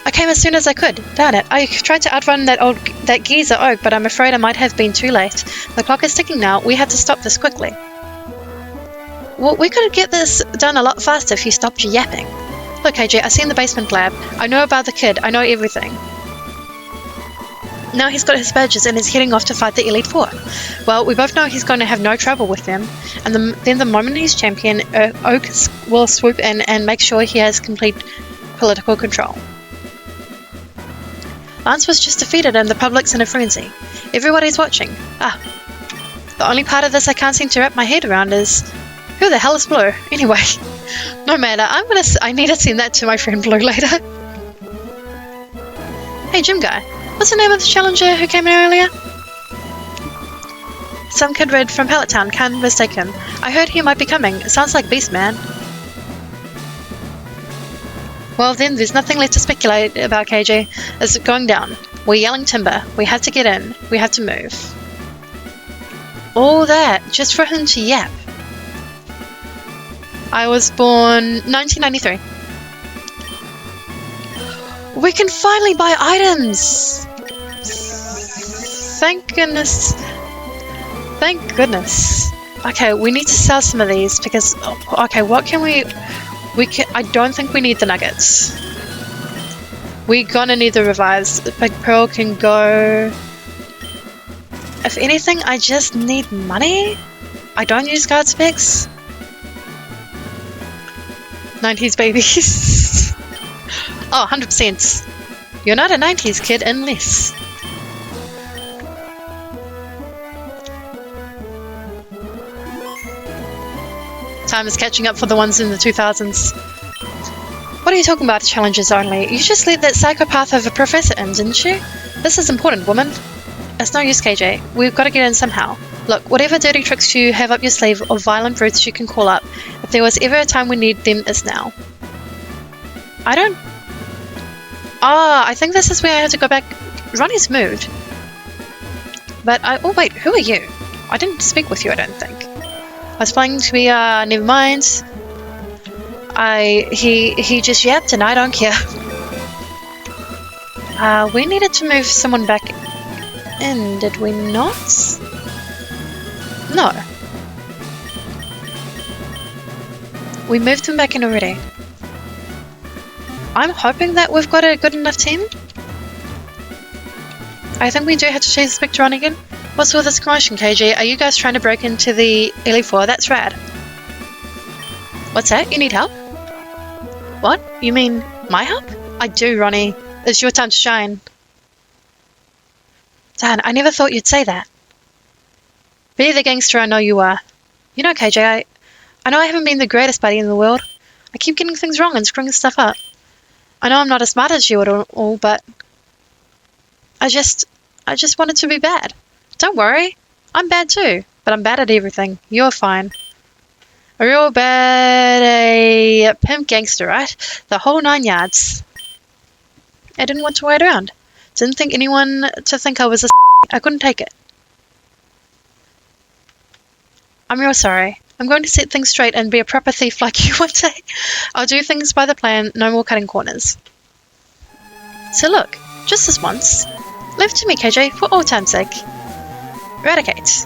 I came as soon as I could. Darn it. I tried to outrun that geezer Oak, but I'm afraid I might have been too late. The clock is ticking now. We had to stop this quickly. Well, we could get this done a lot faster if you stopped yapping. Look, AJ, I see in the basement lab. I know about the kid. I know everything. Now he's got his badges and is heading off to fight the Elite Four. Well, we both know he's going to have no trouble with them. And then the moment he's champion, Oak will swoop in and make sure he has complete political control. Lance was just defeated and the public's in a frenzy. Everybody's watching. The only part of this I can't seem to wrap my head around is... Who the hell is Blue? Anyway, no matter. I need to send that to my friend Blue later. Hey, Gym Guy. What's the name of the challenger who came in earlier? Some kid Red from Pallet Town. Can't mistake him. I heard he might be coming. It sounds like Beast Man. Well then, there's nothing left to speculate about, KJ. It's going down. We're yelling timber. We have to get in. We have to move. All that, just for him to yap. I was born 1993. We can finally buy items! Thank goodness. Thank goodness. Okay, we need to sell some of these because... Okay, what can we... I don't think we need the nuggets. We're gonna need the revives. Big Pearl can go... If anything, I just need money. I don't use card specs. 90s babies. Oh, 100%. You're not a 90s kid unless... Time is catching up for the ones in the 2000s. What are you talking about, challenges only? You just let that psychopath of a professor in, didn't you? This is important, woman. It's no use, KJ. We've got to get in somehow. Look, whatever dirty tricks you have up your sleeve or violent brutes you can call up, if there was ever a time we need them, it's now. I don't... I think this is where I have to go back. Ronnie's moved. But oh wait, who are you? I didn't speak with you, I don't think. I was planning to be, never mind. He just yapped and I don't care. We needed to move someone back in, did we not? No. We moved him back in already. I'm hoping that we've got a good enough team. I think we do have to chase this picture on again. What's with this commotion, KJ? Are you guys trying to break into the Elite Four? That's rad. What's that? You need help? What? You mean my help? I do, Ronnie. It's your time to shine. Dan, I never thought you'd say that. Be the gangster I know you are. You know, KJ, I know I haven't been the greatest buddy in the world. I keep getting things wrong and screwing stuff up. I know I'm not as smart as you at all, but I just wanted to be bad. Don't worry. I'm bad too, but I'm bad at everything. You're fine. A real bad a pimp gangster, right? The whole 9 yards. I didn't want to wait around. Didn't think anyone to think I was a I couldn't take it. I'm real sorry. I'm going to set things straight and be a proper thief like you one day. I'll do things by the plan, no more cutting corners. So look, just this once. Leave it to me, KJ, for all time's sake. Eradicate.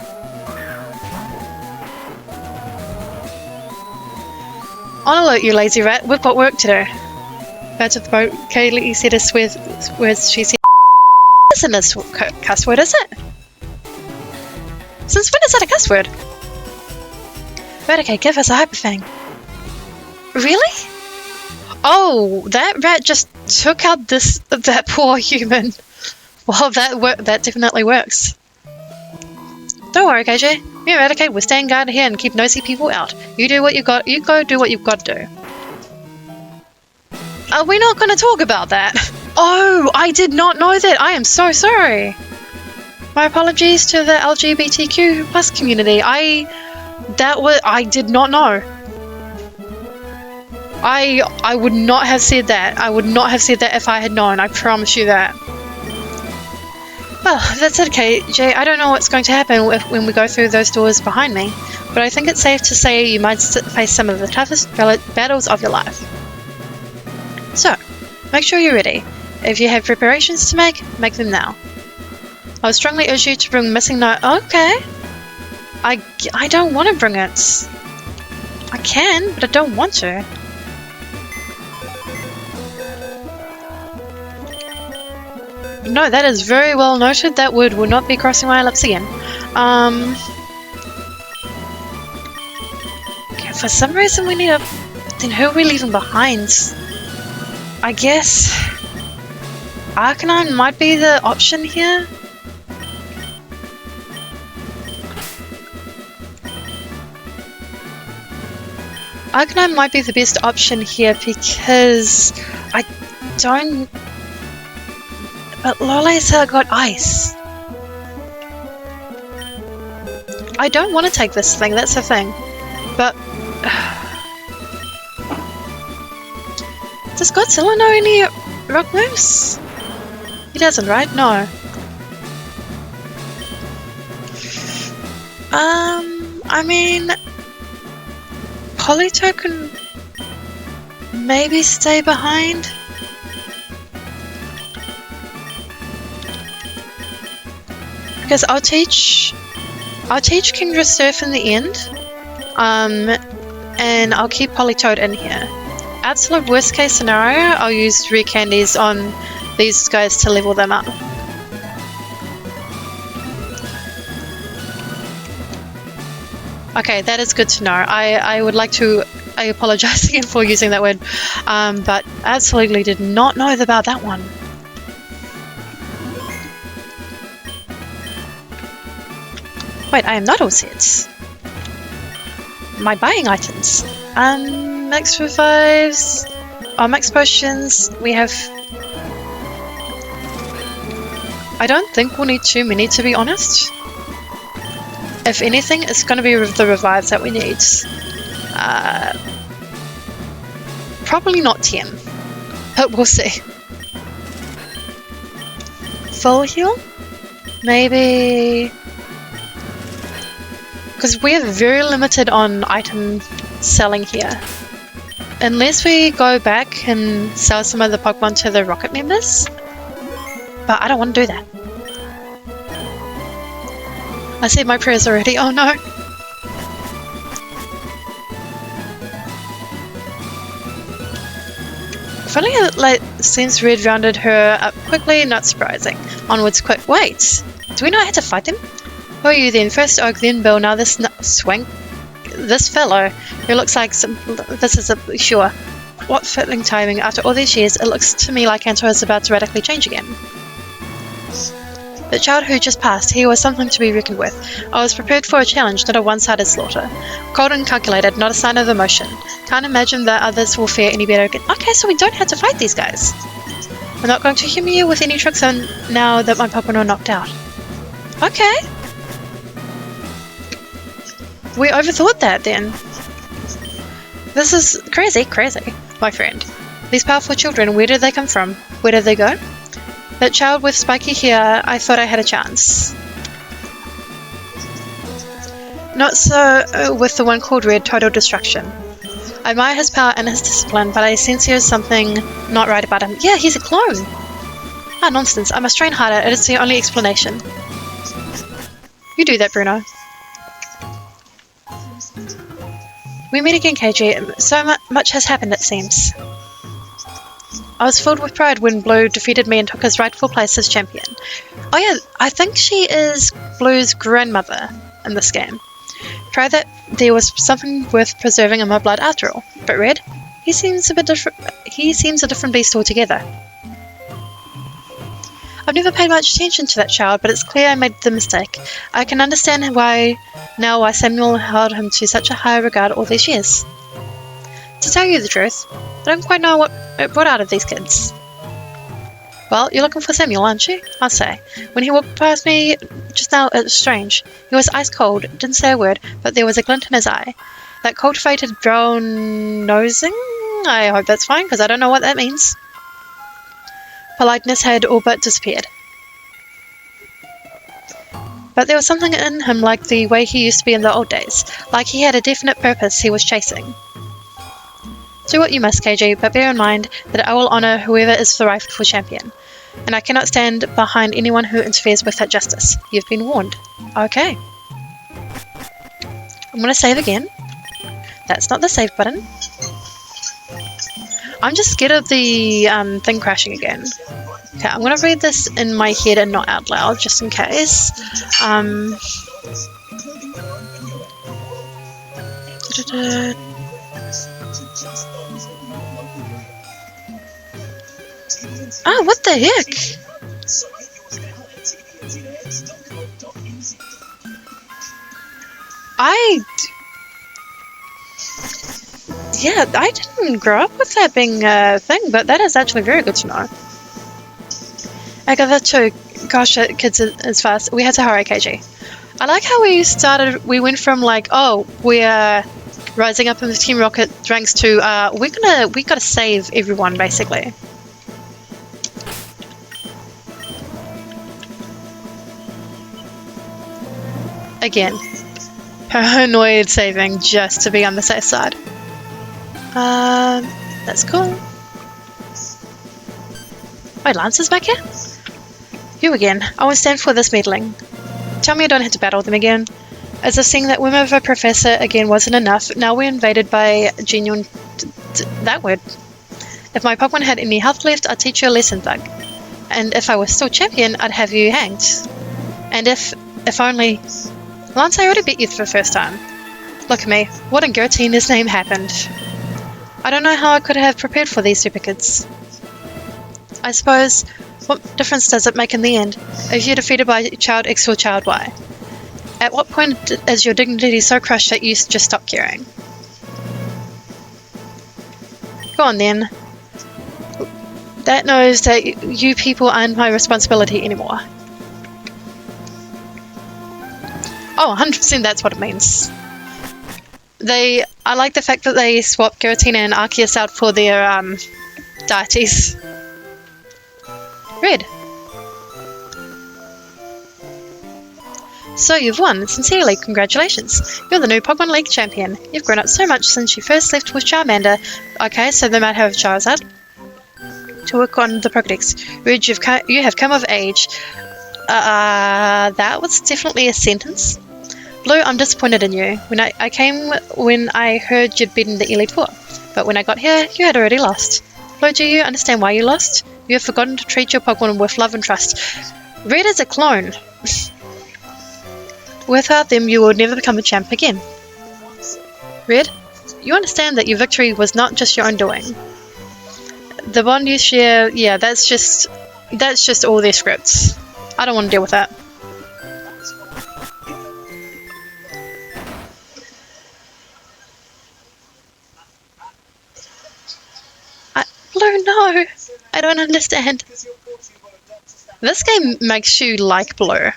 On alert, you lazy rat. We've got work to do. Back of the boat, Kaylee said us with words she said. Isn't this cuss word, is it? Since when is that a cuss word? Eradicate, give us a hyperfang. Really? Oh, that rat just took out that poor human. Well, that definitely works. Don't worry, KJ. Me and Eradicate will stand guard here and keep nosy people out. You do what you got. You go do what you've got to do. Are we not going to talk about that? Oh, I did not know that. I am so sorry. My apologies to the LGBTQ plus community. I did not know. I would not have said that. I would not have said that if I had known. I promise you that. Well, that's okay, Jay. I don't know what's going to happen when we go through those doors behind me, but I think it's safe to say you might face some of the toughest battles of your life. So, make sure you're ready. If you have preparations to make them now. I would strongly urge you to bring missing note. Okay. I don't want to bring it. I can, but I don't want to. No, that is very well noted. That word will not be crossing my lips again. Okay, for some reason we need a... Then who are we leaving behind? I guess... Arcanine might be the option here? Arcanine might be the best option here because I don't... But Lolita got ice. I don't want to take this thing, that's the thing. But... Does Godzilla know any rock moves? He doesn't, right? No. I mean... Polito can maybe stay behind. Because I'll teach Kingdra Surf in the end. And I'll keep Politoed in here. Absolute worst case scenario, I'll use rare candies on these guys to level them up. Okay, that is good to know. I would like to... I apologize again for using that word. But absolutely did not know about that one. Wait, I am not all set. My buying items. Max revives. Oh, max potions. We have... I don't think we'll need too many, to be honest. If anything, it's going to be the revives that we need. Probably not 10. But we'll see. Full heal? Maybe... Because we're very limited on item selling here. Unless we go back and sell some of the Pokemon to the Rocket members. But I don't want to do that. I said my prayers already. Oh no. Funny how seems Red rounded her up quickly, not surprising. Onwards quick. Wait. Do we not have to fight them? Who are you then? First Oak, then Bill, now this swank. This fellow who looks like some... This is a... Sure. What fitting timing. After all these years, it looks to me like Anto is about to radically change again. The child who just passed, he was something to be reckoned with. I was prepared for a challenge, not a one-sided slaughter. Cold and calculated, not a sign of emotion. Can't imagine that others will fare any better. Okay, so we don't have to fight these guys. I'm not going to humor you with any tricks now that my Pokemon are knocked out. Okay. We overthought that then. This is crazy, my friend. These powerful children, where did they come from? Where did they go? That child with spiky hair, I thought I had a chance. Not so with the one called Red, Total Destruction. I admire his power and his discipline, but I sense there is something not right about him. Yeah, he's a clone! Ah, nonsense. I must train harder. It is the only explanation. You do that, Bruno. We meet again, KG. So much has happened, it seems. I was filled with pride when Blue defeated me and took his rightful place as champion. Oh yeah, I think she is Blue's grandmother in this game. Proud that there was something worth preserving in my blood after all. But Red, he seems a bit different. He seems a different beast altogether. I've never paid much attention to that child, but it's clear I made the mistake. I can understand why Samuel held him to such a high regard all these years. To tell you the truth, I don't quite know what it brought out of these kids. Well, you're looking for Samuel, aren't you? I'll say. When he walked past me just now, it was strange. He was ice cold, didn't say a word, but there was a glint in his eye. That cultivated brown nosing? I hope that's fine, because I don't know what that means. Politeness had all but disappeared. But there was something in him like the way he used to be in the old days, like he had a definite purpose he was chasing. Do what you must, KG, but bear in mind that I will honour whoever is the rightful champion, and I cannot stand behind anyone who interferes with that justice. You've been warned. Okay. I'm going to save again. That's not the save button. I'm just scared of the thing crashing again. Okay, I'm going to read this in my head and not out loud, just in case. Oh, what the heck? Yeah, I didn't grow up with that being a thing, but that is actually very good to know. I got that too. Gosh, kids is fast. We had to hurry, KG. I like how we went from like, oh, we're rising up in the Team Rocket ranks to, we gotta save everyone, basically. Again, paranoid saving just to be on the safe side. That's cool. Wait, Lance's back here? You again. I won't stand for this meddling. Tell me I don't have to battle them again. As if seeing that whim of a professor again wasn't enough, now we're invaded by genuine... that word. If my Pokemon had any health left, I'd teach you a lesson, Thug. And if I was still champion, I'd have you hanged. And if only... Lance, I already beat you for the first time. Look at me. What in Girotina's name happened? I don't know how I could have prepared for these super kids. I suppose, what difference does it make in the end, if you're defeated by Child X or Child Y? At what point is your dignity so crushed that you just stop caring? Go on then. That knows that you people aren't my responsibility anymore. Oh, 100% that's what it means. I like the fact that they swapped Giratina and Arceus out for their, deities. Red. So you've won. Sincerely, congratulations. You're the new Pokemon League champion. You've grown up so much since you first left with Charmander. Okay, so they might have Charizard to work on the Pokedex. Red, you have come of age. That was definitely a sentence. Blue, I'm disappointed in you. I came when I heard you'd beaten the Elite Four, but when I got here, you had already lost. Blue, do you understand why you lost? You have forgotten to treat your Pokemon with love and trust. Red is a clone. Without them, you will never become a champ again. Red, you understand that your victory was not just your own doing. The bond you share, yeah, that's just all their scripts. I don't want to deal with that. Blue, no! I don't understand. This game makes you like Blue.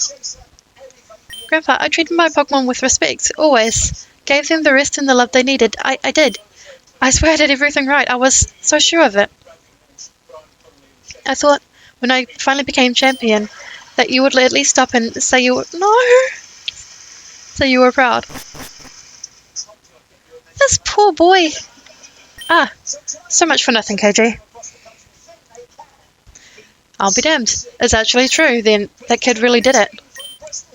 Grandpa, I treated my Pokemon with respect, always. Gave them the rest and the love they needed. I did. I swear I did everything right. I was so sure of it. I thought, when I finally became champion, that you would at least stop and say you were... No! Say you were proud. This poor boy. Ah, so much for nothing, KJ. I'll be damned. It's actually true, then. That kid really did it.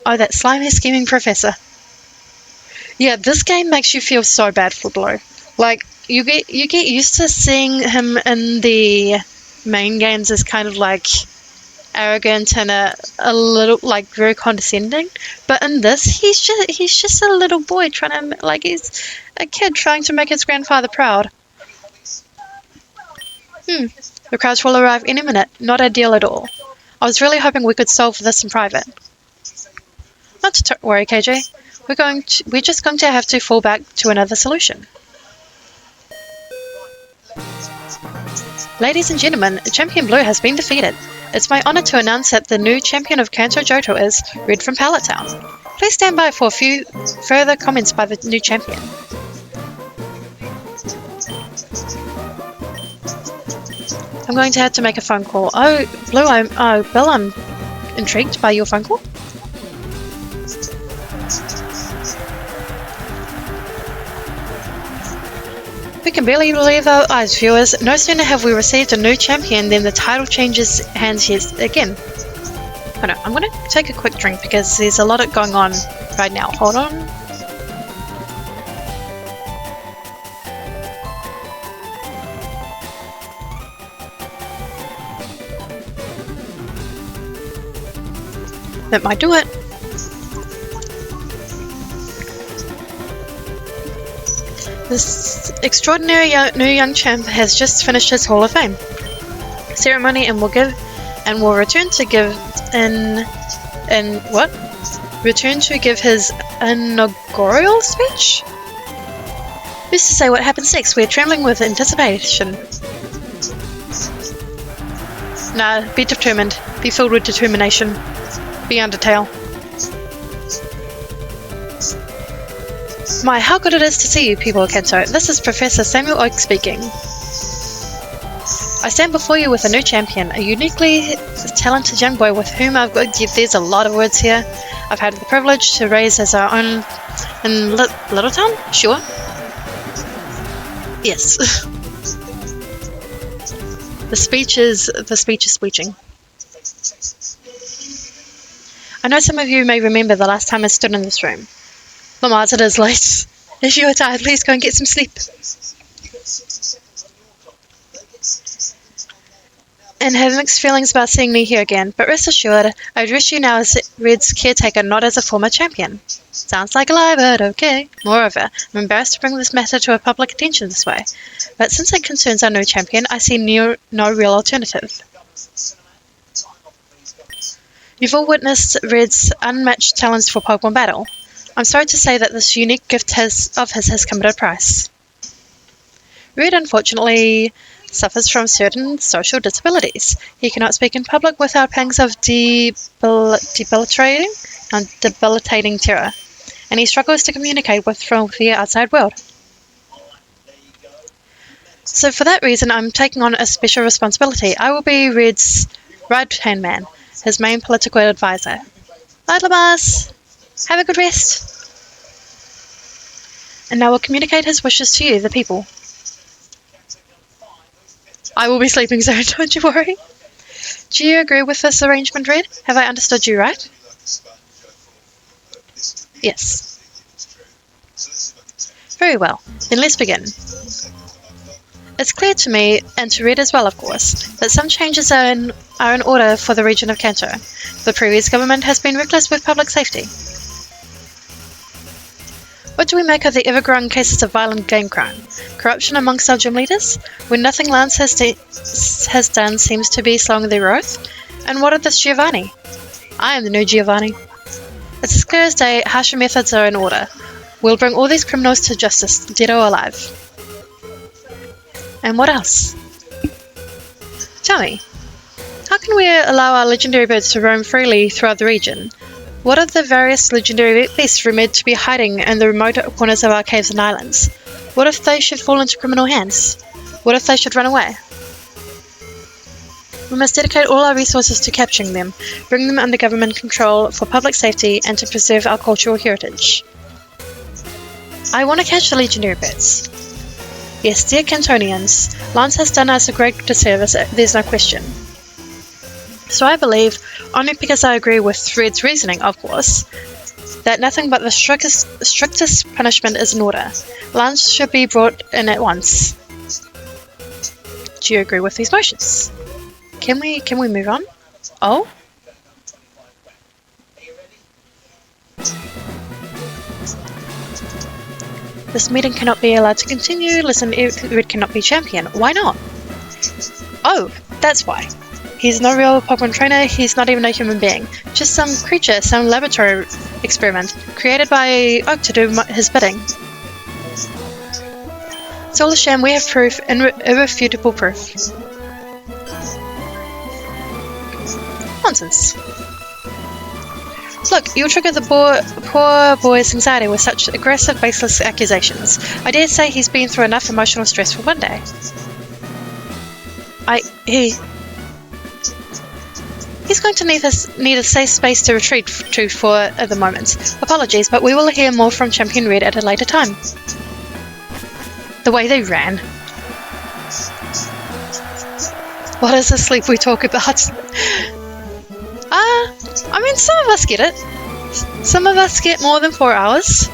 Oh, that slimy, scheming professor. Yeah, this game makes you feel so bad for Blue. Like, you get used to seeing him in the main games as kind of like arrogant and a little like very condescending, but in this he's just a little boy trying to, like, he's a kid trying to make his grandfather proud. The crowds will arrive any minute. Not ideal at all. I was really hoping we could solve this in private. Not to worry, KJ. We're just going to have to fall back to another solution. Ladies and gentlemen, Champion Blue has been defeated. It's my honor to announce that the new champion of Kanto Johto is Red from Pallet Town. Please stand by for a few further comments by the new champion. I'm going to have to make a phone call. Oh, Blue, Bill, I'm intrigued by your phone call. We can barely believe our eyes, viewers. No sooner have we received a new champion than the title changes hands yet again. Oh no, I'm going to take a quick drink because there's a lot going on right now. Hold on. That might do it. This extraordinary new young champ has just finished his Hall of Fame ceremony and will return to give his inaugural speech. Who's to say what happens next? We're trembling with anticipation. Nah, be determined. Be filled with determination. Be Undertale. My, how good it is to see you, people of Kanto. This is Professor Samuel Oak speaking. I stand before you with a new champion, a uniquely talented young boy with whom I've got... There's a lot of words here. I've had the privilege to raise as our own in Little Town? Sure. Yes. The speech is speeching. I know some of you may remember the last time I stood in this room. Lamars, it is late. If you are tired, please go and get some sleep. And have mixed feelings about seeing me here again, but rest assured, I address you now as Red's caretaker, not as a former champion. Sounds like a lie, but okay. Moreover, I'm embarrassed to bring this matter to a public attention this way, but since it concerns our new champion, I see no real alternative. You've all witnessed Red's unmatched talents for Pokemon battle. I'm sorry to say that this unique gift of his has come at a price. Red, unfortunately, suffers from certain social disabilities. He cannot speak in public without pangs of debilitating terror, and he struggles to communicate with the outside world. So for that reason, I'm taking on a special responsibility. I will be Red's right-hand man, his main political advisor. Bye, Lamas! Have a good rest. And I will communicate his wishes to you, the people. I will be sleeping soon, don't you worry. Do you agree with this arrangement, Red? Have I understood you right? Yes. Very well. Then let's begin. It's clear to me, and to Red as well, of course, that some changes are in order for the region of Kanto. The previous government has been reckless with public safety. What do we make of the ever-growing cases of violent game crime? Corruption amongst our gym leaders? When nothing Lance has done seems to be slowing their growth? And what of this Giovanni? I am the new Giovanni. It's as clear as day, harsher methods are in order. We'll bring all these criminals to justice, dead or alive. And what else? Tell me, how can we allow our legendary birds to roam freely throughout the region, What of the various legendary beasts rumored to be hiding in the remote corners of our caves and islands? What if they should fall into criminal hands? What if they should run away? We must dedicate all our resources to capturing them, bring them under government control for public safety and to preserve our cultural heritage. I want to catch the legendary birds. Yes, dear Cantonians, Lance has done us a great disservice, there's no question. So I believe, only because I agree with Red's reasoning, of course, that nothing but the strictest punishment is in order. Lance should be brought in at once. Do you agree with these motions? Can we move on? Oh? This meeting cannot be allowed to continue. Listen, Red cannot be champion. Why not? Oh, that's why. He's no real Pokemon trainer, he's not even a human being. Just some creature, some laboratory experiment, created by Oak to do his bidding. It's all a sham, we have proof, irrefutable proof. Nonsense. Look, you'll trigger the poor boy's anxiety with such aggressive, baseless accusations. I dare say he's been through enough emotional stress for one day. He's going to need a safe space to retreat to for the moment. Apologies, but we will hear more from Champion Red at a later time. The way they ran. What is the sleep we talk about? I mean, some of us get it. Some of us get more than 4 hours.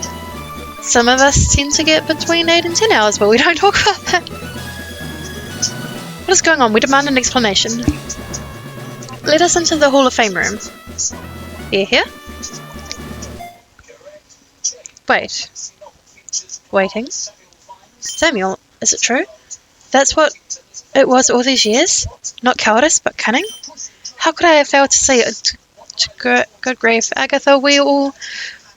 Some of us tend to get between 8 and 10 hours, but we don't talk about that. What is going on? We demand an explanation. Let us into the Hall of Fame room. Here? Wait. Waiting. Samuel, is it true? That's what it was all these years? Not cowardice, but cunning? How could I have failed to see it? Good grief, Agatha, we all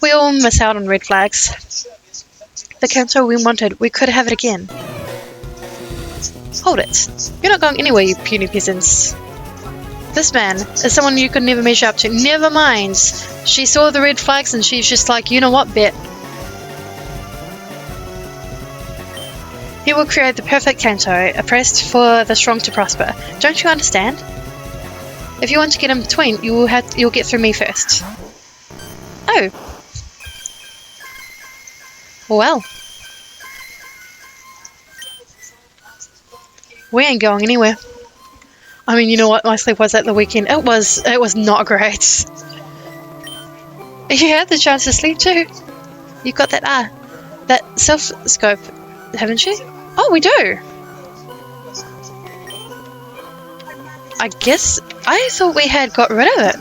miss out on red flags. The council we wanted, we could have it again. Hold it. You're not going anywhere, you puny peasants. This man is someone you could never measure up to. Never mind. She saw the red flags and she's just like, you know what, bet. He will create the perfect Kanto, oppressed for the strong to prosper. Don't you understand? If you want to get in between, you'll get through me first. Oh. Well. We ain't going anywhere. I mean, you know what my sleep was at the weekend? It was not great. You had the chance to sleep too. You got that self-scope, haven't you? Oh, we do. I guess I thought we had got rid of it.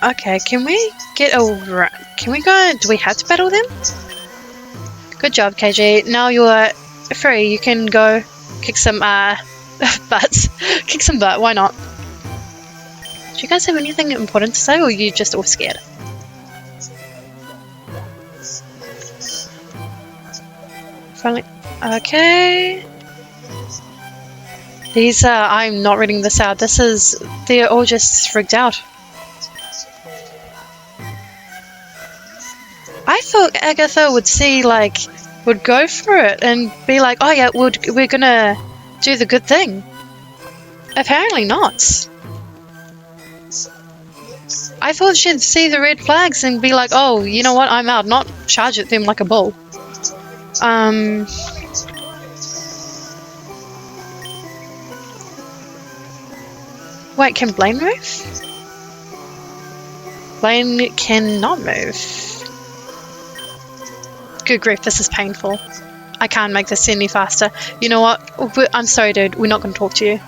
Okay, can we get over? Can we go? Do we have to battle them? Good job, KG. Now you're free. You can go kick some butts. Kick some butt. Why not? Do you guys have anything important to say, or are you just all scared? Finally, okay. These I'm not reading this out. They're all just freaked out. I thought Agatha would go for it and be like, oh yeah, we're gonna do the good thing. Apparently not. I thought she'd see the red flags and be like, oh, you know what, I'm out, not charge at them like a bull. Wait, can Blaine move? Blaine cannot move. Good grief, this is painful. I can't make this any faster. You know what? I'm sorry, dude. We're not going to talk to you.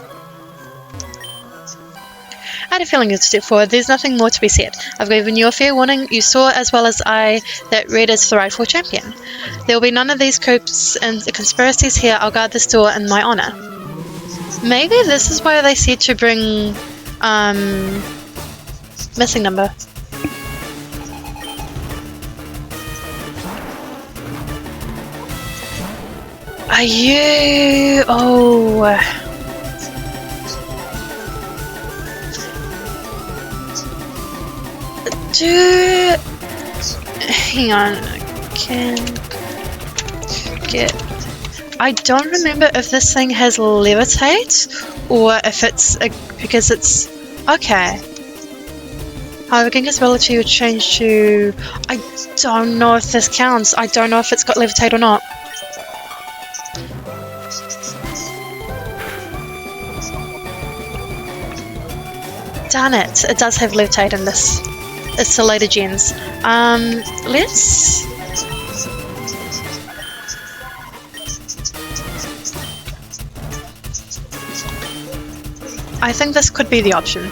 I had a feeling you'd step forward. There's nothing more to be said. I've given you a fair warning. You saw as well as I that Red is the rightful champion. There will be none of these coups and conspiracies here. I'll guard this door in my honor. Maybe this is why they said to bring missing number. Are you... Oh... Hang on. Can... Get... I don't remember if this thing has levitate or if it's... because it's... Okay. However, Gengar's ability would change to... I don't know if this counts. I don't know if it's got levitate or not. Darn it. It does have levitate in this. It's the later gens. Let's... I think this could be the option.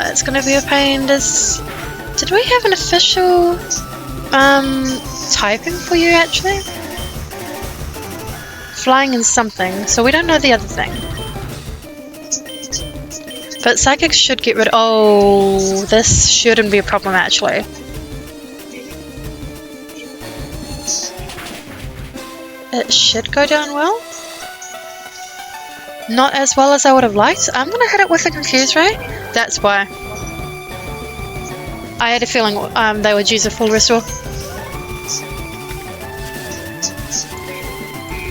It's gonna be a pain. Did we have an official typing for you actually? Flying and something, so we don't know the other thing. But Psychic should get rid. Oh, this shouldn't be a problem actually. It should go down well. Not as well as I would have liked. I'm gonna hit it with a Confuse Ray. That's why. I had a feeling they would use a full restore.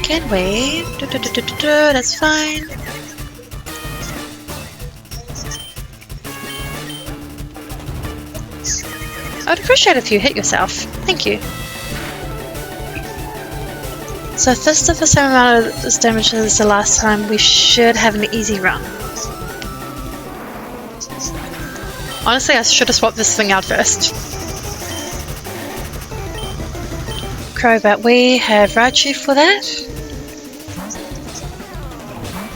Can we? That's fine. I'd appreciate if you hit yourself. Thank you. So if this did the same amount of damage as the last time, we should have an easy run. Honestly, I should have swapped this thing out first. Crobat, we have Raichu for that.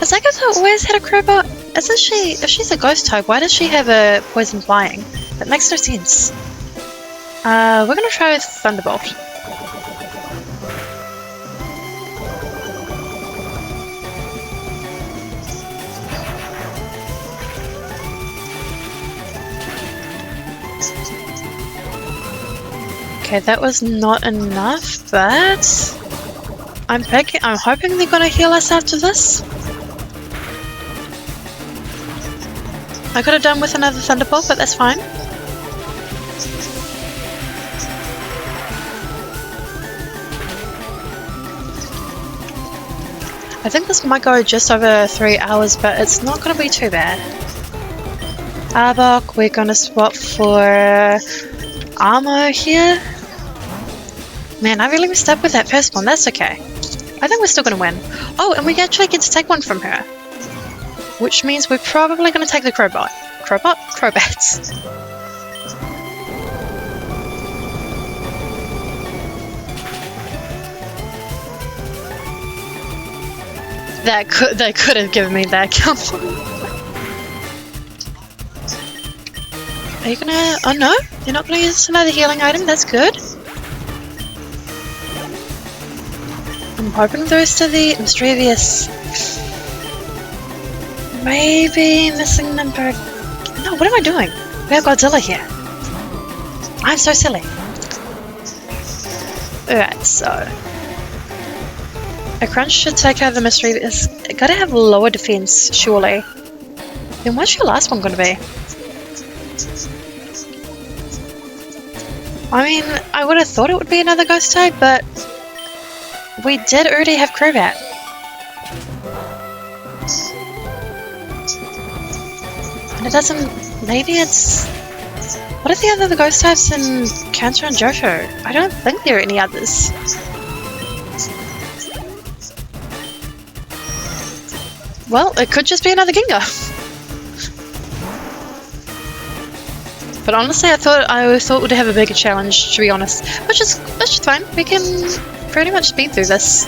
Has Agatha always had a Crobat? Isn't she, if she's a ghost type, why does she have a poison flying? That makes no sense. We're gonna try with Thunderbolt. Okay, that was not enough, but I'm hoping they're gonna heal us after this. I could have done with another Thunderbolt, but that's fine. I think this might go just over 3 hours, but it's not gonna be too bad. Arbok, we're gonna swap for Armo here. Man, I really messed up with that first one. That's okay. I think we're still going to win. Oh, and we actually get to take one from her. Which means we're probably going to take the Crobat. Crobats. They could have given me that. Come on. Are you going to... Oh no, you're not going to use another healing item. That's good. I'm hoping the rest of the mischievous. Maybe missing number. No, what am I doing? We have Godzilla here. I'm so silly. Alright, so a crunch should take out the mischievous. Gotta have lower defense, surely. Then what's your last one gonna be? I mean, I would have thought it would be another ghost type, but we did already have Crobat. And it doesn't... Maybe it's... What are the other ghost types in Cancer and Johto? I don't think there are any others. Well, it could just be another Gengar. But honestly, I thought we'd have a bigger challenge, to be honest. Which is fine. We can pretty much speed through this.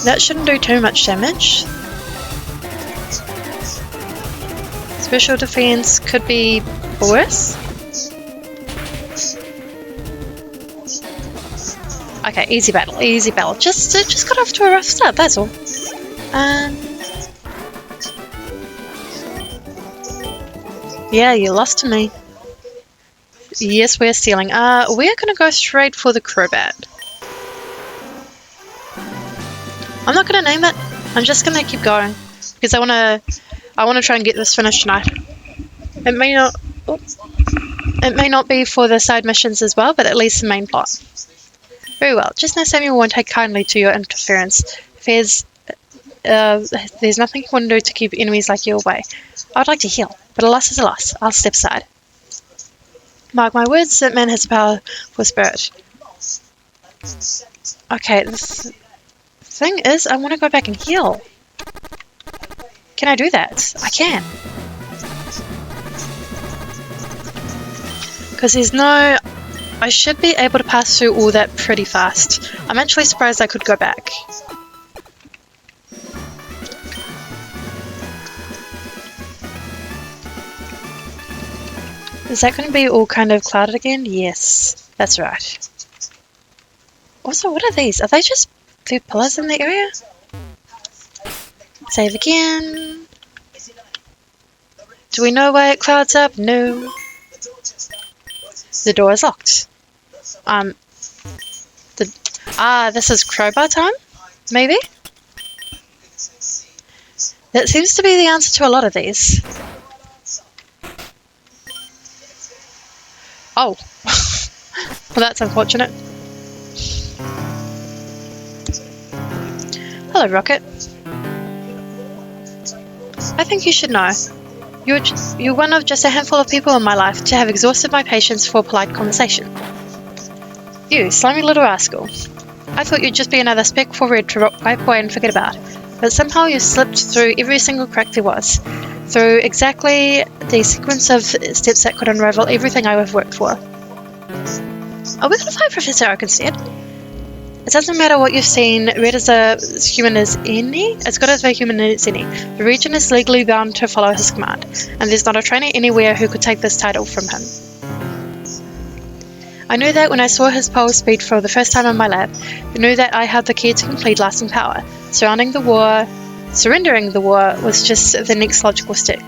That shouldn't do too much damage. Special defense could be worse. Okay, easy battle, easy battle. Just got off to a rough start, that's all. Yeah, you lost to me. Yes, we're stealing. We're gonna go straight for the crowbat. I'm not gonna name it. I'm just gonna keep going because I wanna try and get this finished tonight. It may not. It may not be for the side missions as well, but at least the main plot. Very well. Just now Samuel won't take kindly to your interference. There's nothing you can do to keep enemies like you away. I would like to heal, but a loss is a loss. I'll step aside. Mark my words, that man has a powerful spirit. Okay, the thing is, I want to go back and heal. Can I do that? I can. Because there's no... I should be able to pass through all that pretty fast. I'm actually surprised I could go back. Is that going to be all kind of clouded again? Yes, that's right. Also, what are these? Are they just the pillars in the area? Save again. Do we know why it clouds up? No. The door is locked. This is crowbar time? Maybe? That seems to be the answer to a lot of these. Oh. Well, that's unfortunate. Hello, Rocket. I think you should know. You're one of just a handful of people in my life to have exhausted my patience for polite conversation. You, slimy little rascal. I thought you'd just be another speck for red to wipe away and forget about. But somehow you slipped through every single crack there was. Through exactly the sequence of steps that could unravel everything I have worked for. Are we going to fight Professor Oak instead? It doesn't matter what you've seen, red is as human as any, as good as a human as any. The region is legally bound to follow his command, and there's not a trainer anywhere who could take this title from him. I knew that when I saw his power speed for the first time in my lab. I knew that I had the key to complete lasting power. Surrendering the war was just the next logical step.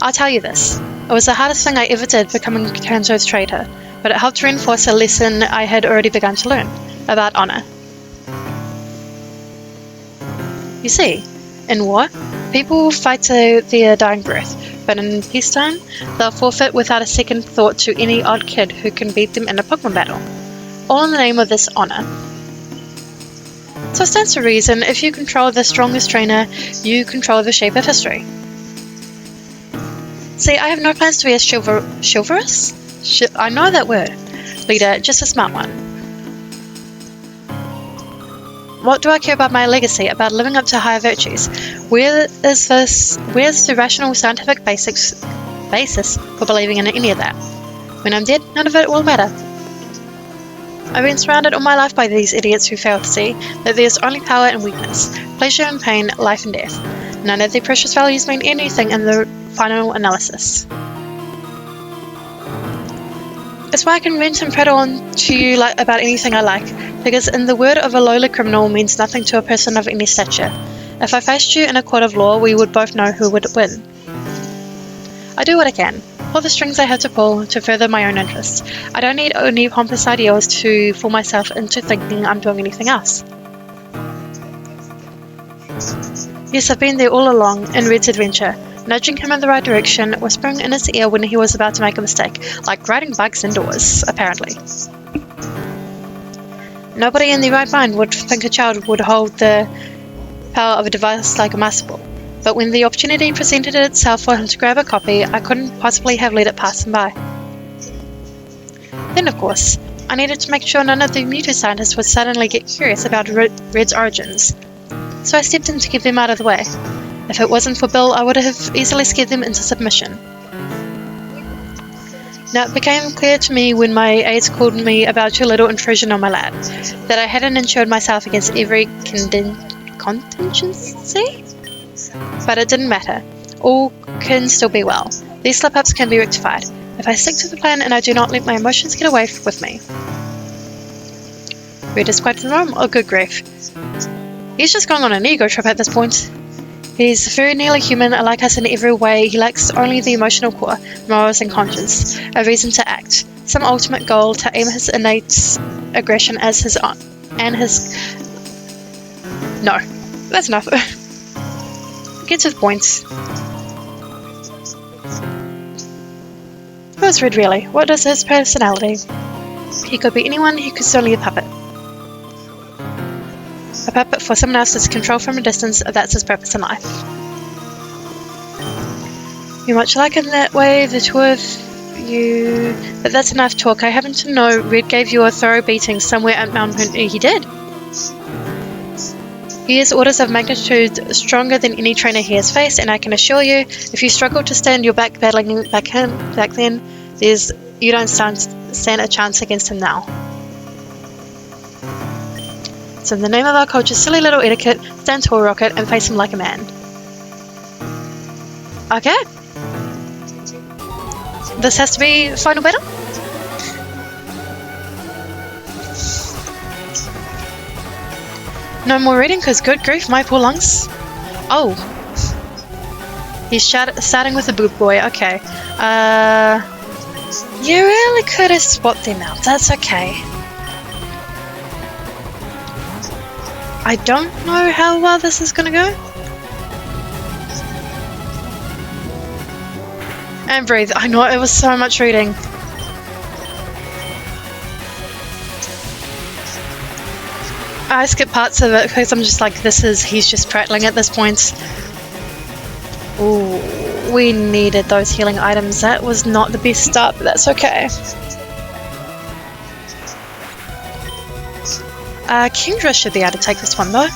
I'll tell you this, it was the hardest thing I ever did becoming Kanzo's traitor, but it helped reinforce a lesson I had already begun to learn, about honor. You see, in war, people will fight to their dying breath, but in peacetime, they'll forfeit without a second thought to any odd kid who can beat them in a Pokemon battle, all in the name of this honor. So it stands to reason, if you control the strongest trainer, you control the shape of history. See, I have no plans to be a chivalrous? I know that word. Leader, just a smart one. What do I care about my legacy, about living up to higher virtues? Where's the rational scientific basis for believing in any of that? When I'm dead, none of it will matter. I've been surrounded all my life by these idiots who fail to see that there's only power and weakness, pleasure and pain, life and death. None of their precious values mean anything in the final analysis. It's why I can vent and prattle on to you about anything I like, because in the word of a lowly criminal means nothing to a person of any stature. If I faced you in a court of law, we would both know who would win. I do what I can, pull the strings I have to pull to further my own interests. I don't need only pompous ideals to fool myself into thinking I'm doing anything else. Yes, I've been there all along, in Red's adventure, nudging him in the right direction, whispering in his ear when he was about to make a mistake, like riding bikes indoors, apparently. Nobody in their right mind would think a child would hold the power of a device like a master ball, but when the opportunity presented itself for him to grab a copy, I couldn't possibly have let it pass him by. Then, of course, I needed to make sure none of the Mewtwo scientists would suddenly get curious about Red's origins, so I stepped in to get them out of the way. If it wasn't for Bill, I would have easily scared them into submission. Now, it became clear to me when my aides called me about your little intrusion on my lab, that I hadn't insured myself against every contingency? But it didn't matter. All can still be well. These slip-ups can be rectified, if I stick to the plan and I do not let my emotions get away with me. Red is quite the norm, or good grief. He's just going on an ego trip at this point. He's very nearly human, like us in every way. He lacks only the emotional core, morals and conscience, a reason to act, some ultimate goal to aim his innate aggression as his own, and his... No, that's enough. Get to the point. Who's Red really? What is his personality? He could be anyone, he could only a puppet. A puppet for someone else's control from a distance, that's his purpose in life. You're much like in that way, the two of you... But that's enough talk. I happen to know Red gave you a thorough beating somewhere at Mount Hood. He did. He is orders of magnitude stronger than any trainer he has faced, and I can assure you, if you struggle to stand your back battling back then, you don't stand a chance against him now. So in the name of our culture's silly little etiquette, stand tall, Rocket, and face him like a man. Okay. This has to be final battle? No more reading, because good grief, my poor lungs. Oh. He's starting with a boob boy, okay. You really could have spot them out, that's okay. I don't know how well this is gonna go. And breathe. I know, it was so much reading. I skip parts of it because I'm just like, he's just prattling at this point. Ooh, we needed those healing items. That was not the best start, but that's okay. Kendra should be able to take this one though.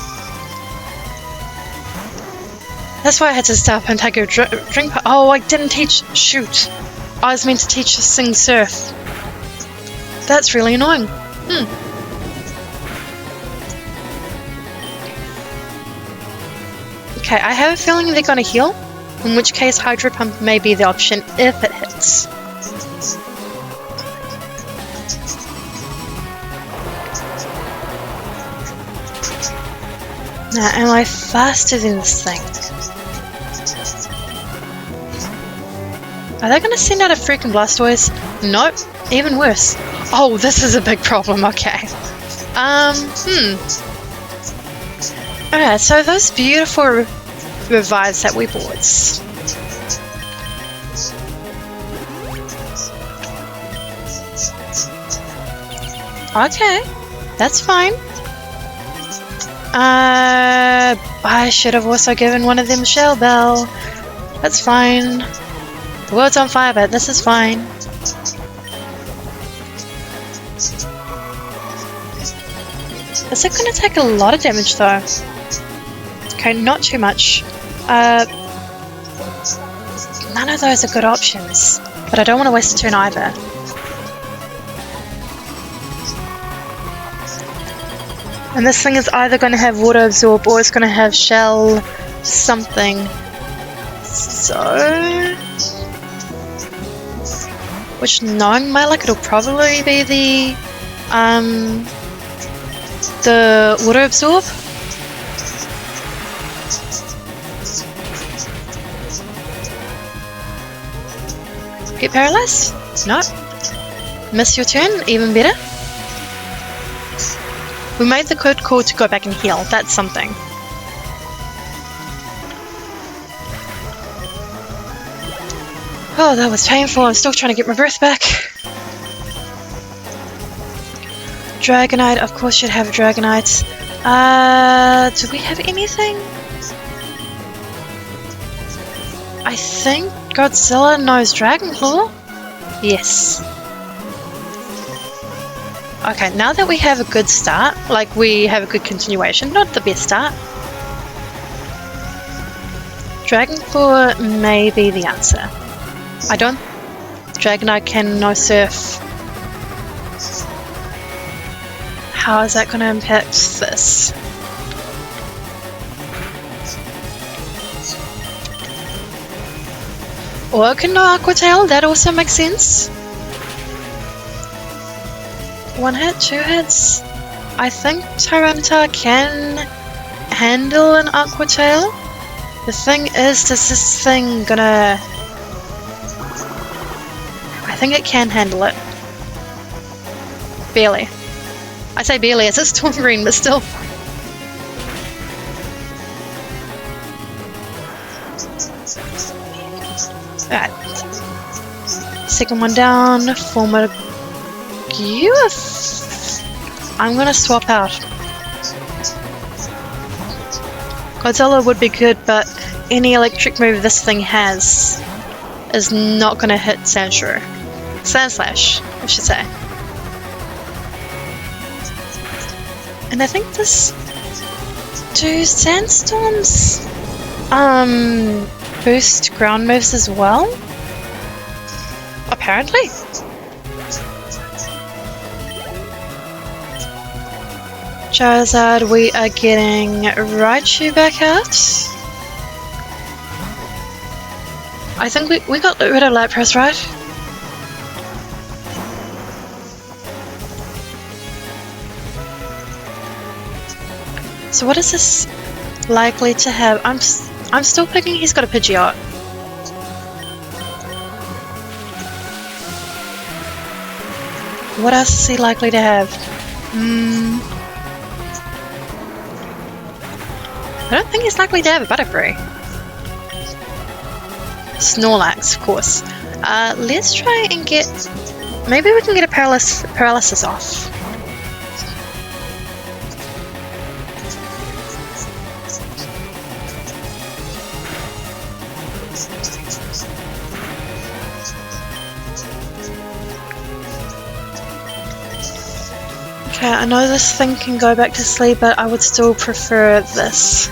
That's why I had to stop and take a drink. Oh, I didn't teach. Shoot. I was meant to teach Sing Surf. That's really annoying. Okay, I have a feeling they're gonna heal, in which case Hydro Pump may be the option if it hits. Now, am I faster than this thing? Are they gonna send out a freaking Blastoise? Nope, even worse. Oh, this is a big problem, okay. Alright, so those beautiful revives that we bought. Okay, that's fine. I should have also given one of them Shell Bell. That's fine. The world's on fire, but this is fine. Is it going to take a lot of damage though? Okay, not too much. None of those are good options, but I don't want to waste a turn either. And this thing is either going to have Water Absorb or it's going to have Shell something. So... which, knowing my luck, it'll probably be the Water Absorb. Get paralyzed? No. Miss your turn? Even better. We made the good call to go back and heal. That's something. Oh, that was painful. I'm still trying to get my breath back. Dragonite, of course, should have Dragonite. Do we have anything? I think Godzilla knows Dragon Claw. Yes. Okay, now that we have a good start, like we have a good continuation, not the best start. Dragon Claw may be the answer. I don't... Dragonite can no surf. How is that going to impact this? Or it can no Aqua Tail, that also makes sense. One hit, two hits. I think Tyranitar can handle an Aqua Tail. The thing is, does this thing gonna... I think it can handle it. Barely. I say barely, it's a storm green, but still. Alright. Second one down. Former... I'm gonna swap out. Godzilla would be good, but any electric move this thing has is not gonna hit Sandshrew. Sandslash, I should say. And I think this... Do sandstorms boost ground moves as well? Apparently. Charizard, we are getting Raichu back out. I think we got rid of Lapras, right? So what is this likely to have? I'm still thinking he's got a Pidgeot. What else is he likely to have? I don't think he's likely to have a Butterfree. Snorlax, of course. Let's try and get... Maybe we can get a paralysis off. Okay, I know this thing can go back to sleep, but I would still prefer this.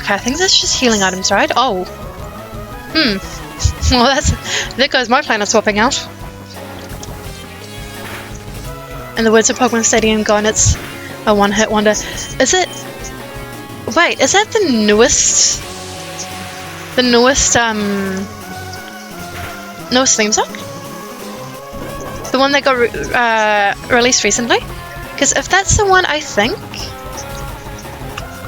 Okay, I think that's just healing items, right? Oh. Well, there goes my plan of swapping out. In the words of Pokemon Stadium Gone, it's a one-hit wonder. Is it... Wait, is that the newest... The newest theme song? The one that got released recently? Because if that's the one I think...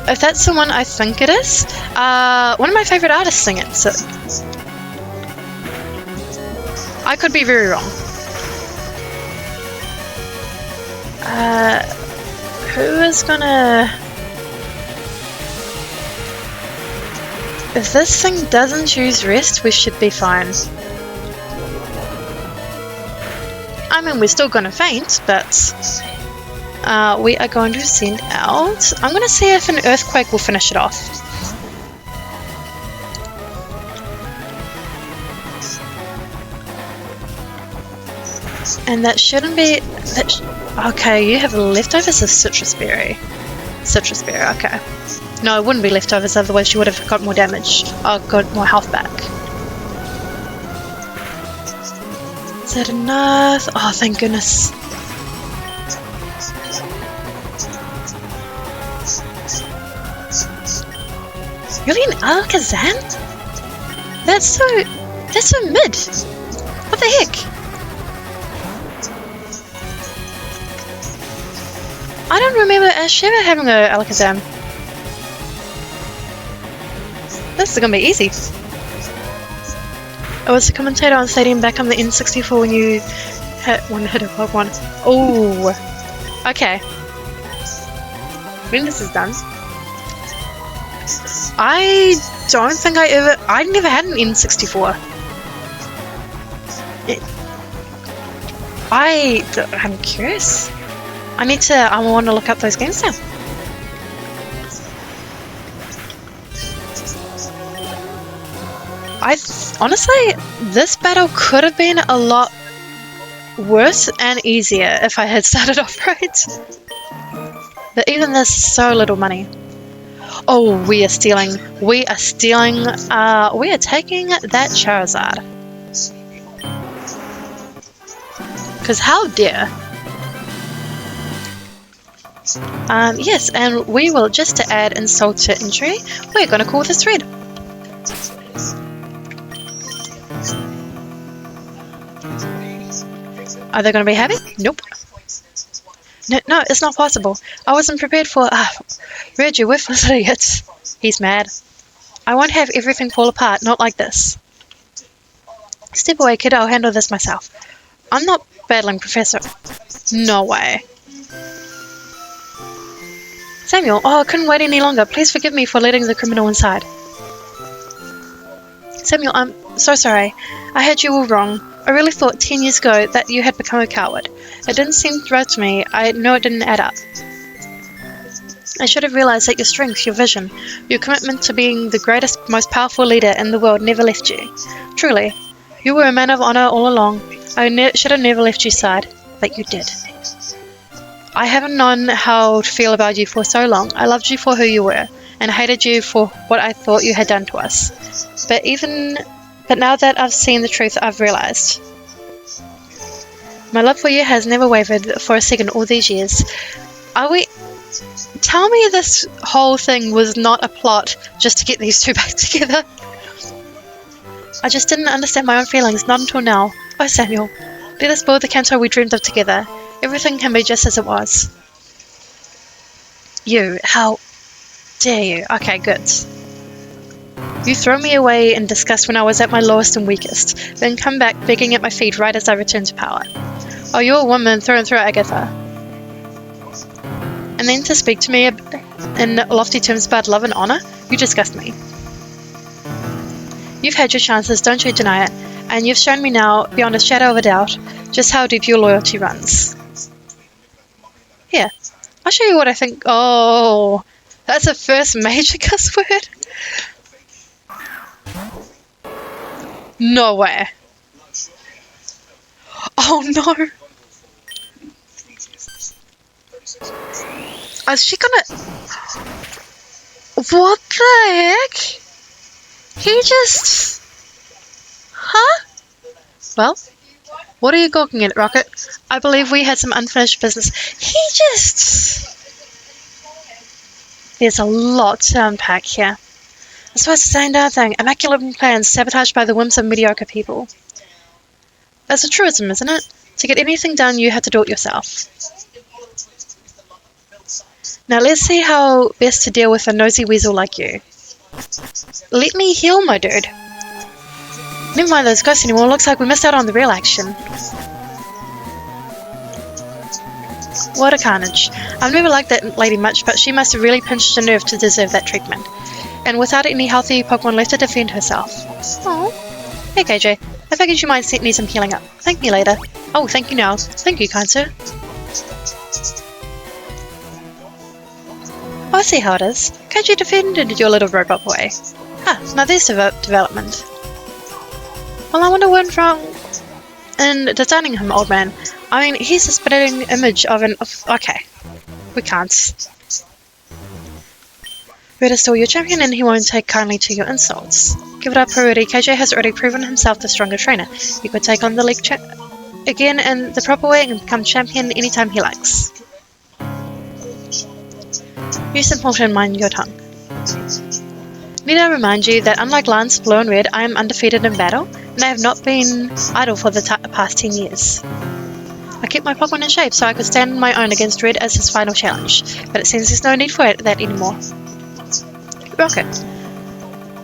If that's the one I think it is, one of my favorite artists sing it, so... I could be very wrong. Who is gonna... If this thing doesn't choose rest, we should be fine. I mean, we're still gonna faint, but... we are going to send out... I'm going to see if an Earthquake will finish it off. And that shouldn't be... okay, you have leftovers of Citrus Berry. Citrus Berry, okay. No, it wouldn't be leftovers, otherwise you would have got more damage. Oh, got more health back. Is that enough? Oh, thank goodness. Really, an Alakazam? That's so mid. What the heck? I don't remember Shiva having an Alakazam. This is gonna be easy. I was a commentator on Stadium back on the N64 when you hit a Pokemon. Oh, okay. When this is done. I don't think I never had an N64. I'm curious. I want to look up those games now. Honestly, this battle could have been a lot worse and easier if I had started off right. But even this is so little money. Oh, we are stealing. We are taking that Charizard. Because how dare? Yes, and we will, just to add insult to injury, we're going to call this red. Are they going to be happy? Nope. No, it's not possible. I wasn't prepared for. Read you with this idiot. He's mad. I won't have everything fall apart, not like this. Step away, kid, I'll handle this myself. I'm not battling Professor. No way. Samuel, I couldn't wait any longer. Please forgive me for letting the criminal inside. Samuel, I'm so sorry. I had you all wrong. I really thought 10 years ago that you had become a coward. It didn't seem right to me. I know it didn't add up. I should have realized that your strength, your vision, your commitment to being the greatest, most powerful leader in the world never left you. Truly, you were a man of honor all along. I should have never left your side, but you did. I haven't known how to feel about you for so long. I loved you for who you were, and hated you for what I thought you had done to us. But now that I've seen the truth, I've realized. My love for you has never wavered for a second all these years. Tell me this whole thing was not a plot just to get these two back together. I just didn't understand my own feelings, not until now. Oh, Samuel, let us build the canto we dreamed of together. Everything can be just as it was. You, how dare you? Okay, good. You throw me away in disgust when I was at my lowest and weakest, then come back begging at my feet right as I return to power. Oh, you're a woman through and through, Agatha. And then to speak to me in lofty terms about love and honor? You disgust me. You've had your chances, don't you deny it, and you've shown me now, beyond a shadow of a doubt, just how deep your loyalty runs. Here, I'll show you what I think. Oh, that's the first major cuss word? No way. Oh no. Is she gonna... What the heck? He just... Huh? Well, what are you gawking at, Rocket? I believe we had some unfinished business. He just... There's a lot to unpack here. I suppose the same darn thing. Immaculate plans sabotaged by the whims of mediocre people. That's a truism, isn't it? To get anything done, you have to do it yourself. Now let's see how best to deal with a nosy weasel like you. Let me heal, my dude. Never mind those ghosts anymore. Looks like we missed out on the real action. What a carnage. I've never liked that lady much, but she must have really pinched a nerve to deserve that treatment. And without any healthy Pokemon left to defend herself. Oh. Hey KJ, I figured you might need some healing up. Thank me later. Oh, thank you now. Thank you, kind sir. Oh, I see how it is. KJ defended your little robot boy. Now there's development. Well, I wonder what's wrong in designing him, old man. I mean, he's a spitting image of an... Okay. We can't. Red is still your champion and he won't take kindly to your insults. Give it up already. KJ has already proven himself the stronger trainer. He could take on the league again in the proper way and become champion anytime he likes. You simpleton, mind your tongue. Need I remind you that unlike Lance, Blue and Red, I am undefeated in battle, and I have not been idle for the past 10 years. I kept my Pokemon in shape so I could stand on my own against Red as his final challenge, but it seems there's no need for that anymore. Rocket,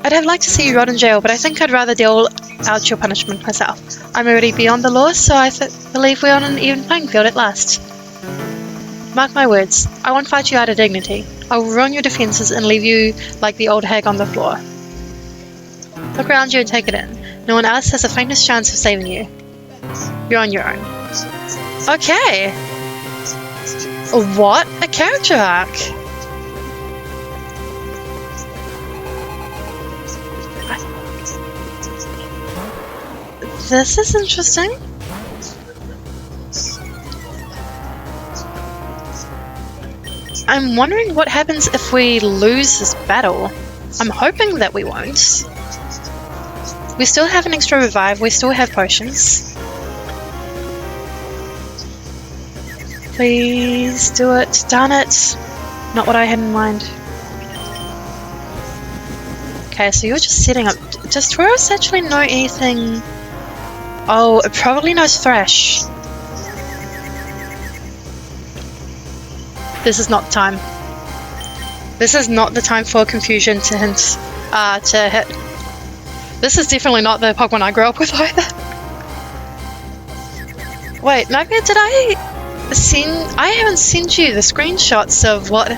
I'd have liked to see you rot in jail, but I think I'd rather deal out your punishment myself. I'm already beyond the law, so I believe we're on an even playing field at last. Mark my words, I won't fight you out of dignity. I will ruin your defenses and leave you like the old hag on the floor. Look around you and take it in. No one else has the faintest chance of saving you. You're on your own. Okay. What a character arc. This is interesting. I'm wondering what happens if we lose this battle. I'm hoping that we won't. We still have an extra revive, we still have potions. Please do it. Darn it. Not what I had in mind. Okay, so you're just setting up. Does Tauros actually know anything? Oh, it probably knows Thrash. This is not the time. This is not the time for confusion to hit. This is definitely not the Pokemon I grew up with either. Wait, Nightmare, did I haven't sent you the screenshots of what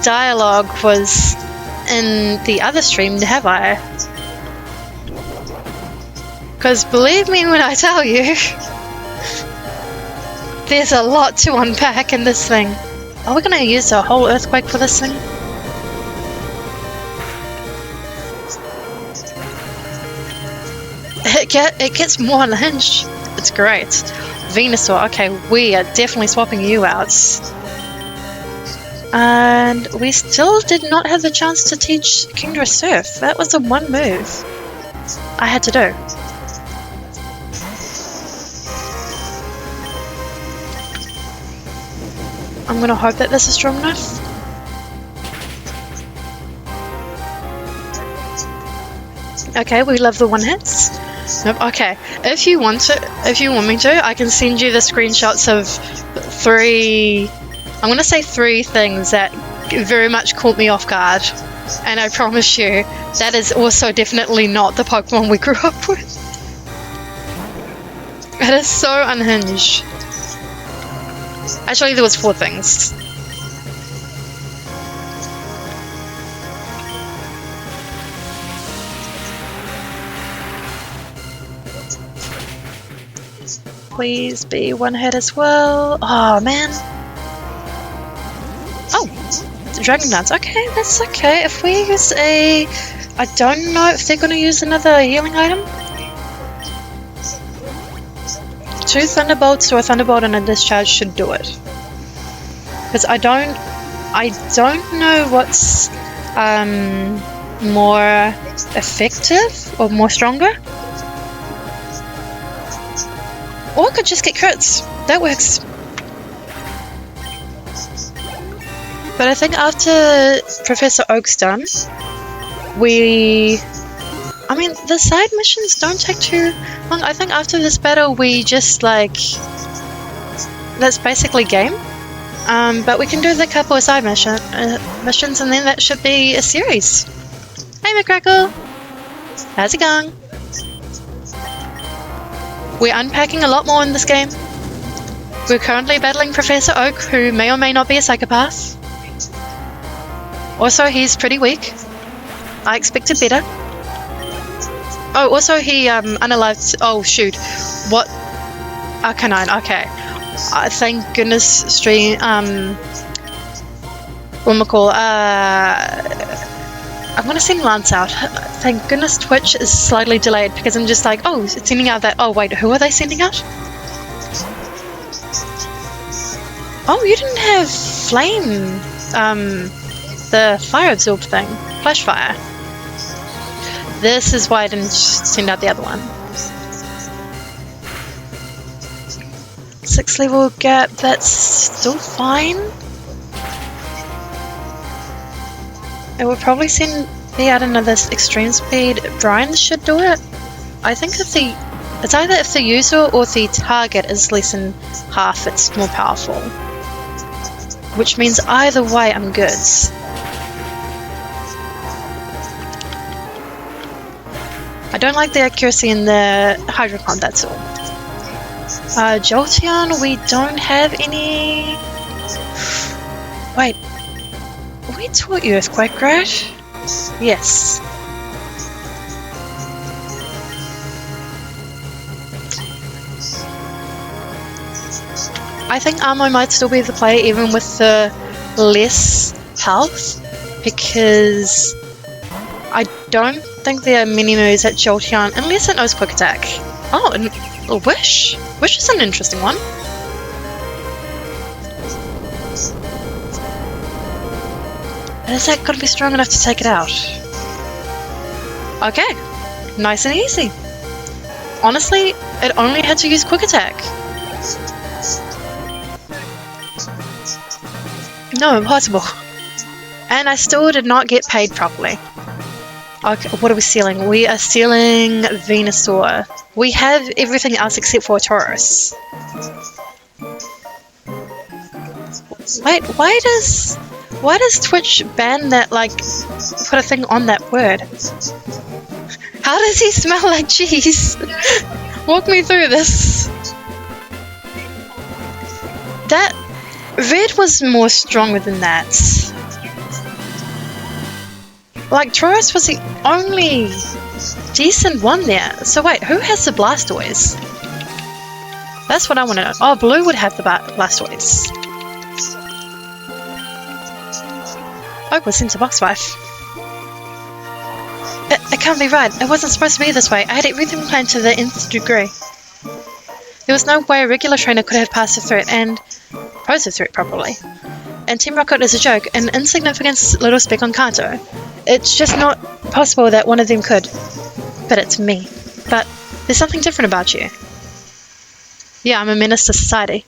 dialogue was in the other stream, have I? Because believe me when I tell you, there's a lot to unpack in this thing. Are we going to use a whole earthquake for this thing? It gets more unhinged. It's great. Venusaur, okay, we are definitely swapping you out. And we still did not have the chance to teach Kingdra Surf. That was the one move I had to do. I'm gonna hope that this is strong enough. Okay, we love the one hits. Nope. Okay, if you want me to, I can send you the screenshots of three things that very much caught me off guard. And I promise you, that is also definitely not the Pokemon we grew up with. It is so unhinged. Actually, there was 4 things. Please be one hit as well. Oh man. Oh, Dragon Dance. Okay, that's okay. If we use I don't know if they're going to use another healing item. 2 Thunderbolts or a Thunderbolt and a Discharge should do it. Because I don't know what's more effective or more stronger. Or I could just get crits. That works. But I think after Professor Oak's done, the side missions don't take too long. I think after this battle we just that's basically game. But we can do the couple of side missions and then that should be a series. Hey McCrackle! How's it going? We're unpacking a lot more in this game. We're currently battling Professor Oak, who may or may not be a psychopath. Also, he's pretty weak. I expected better. Oh, also he unalived. Oh shoot! What? Arcanine. Okay. Thank goodness stream. I'm gonna send Lance out. Thank goodness Twitch is slightly delayed because I'm just like, oh, it's sending out that. Oh wait, who are they sending out? Oh, you didn't have flame. The fire absorb thing, flash fire. This is why I didn't send out the other one. 6 level gap, that's still fine. It would probably send me out another extreme speed. Brian should do it. I think it's either if the user or the target is less than half, it's more powerful. Which means either way I'm good. I don't like the accuracy in the Hydro Pump, that's all. Jolteon, we don't have any... Wait. We taught you Earthquake, right? Yes. I think Armo might still be the play even with the less health, because I don't think there are many moves at Jolteon unless it knows Quick Attack. Oh, and a Wish. Wish is an interesting one. Is that going to be strong enough to take it out? Okay, nice and easy. Honestly, it only had to use Quick Attack. No, impossible. And I still did not get paid properly. Okay, what are we stealing? We are stealing Venusaur. We have everything else except for Taurus. Wait, why does Twitch ban that, like, put a thing on that word? How does he smell like cheese? Walk me through this. That red was more stronger than that. Like, Troros was the only decent one there. So wait, who has the Blastoise? That's what I want to know. Oh, Blue would have the Blastoise. Oh, we're sent to Box Wife. It can't be right. It wasn't supposed to be this way. I had everything planned to the nth degree. There was no way a regular trainer could have passed the threat and posed the threat properly. And Team Rocket is a joke, an insignificant little speck on Kanto. It's just not possible that one of them could. But it's me. But there's something different about you. Yeah, I'm a menace to society.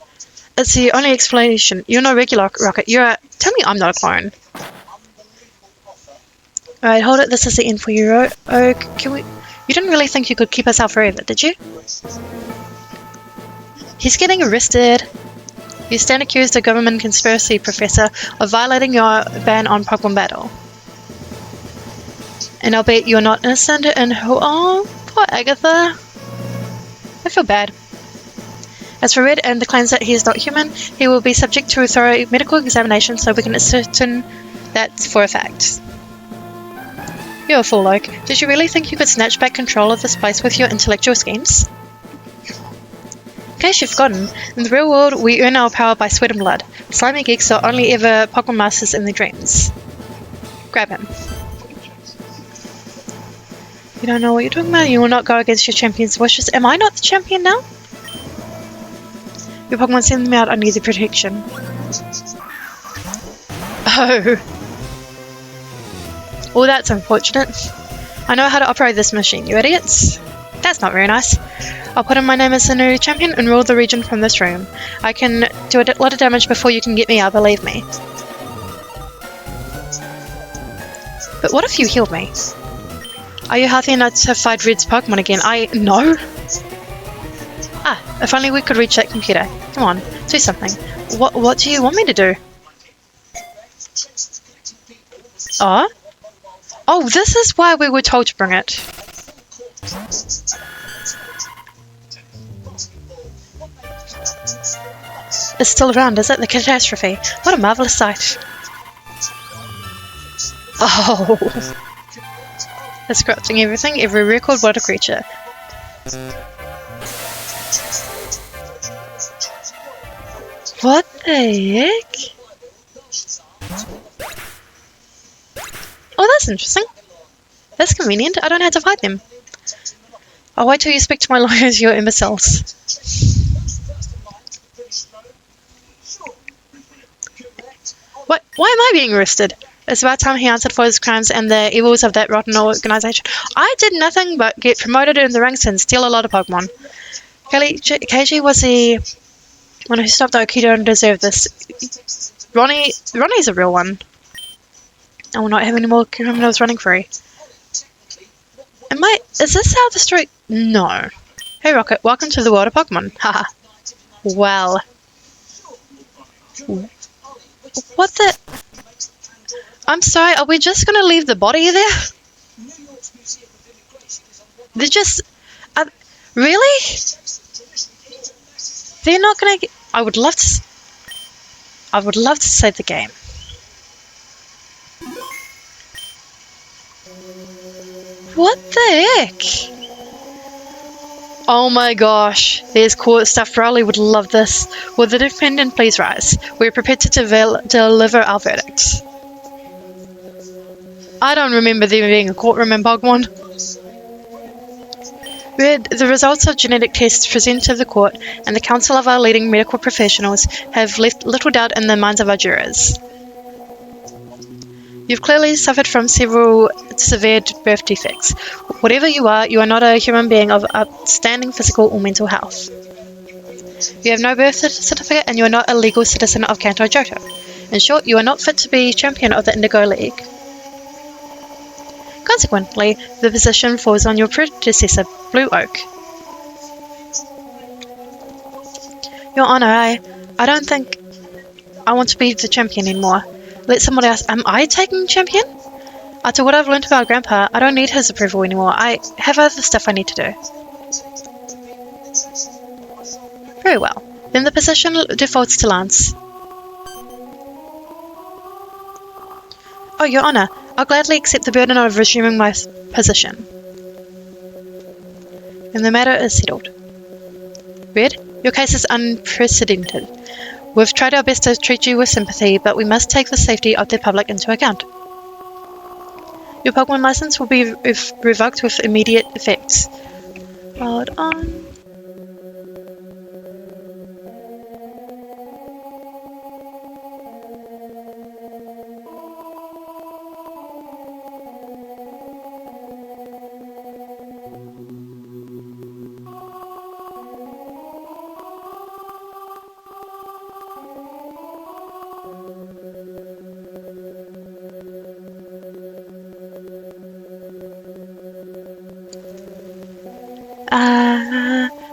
It's the only explanation. You're no regular Rocket. You're a... Tell me I'm not a clone. Alright, hold it. This is the end for you, Oh, can we... You didn't really think you could keep us out forever, did you? He's getting arrested. You stand accused of government conspiracy, Professor, of violating your ban on Pokemon Battle. And I'll bet you're not innocent and who... Oh, poor Agatha. I feel bad. As for Red and the claims that he is not human, he will be subject to a thorough medical examination so we can ascertain that for a fact. You're a fool, Oak. Did you really think you could snatch back control of this place with your intellectual schemes? In case you've forgotten, in the real world we earn our power by sweat and blood. Slimy geeks are only ever Pokemon masters in their dreams. Grab him. You don't know what you're talking about? You will not go against your champion's wishes. Am I not the champion now? Your Pokemon send them out under their protection. Oh. Well, that's unfortunate. I know how to operate this machine, you idiots. That's not very nice. I'll put in my name as the new champion and rule the region from this room. I can do a lot of damage before you can get me out, believe me. But what if you healed me? Are you healthy enough to fight Red's Pokemon again? No. Ah, if only we could reach that computer. Come on, do something. What do you want me to do? Oh? Oh, this is why we were told to bring it. It's still around, is it? The catastrophe. What a marvelous sight. Oh. It's corrupting everything, every record, what a creature. What the heck? Oh, that's interesting. That's convenient. I don't have to fight them. I'll wait till you speak to my lawyers, you imbeciles. What? Why am I being arrested? It's about time he answered for his crimes and the evils of that rotten organization. I did nothing but get promoted in the ranks and steal a lot of Pokemon. Keiji was the one who stopped Oak. He don't deserve this. Ronnie's a real one. I will not have any more criminals running free. Is this how the story... No. Hey Rocket, welcome to the world of Pokemon. Haha. Well. What the... I'm sorry, are we just gonna leave the body there? They're just... really? They're not gonna get... I would love to save the game. What the heck? Oh my gosh, there's court stuff. Riley would love this. Will the defendant please rise? We're prepared to deliver our verdict. I don't remember there being a courtroom in Pokemon. Read the results of genetic tests presented to the court and the council of our leading medical professionals have left little doubt in the minds of our jurors. You've clearly suffered from several severe birth defects. Whatever you are not a human being of outstanding physical or mental health. You have no birth certificate and you are not a legal citizen of Kanto Johto. In short, you are not fit to be champion of the Indigo League. Consequently, the position falls on your predecessor, Blue Oak. Your Honor, I don't think... I want to be the champion anymore. Let someone else. Am I taking champion? After what I've learned about Grandpa, I don't need his approval anymore. I have other stuff I need to do. Very well. Then the position defaults to Lance. Oh, Your Honour, I'll gladly accept the burden of resuming my position. And the matter is settled. Red, your case is unprecedented. We've tried our best to treat you with sympathy, but we must take the safety of the public into account. Your Pokemon license will be revoked with immediate effect. Hold on.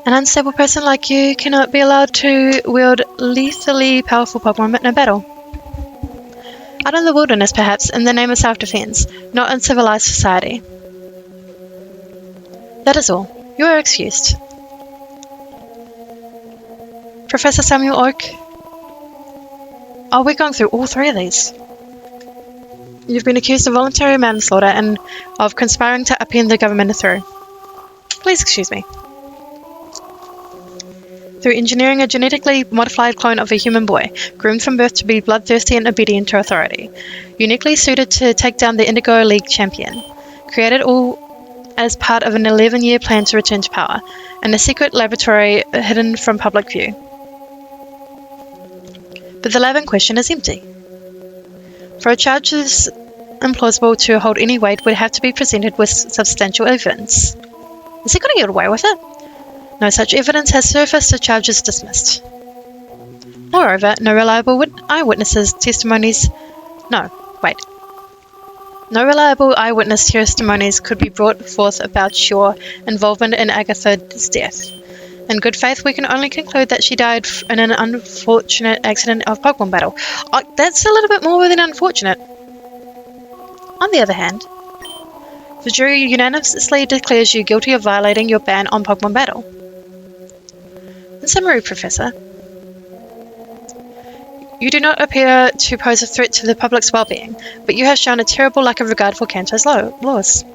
An unstable person like you cannot be allowed to wield lethally powerful Pokemon in a battle. Out in the wilderness, perhaps, in the name of self-defense, not in civilized society. That is all. You are excused. Professor Samuel Oak. Oh, we're going through all three of these. You've been accused of voluntary manslaughter and of conspiring to upend the government through. Please excuse me. Through engineering a genetically modified clone of a human boy, groomed from birth to be bloodthirsty and obedient to authority, uniquely suited to take down the Indigo League champion, created all as part of an 11-year plan to return to power, in a secret laboratory hidden from public view. But the lab in question is empty. For a charge as implausible to hold any weight would have to be presented with substantial evidence. Is he going to get away with it? No such evidence has surfaced, the charge is dismissed. Moreover, no reliable eyewitness testimonies could be brought forth about your involvement in Agatha's death. In good faith, we can only conclude that she died in an unfortunate accident of Pokemon battle. Oh, that's a little bit more than unfortunate. On the other hand, the jury unanimously declares you guilty of violating your ban on Pokemon battle. In summary, Professor, you do not appear to pose a threat to the public's well-being, but you have shown a terrible lack of regard for Kanto's laws.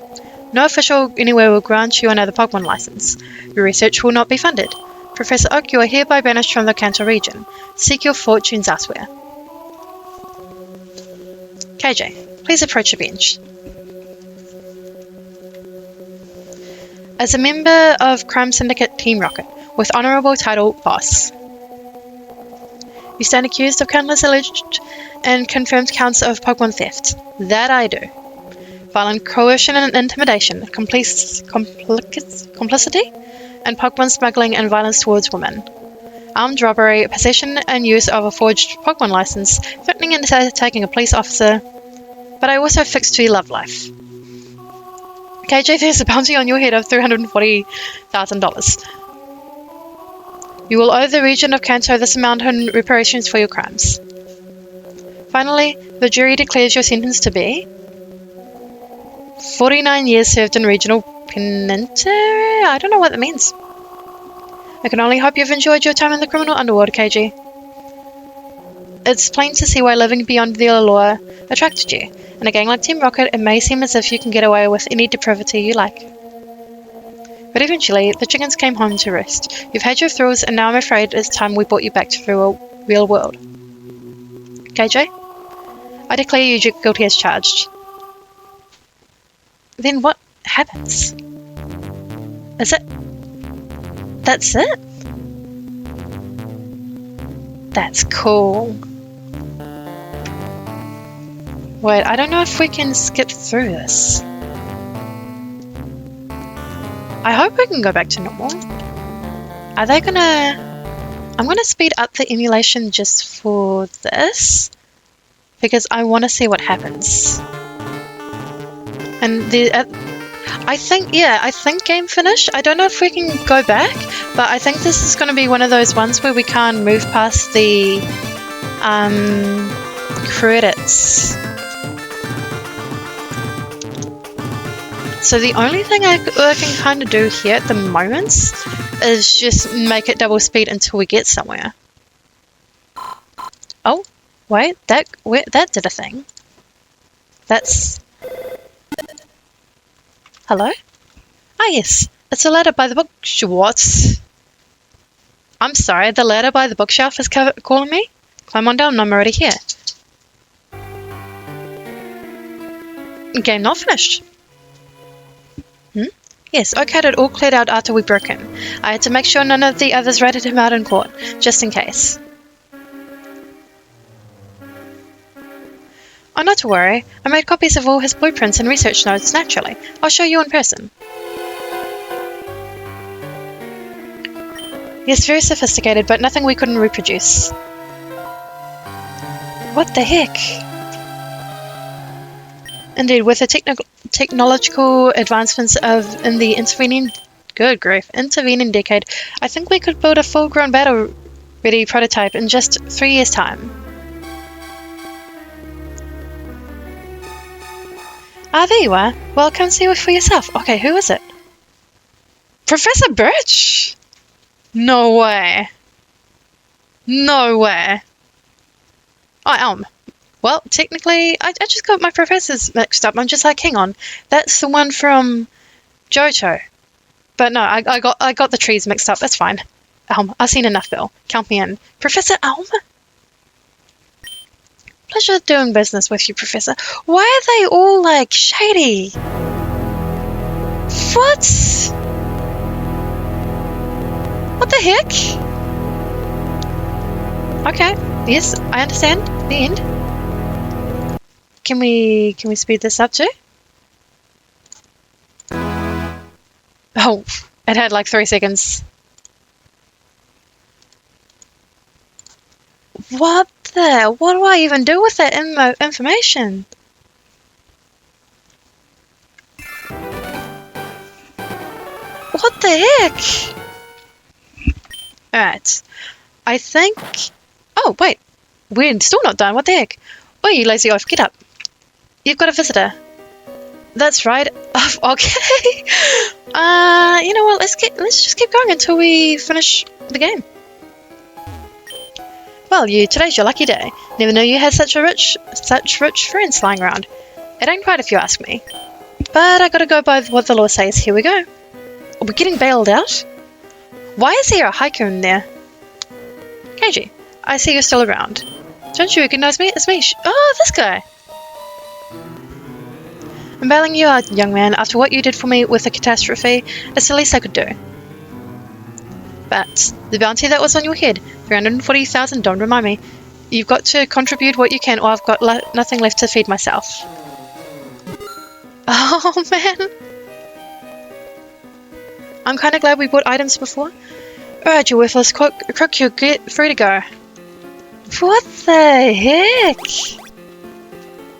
No official anywhere will grant you another Pokemon license. Your research will not be funded. Professor Oak, you are hereby banished from the Kanto region. Seek your fortunes elsewhere. KJ, please approach the bench. As a member of Crime Syndicate Team Rocket, with honourable title Boss, you stand accused of countless alleged and confirmed counts of Pokemon theft. That I do. Violent coercion and intimidation, complicity, and Pokemon smuggling and violence towards women. Armed robbery, possession and use of a forged Pokemon license, threatening and attacking a police officer. But I also fixed to your love life. KJ, there's a bounty on your head of $340,000. You will owe the region of Kanto this amount in reparations for your crimes. Finally, the jury declares your sentence to be 49 years served in regional penitentiary? I don't know what that means. I can only hope you've enjoyed your time in the criminal underworld, KG. It's plain to see why living beyond the law attracted you. In a gang like Team Rocket, it may seem as if you can get away with any depravity you like. But eventually, the chickens came home to roost. You've had your thrills, and now I'm afraid it's time we brought you back to the real world. KJ? I declare you guilty as charged. Then what happens? Is it? That's it? That's cool. Wait, I don't know if we can skip through this. I hope we can go back to normal. Are they gonna... I'm gonna speed up the emulation just for this, because I want to see what happens. And I think game finished. I don't know if we can go back, but I think this is going to be one of those ones where we can't move past the Credits. So the only thing I can kind of do here at the moment is just make it double speed until we get somewhere. Oh, wait, that did a thing. That's... Hello? Ah, yes. It's a ladder by the book... What? I'm sorry, the ladder by the bookshelf is calling me? Climb on down, I'm already here. Game not finished. Yes, Oak had it all cleared out after we broke in. I had to make sure none of the others ratted him out in court, just in case. Oh, not to worry. I made copies of all his blueprints and research notes naturally. I'll show you in person. Yes, very sophisticated, but nothing we couldn't reproduce. What the heck? Indeed, with the technological advancements in the intervening decade, I think we could build a full-grown battle-ready prototype in just 3 years' time. Ah, there you are. Well, come see it for yourself. Okay, who is it? Professor Birch? No way. No way. Oh, Elm. Well, technically, I just got my professors mixed up. I'm just like, hang on, that's the one from Johto. But no, I got the trees mixed up. That's fine. Elm, I've seen enough, Bill. Count me in. Professor Elm? Pleasure doing business with you, Professor. Why are they all, like, shady? What? What the heck? Okay, yes, I understand. The end. Can we speed this up too? Oh, it had like 3 seconds. What do I even do with that information? What the heck? Alright. I think... Oh, wait. We're still not done. What the heck? Oh, you lazy oaf. Get up. You've got a visitor. That's right. Okay. You know what? Let's just keep going until we finish the game. Well, today's your lucky day. Never knew you had such rich friends lying around. It ain't right if you ask me. But I gotta go by what the law says. Here we go. Are we getting bailed out? Why is there a hiker in there? Keiji, I see you're still around. Don't you recognize me? It's me. Oh, this guy. I'm bailing you out, young man. After what you did for me with the catastrophe, it's the least I could do. But the bounty that was on your head, 340,000, don't remind me. You've got to contribute what you can, or I've got nothing left to feed myself. Oh, man. I'm kind of glad we bought items before. Alright, you worthless crook, you're free to go. What the heck?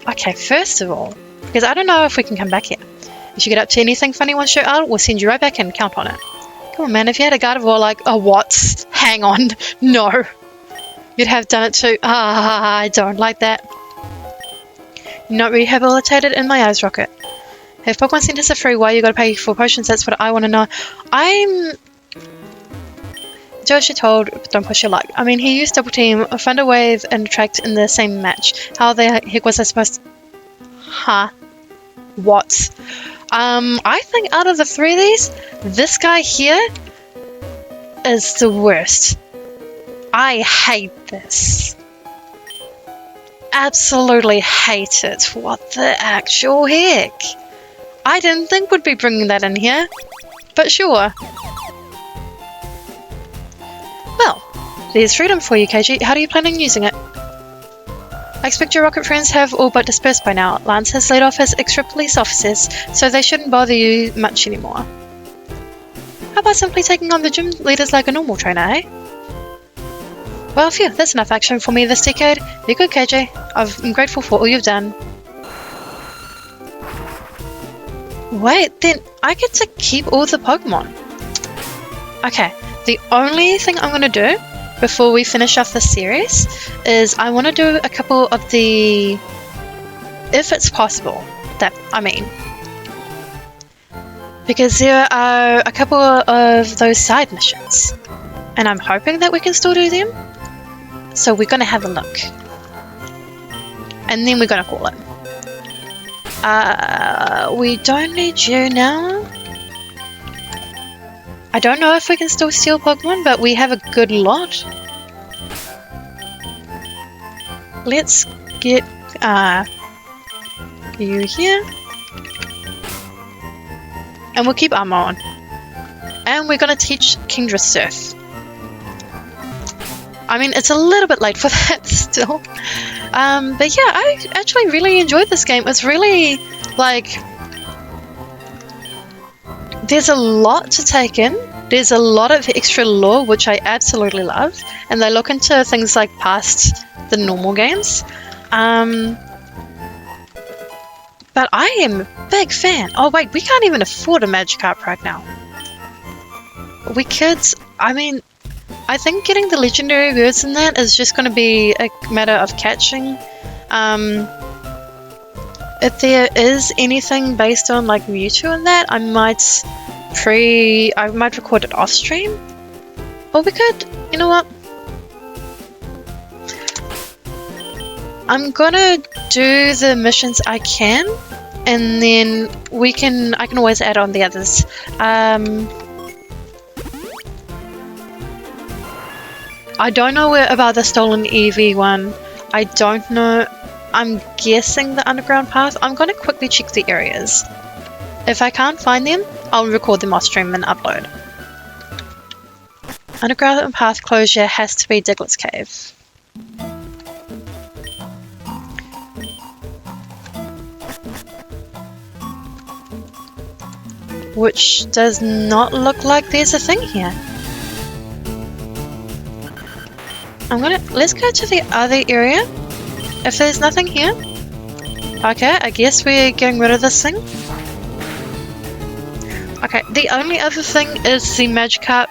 Okay, first of all, because I don't know if we can come back here. If you get up to anything funny once you're out, we'll send you right back in. Count on it. Come on, man. If you had a guard of war like, oh, what? Hang on. No. You'd have done it too. Ah, I don't like that. You're not rehabilitated in my eyes, Rocket. If Pokemon Centers are free, why you gotta pay for potions? That's what I want to know. Joshi told, don't push your luck. I mean, he used Double Team, Thunder Wave, and Attract in the same match. How the heck was I supposed to... Huh. What? I think out of the 3 of these, this guy here is the worst. I hate this. Absolutely hate it. What the actual heck? I didn't think we'd be bringing that in here, but sure. Well, there's freedom for you, Keiji. How do you plan on using it? I expect your rocket friends have all but dispersed by now. Lance has laid off his extra police officers, so they shouldn't bother you much anymore. How about simply taking on the gym leaders like a normal trainer, eh? Well, phew, that's enough action for me this decade. You're good, KJ. I'm grateful for all you've done. Wait, then I get to keep all the Pokemon. Okay, the only thing I'm going to do before we finish off the series is I want to do a couple of the, if it's possible, because there are a couple of those side missions, and I'm hoping that we can still do them. So we're going to have a look, and then we're going to call it. We don't need you now. I don't know if we can still steal Pokemon, but we have a good lot. Let's get you here. And we'll keep Armor on. And we're going to teach Kingdra Surf. I mean, it's a little bit late for that still. But yeah, I actually really enjoyed this game. It's really, like, there's a lot to take in. There's a lot of extra lore, which I absolutely love. And they look into things like past the normal games. But I am a big fan. Oh wait, we can't even afford a Magikarp right now. We could, I mean, I think getting the legendary birds in that is just going to be a matter of catching. If there is anything based on like Mewtwo in that, I might record it off stream. Or we could, you know what? I'm gonna do the missions I can, and then I can always add on the others. I don't know about the stolen EV one. I don't know. I'm guessing the underground path. I'm gonna quickly check the areas. If I can't find them, I'll record them off stream and upload. Underground path closure has to be Diglett's Cave. Which does not look like there's a thing here. Let's go to the other area. If there's nothing here. Okay, I guess we're getting rid of this thing. Okay, the only other thing is the Magikarp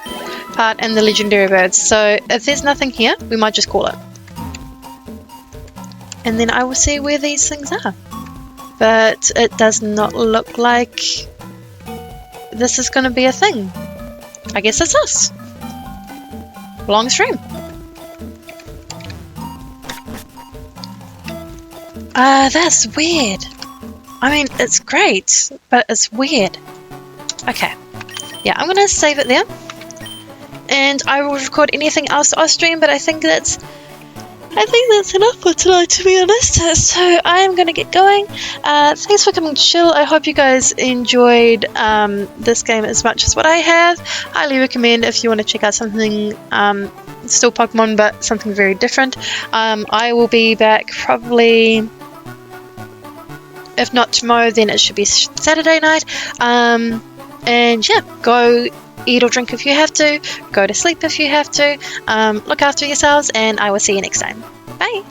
part and the legendary birds. So if there's nothing here, we might just call it. And then I will see where these things are. But it does not look like this is going to be a thing. I guess it's us. Long stream. That's weird. I mean, it's great, but it's weird. Okay. Yeah, I'm gonna save it there. And I will record anything else off stream, but I think that's enough for tonight, to be honest. So I am gonna get going. Thanks for coming to chill. I hope you guys enjoyed this game as much as what I have. Highly recommend if you want to check out something still Pokemon, but something very different. I will be back probably, if not tomorrow, then it should be Saturday night. And yeah, go eat or drink if you have to, go to sleep if you have to, look after yourselves, and I will see you next time. Bye!